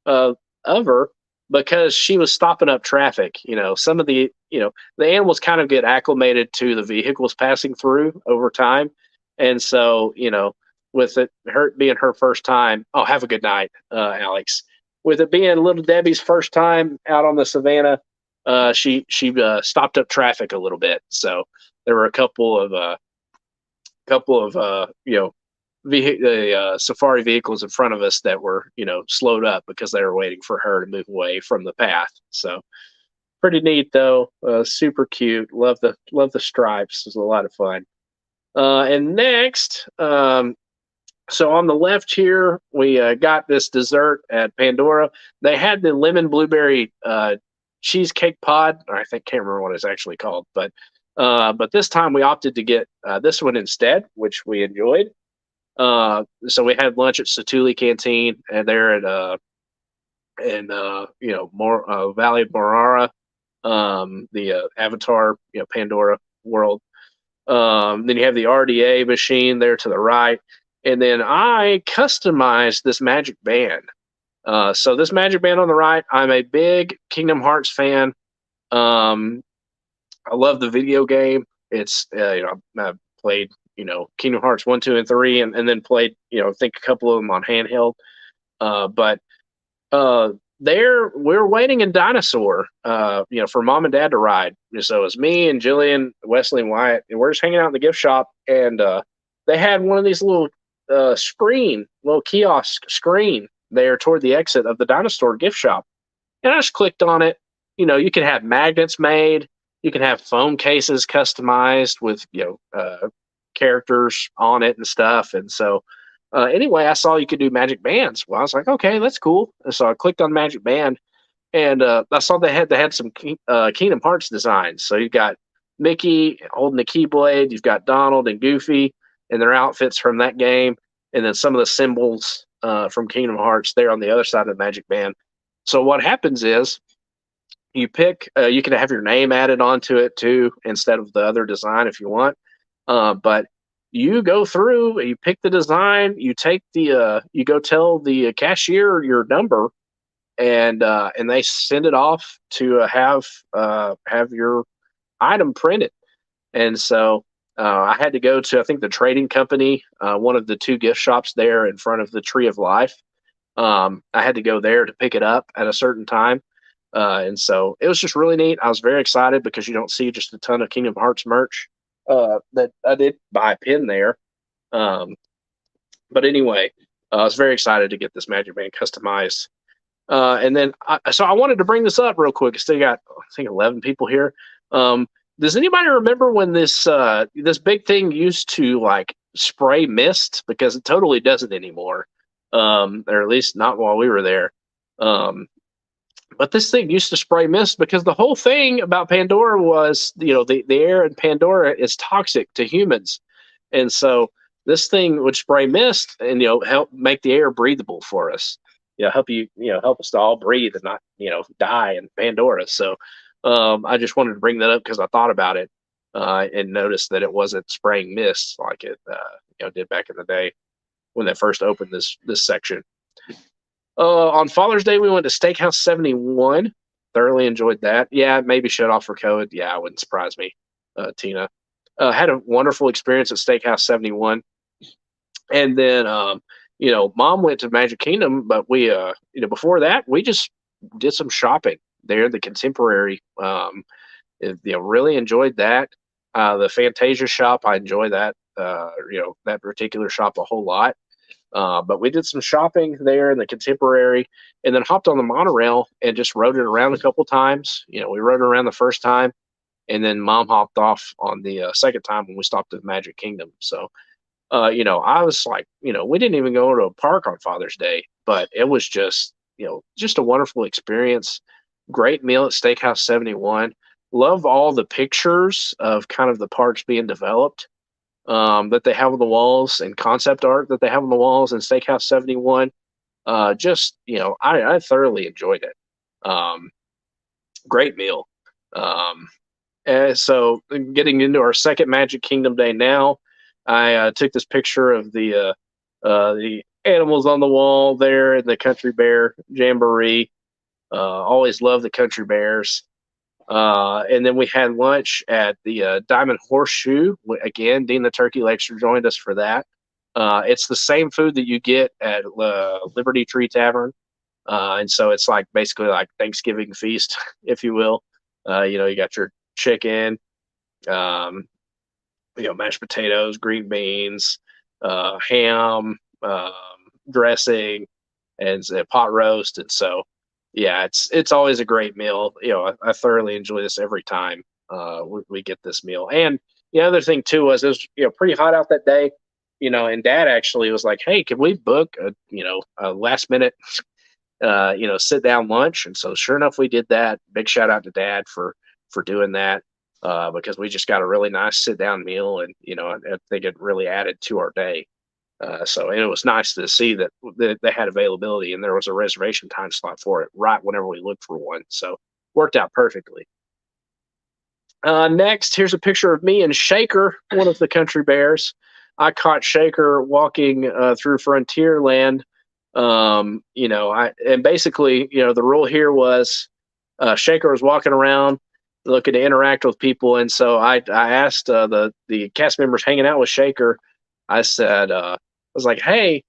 her, because she was stopping up traffic. Some of the animals kind of get acclimated to the vehicles passing through over time. And so, with her being her first time, have a good night, Alex. With it being Little Debbie's first time out on the savannah, she stopped up traffic a little bit. So there were a couple of safari vehicles in front of us that were, slowed up because they were waiting for her to move away from the path. So pretty neat though. Super cute. Love the stripes. It was a lot of fun. And next, so on the left here, we got this dessert at Pandora. They had the lemon blueberry cheesecake pod, or I can't remember what it's actually called, but this time we opted to get this one instead, which we enjoyed. So we had lunch at Satuli Canteen, and there at Valley of Morara, the Avatar, Pandora world. Then you have the RDA machine there to the right, And then I customized this magic band. So this magic band on the right, I'm a big Kingdom Hearts fan. I love the video game. It's I played Kingdom Hearts 1, 2, and 3, and then played I think a couple of them on handheld. But there we're waiting in Dinosaur, for Mom and Dad to ride. So it's me and Jillian, Wesley, and Wyatt, and we're just hanging out in the gift shop, and they had one of these little little kiosk screen there toward the exit of the Dinosaur gift shop, and I just clicked on it. You can have magnets made, you can have phone cases customized with characters on it and stuff, and so anyway, I saw you could do magic bands. Well, I was like, okay, that's cool. And so I clicked on magic band, and I saw they had some Kingdom Hearts designs. So you've got Mickey holding the Keyblade, you've got Donald and Goofy and their outfits from that game, and then some of the symbols from Kingdom Hearts there on the other side of the magic band. So what happens is you pick, you can have your name added onto it too instead of the other design if you want, but you go through, you pick the design, you take you go tell the cashier your number, and they send it off to have your item printed. And so I had to go to, I think, the trading company, one of the two gift shops there in front of the Tree of Life. I had to go there to pick it up at a certain time. And so it was just really neat. I was very excited because you don't see just a ton of Kingdom Hearts merch. That I did buy a pin there. But anyway, I was very excited to get this Magic Band customized. And then, I wanted to bring this up real quick. I still got, I think, 11 people here. Does anybody remember when this big thing used to like spray mist? Because it totally doesn't anymore, or at least not while we were there. But this thing used to spray mist because the whole thing about Pandora was, the air in Pandora is toxic to humans. And so this thing would spray mist and, help make the air breathable for us. Help us to all breathe and not, die in Pandora. So I just wanted to bring that up because I thought about it and noticed that it wasn't spraying mist like it, did back in the day when they first opened this section. On Father's Day, we went to Steakhouse 71. Thoroughly enjoyed that. Yeah, maybe shut off for COVID. Yeah, it wouldn't surprise me, Tina. Had a wonderful experience at Steakhouse 71. And then, Mom went to Magic Kingdom, but we, before that, we just did some shopping there, the Contemporary. Really enjoyed that. The Fantasia shop, I enjoy that, that particular shop a whole lot. But we did some shopping there in the Contemporary, and then hopped on the monorail and just rode it around a couple times. We rode it around the first time, and then Mom hopped off on the second time when we stopped at Magic Kingdom. So, I was like, we didn't even go to a park on Father's Day, but it was just a wonderful experience. Great meal at Steakhouse 71. Love all the pictures of kind of the parks being developed. That they have on the walls, and concept art that they have on the walls in Steakhouse 71. I thoroughly enjoyed it. Great meal. And so getting into our second Magic Kingdom day now, I took this picture of the animals on the wall there in the Country Bear Jamboree. Always love the Country Bears. And then we had lunch at the Diamond Horseshoe. Again, Dean the Turkey Lecture joined us for that. It's the same food that you get at Liberty Tree Tavern. And so it's like basically like Thanksgiving feast, if you will. You got your chicken, mashed potatoes, green beans, ham, dressing, and pot roast. And so, yeah, it's always a great meal. I thoroughly enjoy this every time we get this meal. And the other thing too was it was pretty hot out that day, and Dad actually was like, "Hey, can we book a last minute sit down lunch?" And so sure enough, we did that. Big shout out to Dad for doing that because we just got a really nice sit down meal, and I think it really added to our day. So it was nice to see that they had availability and there was a reservation time slot for it right whenever we looked for one. So worked out perfectly. Next, here's a picture of me and Shaker, one of the Country Bears. I caught Shaker walking through Frontierland. And basically, the rule here was Shaker was walking around looking to interact with people, and so I asked the cast members hanging out with Shaker. I said, I was like, hey,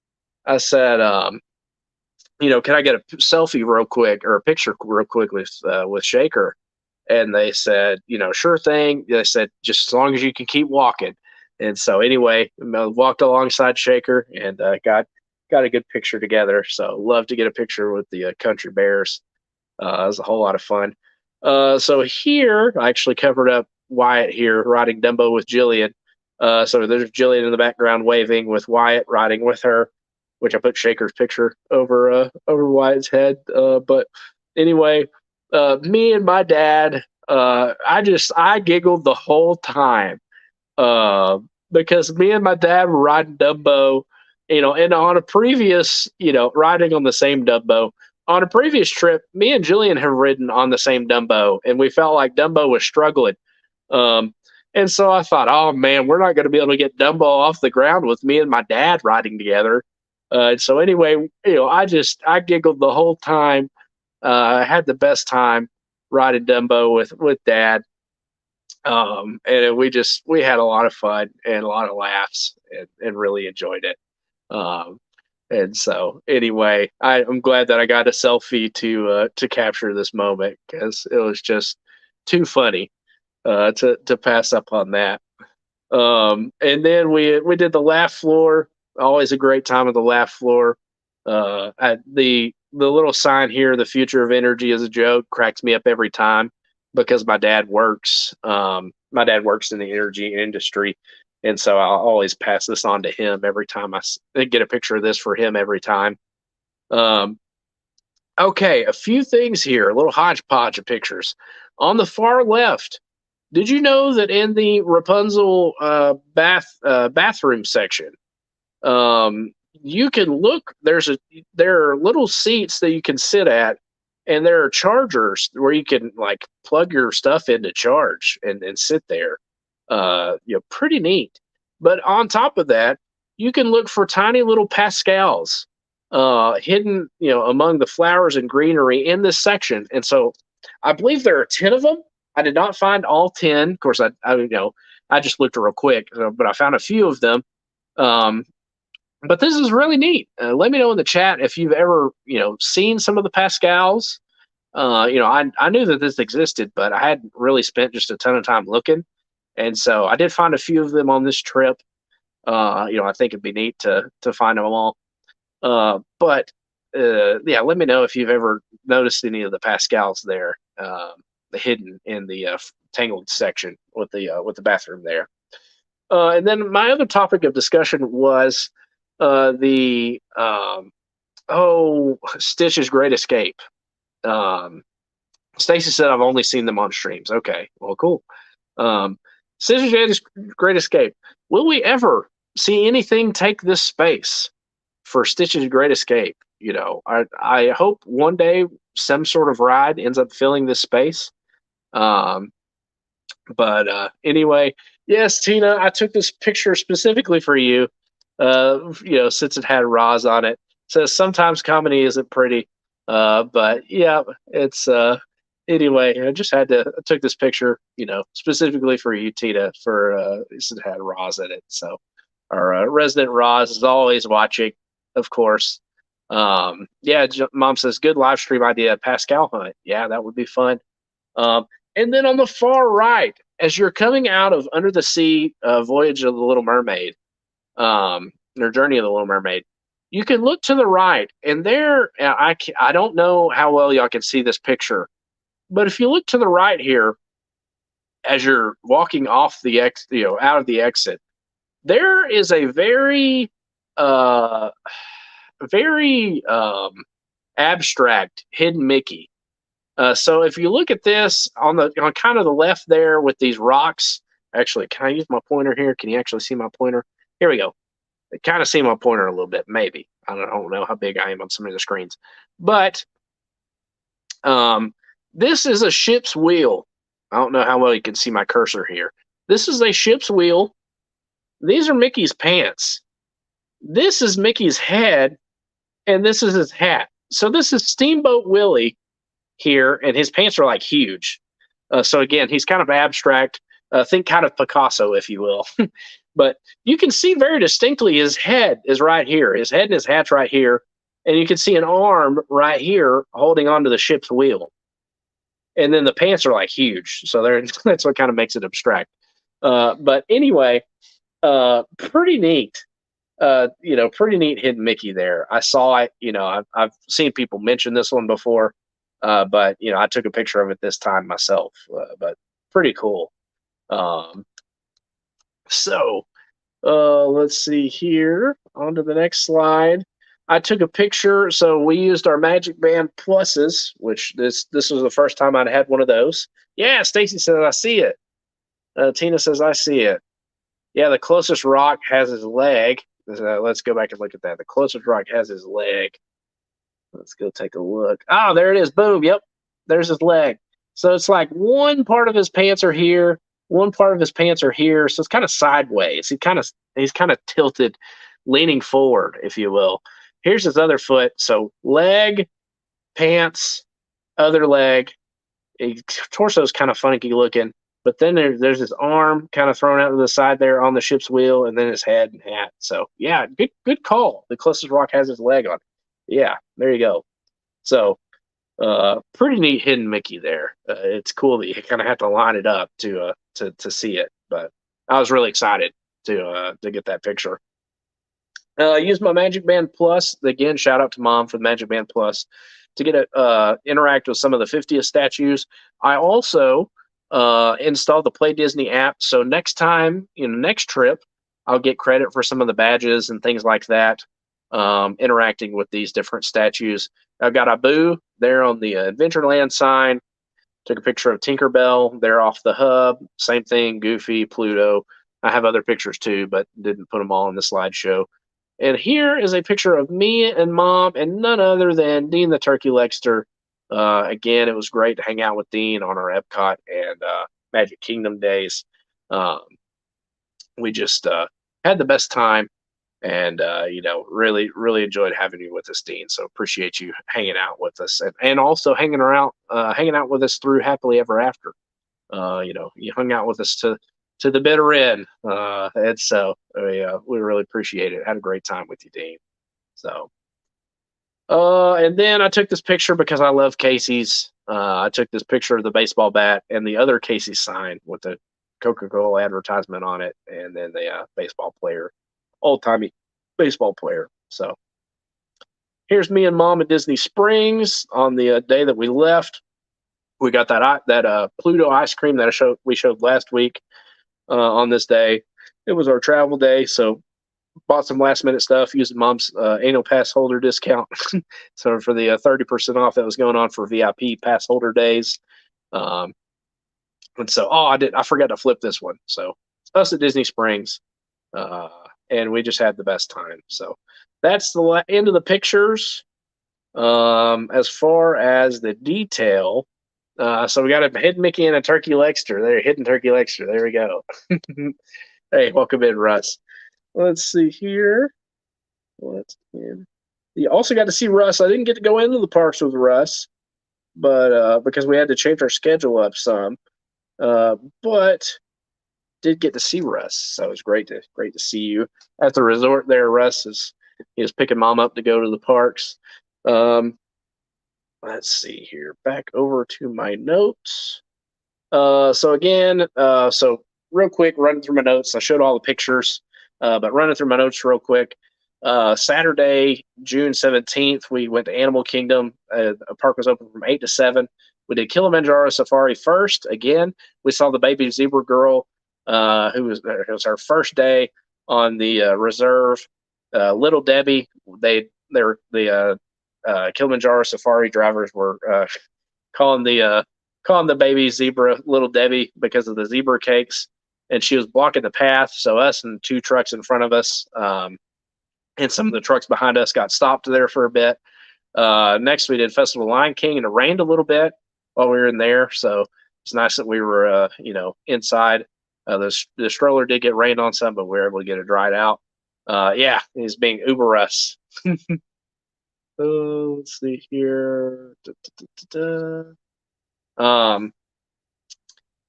I said, can I get a selfie real quick or a picture real quick with Shaker? And they said, sure thing. They said, just as long as you can keep walking. And so anyway, walked alongside Shaker and got a good picture together. So love to get a picture with the country bears. It was a whole lot of fun. So here, I actually covered up Wyatt here riding Dumbo with Jillian. So there's Jillian in the background waving with Wyatt riding with her, which I put Shaker's picture over Wyatt's head. But anyway, me and my dad, I giggled the whole time because me and my dad were riding Dumbo, and on a previous, riding on the same Dumbo. On a previous trip, me and Jillian have ridden on the same Dumbo, and we felt like Dumbo was struggling. And so I thought, oh man, we're not going to be able to get Dumbo off the ground with me and my dad riding together. So anyway, I giggled the whole time. I had the best time riding Dumbo with Dad. And we had a lot of fun and a lot of laughs and really enjoyed it. And so anyway, I'm glad that I got a selfie to capture this moment because it was just too funny to pass up on that. And then we did the laugh floor. Always a great time at the laugh floor. At the little sign here, the future of energy is a joke, cracks me up every time because my dad works. My dad works in the energy industry, and so I'll always pass this on to him every time I get a picture of this for him every time. Okay, a few things here, a little hodgepodge of pictures. On the far left, did you know that in the Rapunzel bathroom section, you can look? There are little seats that you can sit at, and there are chargers where you can like plug your stuff into charge and sit there. Pretty neat. But on top of that, you can look for tiny little Pascals hidden, among the flowers and greenery in this section. And so I believe there are 10 of them. I did not find all 10. Of course, I just looked real quick, but I found a few of them. But this is really neat. Let me know in the chat if you've ever, seen some of the Pascals. I knew that this existed, but I hadn't really spent just a ton of time looking. And so I did find a few of them on this trip. I think it'd be neat to find them all. But let me know if you've ever noticed any of the Pascals there, hidden in the tangled section with the bathroom there. And then my other topic of discussion was Stitch's Great Escape. Stacy said I've only seen them on streams. Okay, well, cool. Stitch's Great Escape. Will we ever see anything take this space for Stitch's Great Escape? I hope one day some sort of ride ends up filling this space. But anyway, yes, Tina, I took this picture specifically for you. Since it had Roz on it. Says sometimes comedy isn't pretty. But yeah, it's anyway, I took this picture, specifically for you, Tina, for since it had Roz in it. So our resident Roz is always watching, of course. Mom says good live stream idea, Pascal hunt. Yeah, that would be fun. And then on the far right, as you're coming out of Under the Sea, Voyage of the Little Mermaid, or Journey of the Little Mermaid, you can look to the right, and there, I don't know how well y'all can see this picture, but if you look to the right here, as you're walking off the out of the exit, there is a very abstract hidden Mickey. So if you look at this on kind of the left there with these rocks, actually, can I use my pointer here? Can you actually see my pointer? Here we go. I kind of see my pointer a little bit, maybe. I don't know how big I am on some of the screens. But this is a ship's wheel. I don't know how well you can see my cursor here. This is a ship's wheel these are Mickey's pants. This is Mickey's head, and this is his hat. So this is Steamboat Willie here, and his pants are like huge. So again, he's kind of abstract. Think kind of Picasso, if you will. But you can see very distinctly his head is right here. His head and his hat's right here. And you can see an arm right here holding onto the ship's wheel. And then the pants are like huge. So that's what kind of makes it abstract. But anyway, pretty neat. Pretty neat hidden Mickey there. I saw it. I've seen people mention this one before, but I took a picture of it this time myself. But pretty cool. So let's see here. On to the next slide. I took a picture. So we used our Magic Band Pluses, which this was the first time I'd had one of those. Yeah, Stacy says I see it. Tina says I see it. Yeah, the closest rock has his leg. Let's go back and look at that. The closest rock has his leg. Let's go take a look. Oh, there it is. Boom. Yep. There's his leg. So it's like one part of his pants are here. One part of his pants are here. So it's kind of sideways. He's kind of tilted, leaning forward, if you will. Here's his other foot. So leg, pants, other leg. Torso's kind of funky looking. But then there's his arm kind of thrown out to the side there on the ship's wheel, and then his head and hat. So, yeah, good call. The closest rock has his leg on. Yeah, there you go. So, pretty neat hidden Mickey there. It's cool that you kind of have to line it up to see it. But I was really excited to get that picture. I used my Magic Band Plus. Again, shout out to Mom for the Magic Band Plus to get interact with some of the 50th statues. I also install the Play Disney app. So next time, next trip, I'll get credit for some of the badges and things like that, interacting with these different statues. I've got Abu there on the Adventureland sign. Took a picture of Tinkerbell there off the hub. Same thing, Goofy, Pluto. I have other pictures too, but didn't put them all in the slideshow. And here is a picture of me and Mom and none other than Dean the Turkey Legster. Again, it was great to hang out with Dean on our Epcot and Magic Kingdom days. We just had the best time, and really, really enjoyed having you with us, Dean. So appreciate you hanging out with us, and also hanging out with us through Happily Ever After. You hung out with us to the bitter end, and so we really appreciate it. Had a great time with you, Dean. So. And then I took this picture because I love Casey's. I took this picture of the baseball bat and the other Casey's sign with the Coca-Cola advertisement on it, and then the baseball player, old-timey baseball player. So here's me and Mom at Disney Springs on the day that we left. We got that Pluto ice cream that we showed last week on this day. It was our travel day, so bought some last minute stuff using Mom's annual pass holder discount. So for the 30% off that was going on for VIP pass holder days. And so, I forgot to flip this one. So us at Disney Springs, and we just had the best time. So that's the end of the pictures. As far as the detail, so we got a hidden Mickey and a turkey Legster. There, hidden turkey Legster. There we go. Hey, welcome in, Russ. Let's see here. You also got to see Russ. I didn't get to go into the parks with Russ, but because we had to change our schedule up some. But did get to see Russ, so it was great to see you at the resort there. Russ he was picking Mom up to go to the parks. Let's see here. Back over to my notes. So again, real quick, running through my notes. I showed all the pictures. But running through my notes real quick, Saturday, June 17th, we went to Animal Kingdom. The park was open from 8 to 7. We did Kilimanjaro Safari first. Again, we saw the baby zebra girl, it was her first day on the reserve. Little Debbie, the Kilimanjaro Safari drivers were calling the baby zebra Little Debbie because of the zebra cakes. And she was blocking the path, so us and two trucks in front of us, and some of the trucks behind us got stopped there for a bit. Next, we did Festival of Lion King, and it rained a little bit while we were in there, so it's nice that we were, inside The stroller did get rained on some, but we were able to get it dried out. Yeah, he's being uber us. Let's see here.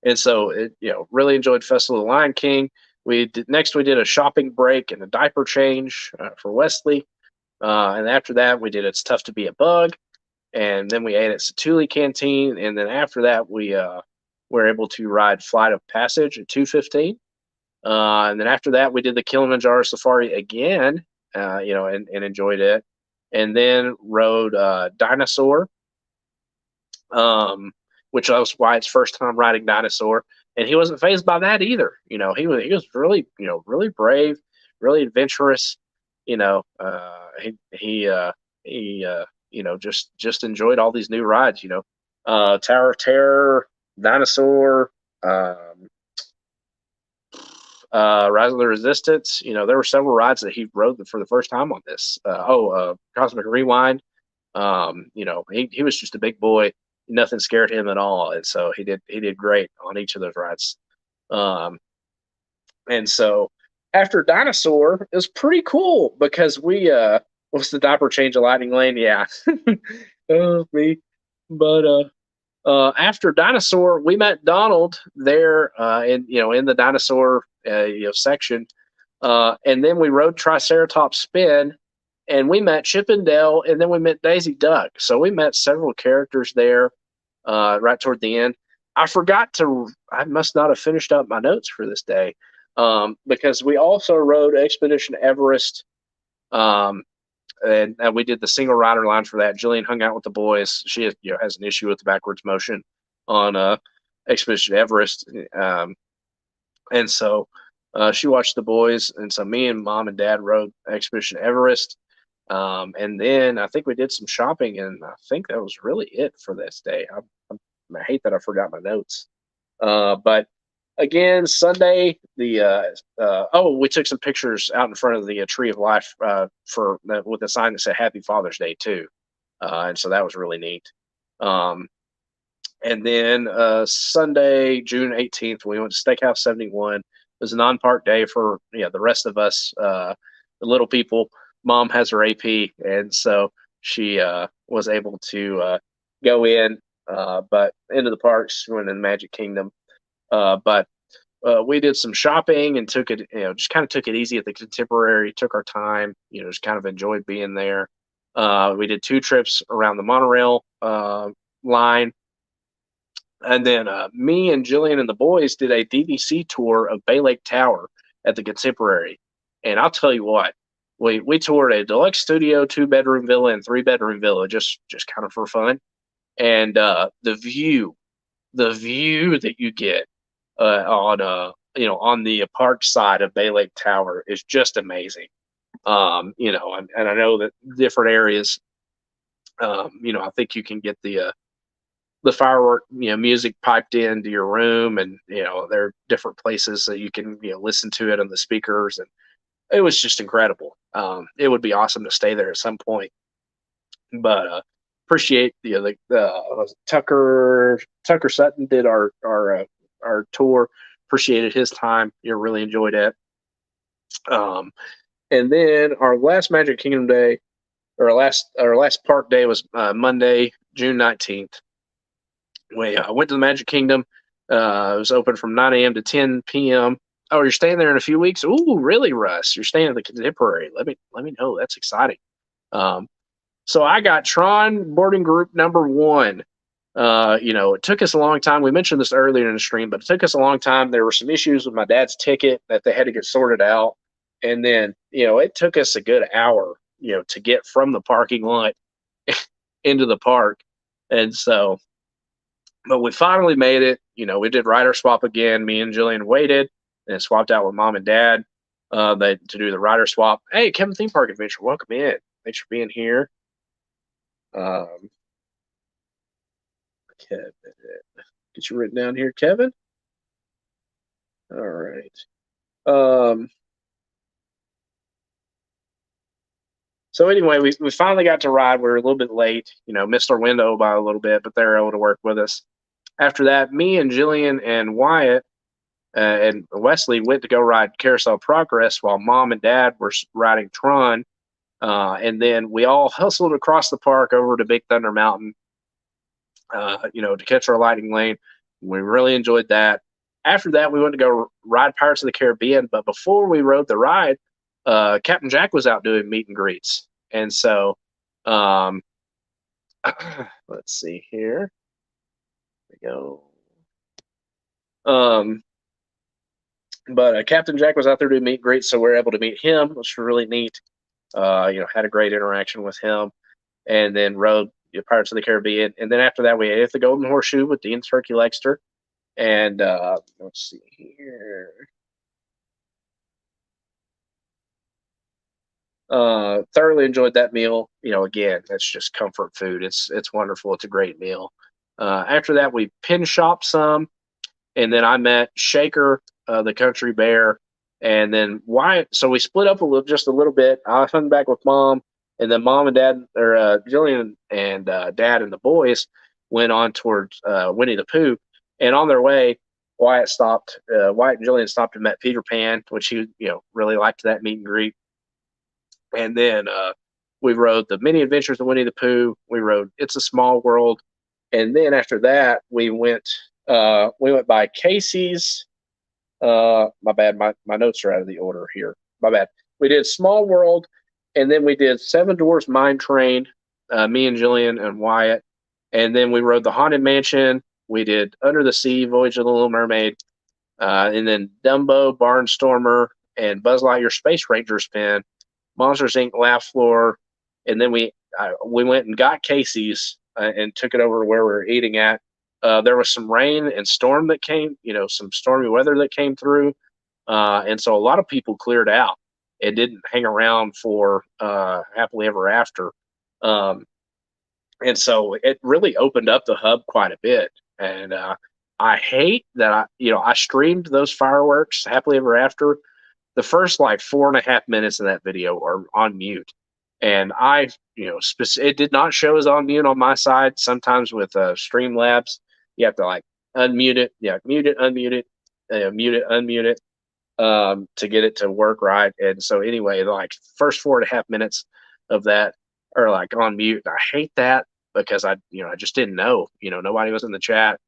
And so it, really enjoyed Festival of the Lion King. We did a shopping break and a diaper change for Wesley. And after that, we did It's Tough to Be a Bug. And then we ate at Satuli Canteen. And then after that, we were able to ride Flight of Passage at 2:15. And then after that, we did the Kilimanjaro Safari again, and enjoyed it. And then rode Dinosaur, which was Wyatt's first time riding Dinosaur. And he wasn't fazed by that either. He was really, really brave, really adventurous. He just enjoyed all these new rides. Tower of Terror, Dinosaur, Rise of the Resistance. There were several rides that he rode for the first time on this. Cosmic Rewind. He was just a big boy. Nothing scared him at all, and so he did great on each of those rides. And so after Dinosaur, it was pretty cool because we what's the diaper change of Lightning Lane? Yeah, oh me. But after Dinosaur, we met Donald there, in the Dinosaur section, and then we rode Triceratops Spin. And we met Chip and Dale, and then we met Daisy Duck. So we met several characters there right toward the end. I must not have finished up my notes for this day because we also rode Expedition Everest, and we did the single rider line for that. Jillian hung out with the boys. She has an issue with the backwards motion on Expedition Everest. And so she watched the boys. And so me and Mom and Dad rode Expedition Everest. And then I think we did some shopping, and I think that was really it for this day. I hate that I forgot my notes. But again, Sunday, we took some pictures out in front of the Tree of Life with a sign that said Happy Father's Day too. And so that was really neat. And then Sunday, June 18th, we went to Steakhouse 71. It was a non-park day for the rest of us, the little people. Mom has her AP, and so she was able to go in, but into the parks, went in the Magic Kingdom. But we did some shopping and took it, just kind of took it easy at the Contemporary. Took our time, just kind of enjoyed being there. We did 2 trips around the monorail line, and then me and Jillian and the boys did a DVC tour of Bay Lake Tower at the Contemporary. And I'll tell you what. We toured a deluxe studio, 2-bedroom villa, and 3-bedroom villa, just kind of for fun. And the view that you get on the park side of Bay Lake Tower is just amazing. And I know that different areas, I think you can get the firework, music piped into your room, and there are different places that you can listen to it on the speakers, and it was just incredible. It would be awesome to stay there at some point, but appreciate the Tucker Sutton did our tour. Appreciated his time. Really enjoyed it. And then our last Magic Kingdom day, or our last park day, was Monday, June 19th. We went to the Magic Kingdom. It was open from 9 a.m. to 10 p.m. Oh, you're staying there in a few weeks? Ooh, really, Russ? You're staying at the Contemporary. Let me know. That's exciting. So I got Tron boarding group number 1. It took us a long time. We mentioned this earlier in the stream, but it took us a long time. There were some issues with my dad's ticket that they had to get sorted out. And then, it took us a good hour, to get from the parking lot into the park. And so, but we finally made it. We did rider swap again. Me and Jillian waited and swapped out with Mom and Dad to do the rider swap. Hey, Kevin Theme Park Adventure, welcome in. Thanks for being here. Kevin, get you written down here, Kevin. All right. So anyway, we finally got to ride. We were a little bit late, missed our window by a little bit, but they were able to work with us. After that, me and Jillian and Wyatt and Wesley went to go ride Carousel Progress while Mom and Dad were riding Tron. And then we all hustled across the park over to Big Thunder Mountain, to catch our lightning lane. We really enjoyed that. After that, we went to go ride Pirates of the Caribbean. But before we rode the ride, Captain Jack was out doing meet and greets. And so, let's see here. There we go. But Captain Jack was out there doing meet and greets, so we were able to meet him, which was really neat. Had a great interaction with him, and then rode Pirates of the Caribbean. And then after that, we ate at the Golden Horseshoe with Dean Turkey Legster. And let's see here. Thoroughly enjoyed that meal. Again, that's just comfort food. It's wonderful. It's a great meal. After that, we pin shopped some, and then I met Shaker, the country bear, and then Wyatt. So we split up just a little bit. I hung back with Mom, and then Mom and Dad, or Jillian and Dad and the boys went on towards Winnie the Pooh. And on their way, Wyatt and Jillian stopped and met Peter Pan, which he really liked that meet and greet. And then we rode the Mini Adventures of Winnie the Pooh. We rode It's a Small World. And then after that, we went by Casey's. My bad. My notes are out of the order here. My bad. We did Small World, and then we did Seven Dwarfs Mine Train, me and Jillian and Wyatt. And then we rode the Haunted Mansion. We did Under the Sea, Voyage of the Little Mermaid, and then Dumbo, Barnstormer, and Buzz Lightyear Space Ranger Spin, Monsters Inc. Laugh Floor, and then we went and got Casey's and took it over where we were eating at. There was some rain and storm that came, some stormy weather that came through, and so a lot of people cleared out. It didn't hang around for Happily Ever After. And so it really opened up the hub quite a bit. And I hate that I streamed those fireworks, Happily Ever After. The first 4.5 minutes of that video are on mute. And it did not show as on mute on my side. Sometimes with Streamlabs, you have to unmute it. Yeah, mute it, unmute it, mute it, unmute it to get it to work right. And so anyway, first 4.5 minutes of that are on mute. And I hate that because I just didn't know. Nobody was in the chat.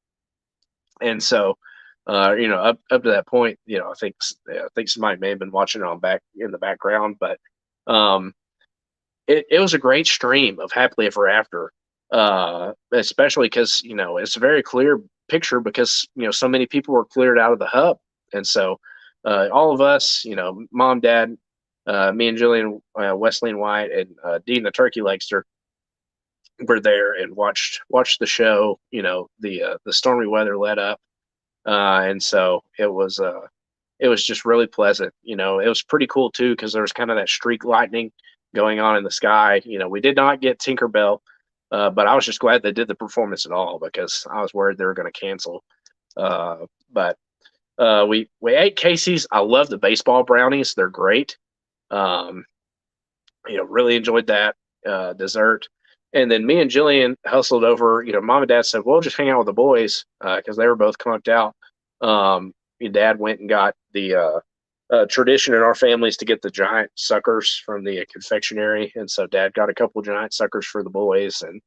And so up to that point, I think somebody may have been watching it back in the background, but it was a great stream of Happily Ever After, especially because it's a very clear picture because so many people were cleared out of the hub, and so all of us, Mom, Dad, me and Jillian, Wesley and White, and Dean the Turkey Legster were there and watched the show. The stormy weather let up. And so it was just really pleasant. It was pretty cool too, because there was kind of that streak lightning going on in the sky. We did not get Tinkerbell, but I was just glad they did the performance at all because I was worried they were going to cancel. But we ate Casey's. I love the baseball brownies. They're great. Really enjoyed that dessert. And then me and Jillian hustled over. Mom and Dad said, "We'll just hang out with the boys," because they were both conked out. Dad went and got the tradition in our families to get the giant suckers from the confectionery, and so Dad got a couple of giant suckers for the boys, and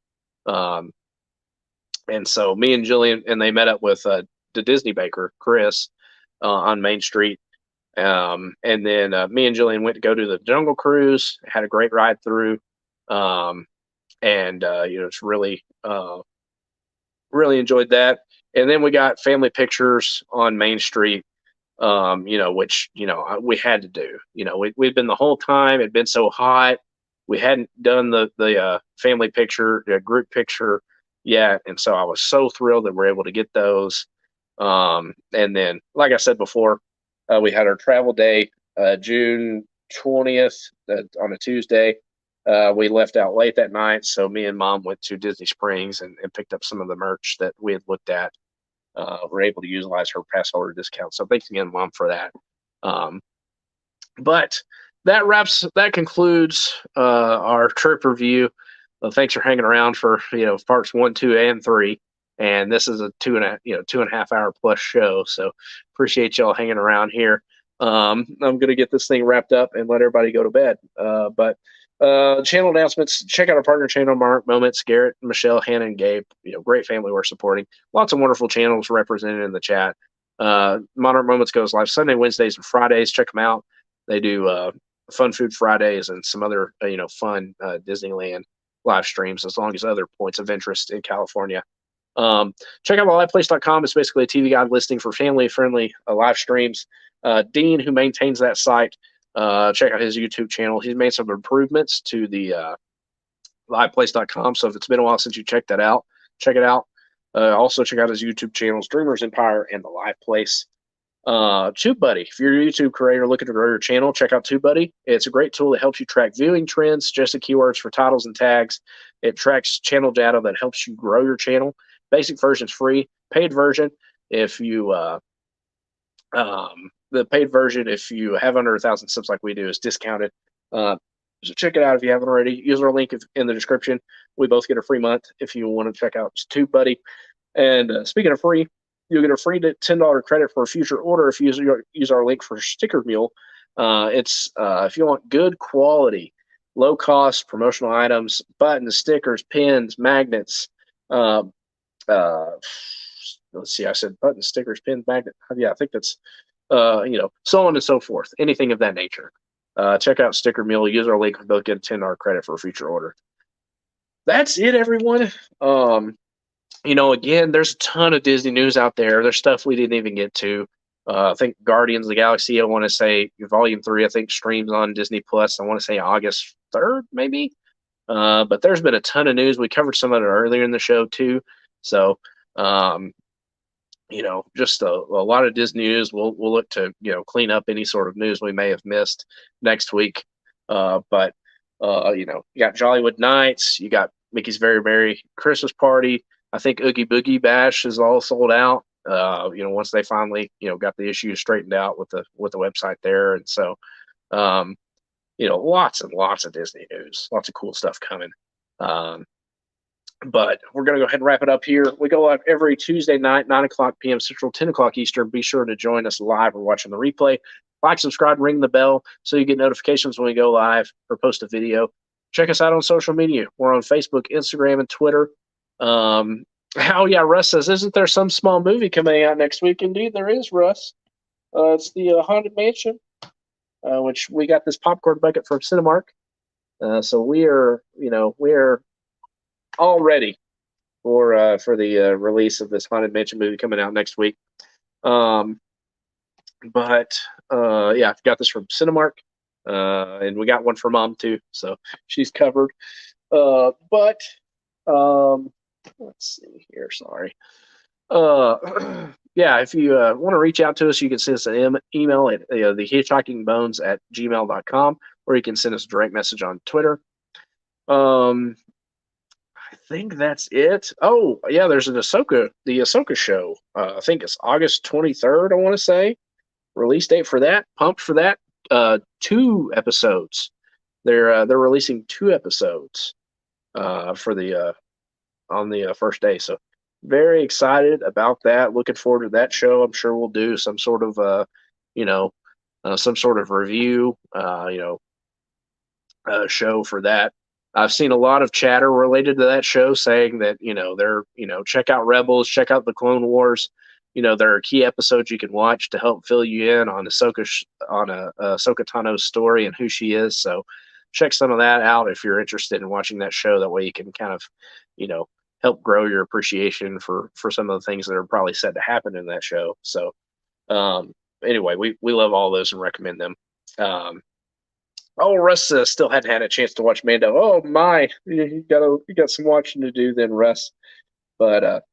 so me and Jillian, and they met up with the Disney baker Chris on Main Street. And then me and Jillian went to go do the Jungle Cruise. Had a great ride through. It's really enjoyed that. And then we got family pictures on Main Street, which we had to do. We'd been the whole time. It'd been so hot. We hadn't done the family picture, the group picture yet, and so I was so thrilled that we're able to get those. And then, like I said before, we had our travel day, June 20th on a Tuesday. We left out late that night, so me and Mom went to Disney Springs and picked up some of the merch that we had looked at. We're able to utilize her pass holder discount. So thanks again, Mom, for that. But that concludes our trip review. Thanks for hanging around for parts 1, 2, and 3. and this is a 2.5 hour plus show. So appreciate y'all hanging around here. I'm gonna get this thing wrapped up and let everybody go to bed. But channel announcements. Check out our partner channel, Monarch Moments. Garrett, Michelle, Hannah, and Gabe. Great family we're supporting. Lots of wonderful channels represented in the chat. Monarch Moments goes live Sunday, Wednesdays, and Fridays. Check them out. They do Fun Food Fridays and some other fun Disneyland live streams, as long as other points of interest in California. Check out liveplace.com. It's basically a TV guide listing for family-friendly live streams. Dean, who maintains that site, check out his YouTube channel. He's made some improvements to the liveplace.com. So if it's been a while since you checked that out, check it out. Also check out his YouTube channels, Dreamers Empire and the Live Place. TubeBuddy. If you're a YouTube creator looking to grow your channel, check out TubeBuddy. It's a great tool that helps you track viewing trends, suggested keywords for titles and tags. It tracks channel data that helps you grow your channel. Basic version is free. Paid version, if you the paid version, if you have under 1,000 subs like we do, is discounted. So check it out if you haven't already. Use our link in the description. We both get a free month if you want to check out TubeBuddy. And speaking of free, you'll get a free $10 credit for a future order if you use our link for Stickermule. It's if you want good quality, low cost promotional items, buttons, stickers, pins, magnets. Let's see, I said buttons, stickers, pins, magnets. Yeah, I think that's so on and so forth. Anything of that nature. Check out Stickermule. Use our link. They'll get a $10 credit for a future order. That's it, everyone. Again, there's a ton of Disney news out there. There's stuff we didn't even get to. I think Guardians of the Galaxy, I want to say Volume 3, I think streams on Disney Plus. I want to say August 3rd, maybe. But there's been a ton of news. We covered some of it earlier in the show, too. So, just a lot of Disney news. We'll look to, clean up any sort of news we may have missed next week. But you got Jollywood Nights. You got Mickey's Very Merry Christmas Party. I think Oogie Boogie Bash is all sold out. Once they finally, got the issues straightened out with the website there. And so, lots and lots of Disney news, lots of cool stuff coming. But we're going to go ahead and wrap it up here. We go live every Tuesday night, 9:00 p.m. Central, 10:00 Eastern. Be sure to join us live or watching the replay. Like, subscribe, ring the bell so you get notifications when we go live or post a video. Check us out on social media. We're on Facebook, Instagram, and Twitter. Russ says, isn't there some small movie coming out next week? Indeed, there is, Russ. It's the Haunted Mansion, which we got this popcorn bucket from Cinemark. So we are all ready for the release of this Haunted Mansion movie coming out next week. I've got this from Cinemark, and we got one for Mom too, so she's covered. Let's see here. Sorry. If you want to reach out to us, you can send us an email at the hitchhikingbones@gmail.com, or you can send us a direct message on Twitter. I think that's it. Oh, yeah, there's the Ahsoka show. I think it's August 23rd, I want to say. Release date for that. Pumped for that. 2 episodes. They're releasing 2 episodes for the on the first day. So very excited about that. Looking forward to that show. I'm sure we'll do some sort of review, show for that. I've seen a lot of chatter related to that show saying that, they're, check out Rebels, check out the Clone Wars. There are key episodes you can watch to help fill you in on Ahsoka Tano's story and who she is. So check some of that out if you're interested in watching that show. That way you can kind of, help grow your appreciation for some of the things that are probably set to happen in that show. So anyway, we love all those and recommend them. Russ still hadn't had a chance to watch Mando. Oh my, you got some watching to do then, Russ. But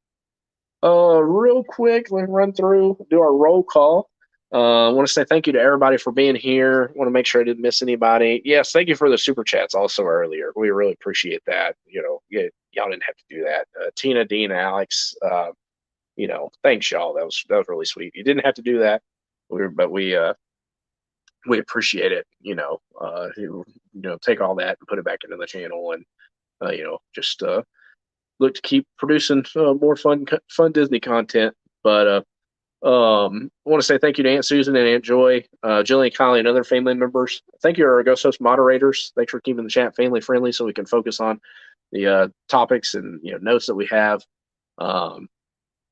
real quick, let's run through, do our roll call. I want to say thank you to everybody for being here. Want to make sure I didn't miss anybody. Yes, thank you for the super chats also earlier. We really appreciate that. Y'all didn't have to do that. Tina, Dean, Alex, thanks y'all. That was really sweet. You didn't have to do that, but we appreciate it. Take all that and put it back into the channel and just look to keep producing more fun Disney content. But I want to say thank you to Aunt Susan and Aunt Joy, Jillian, Kylie, and other family members. Thank you to our Ghost Host moderators. Thanks for keeping the chat family friendly so we can focus on the topics and notes that we have.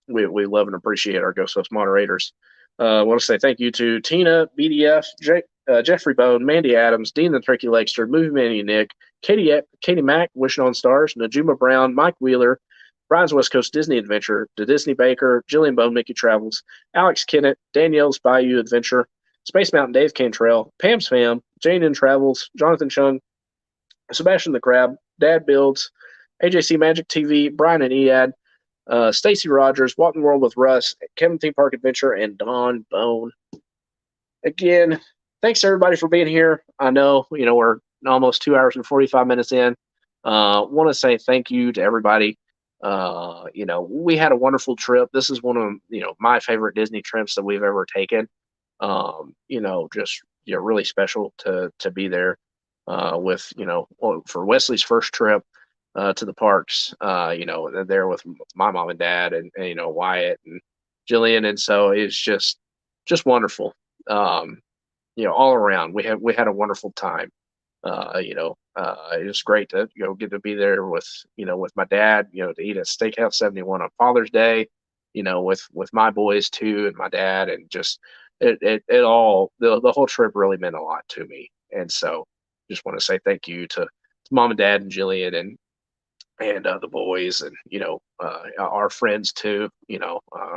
We love and appreciate our Ghost Host moderators. I want to say thank you to Tina, BDF, Jeffrey Bone, Mandy Adams, Dean the Turkey Legster, Movie Man Nick, Katie Mack, Wishing on Stars, Najuma Brown, Mike Wheeler, Brian's West Coast Disney Adventure, The Disney Baker, Jillian Bone, Mickey Travels, Alex Kennett, Danielle's Bayou Adventure, Space Mountain Dave Cantrell, Pam's Fam, Jane in Travels, Jonathan Chung, Sebastian the Crab, Dad Builds, AJC Magic TV, Brian and Ead, Stacy Rogers, Walking World with Russ, Kevin Theme Park Adventure, and Don Bone. Again, thanks everybody for being here. I know, we're almost 2 hours and 45 minutes in. Want to say thank you to everybody. We had a wonderful trip. This is one of, my favorite Disney trips that we've ever taken. Just, really special to be there, with, for Wesley's first trip, to the parks, there with my mom and dad and Wyatt and Jillian. And so it's just wonderful. All around we had a wonderful time. It was great to get to be there with with my dad, to eat at Steakhouse 71 on Father's Day, with my boys too and my dad, and just it all the whole trip really meant a lot to me. And so just want to say thank you to mom and dad and Jillian and the boys and our friends too,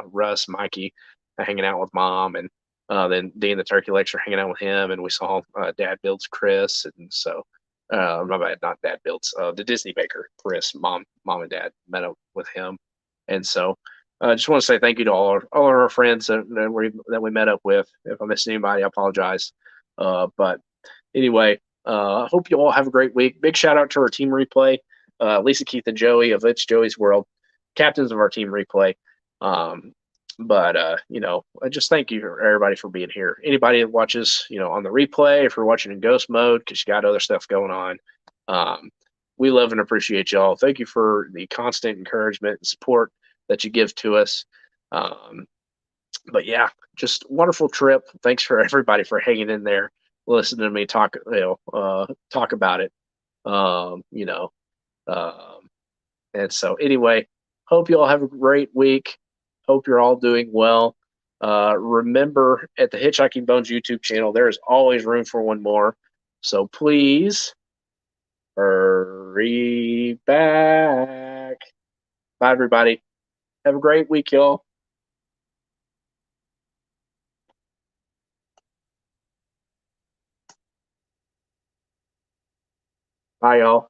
Russ, Mikey, hanging out with mom, and then Dean the Turkey Lecture hanging out with him, and we saw Dad Builds Chris, and so my bad, not Dad Builds, the Disney Baker Chris, mom and dad met up with him. And so I just want to say thank you to all of our friends that we met up with. If I missed anybody, I apologize. But anyway, I hope you all have a great week. Big shout out to our team replay. Lisa, Keith, and Joey of It's Joey's World, captains of our team replay. I just thank you everybody for being here. Anybody that watches, on the replay, if you're watching in ghost mode because you got other stuff going on, we love and appreciate y'all. Thank you for the constant encouragement and support that you give to us. But yeah, just wonderful trip. Thanks for everybody for hanging in there, listening to me talk about it. And so anyway, hope you all have a great week. Hope you're all doing well. Remember, at the Hitchhiking Bones YouTube channel, there is always room for one more. So please hurry back. Bye, everybody. Have a great week, y'all. Bye, y'all.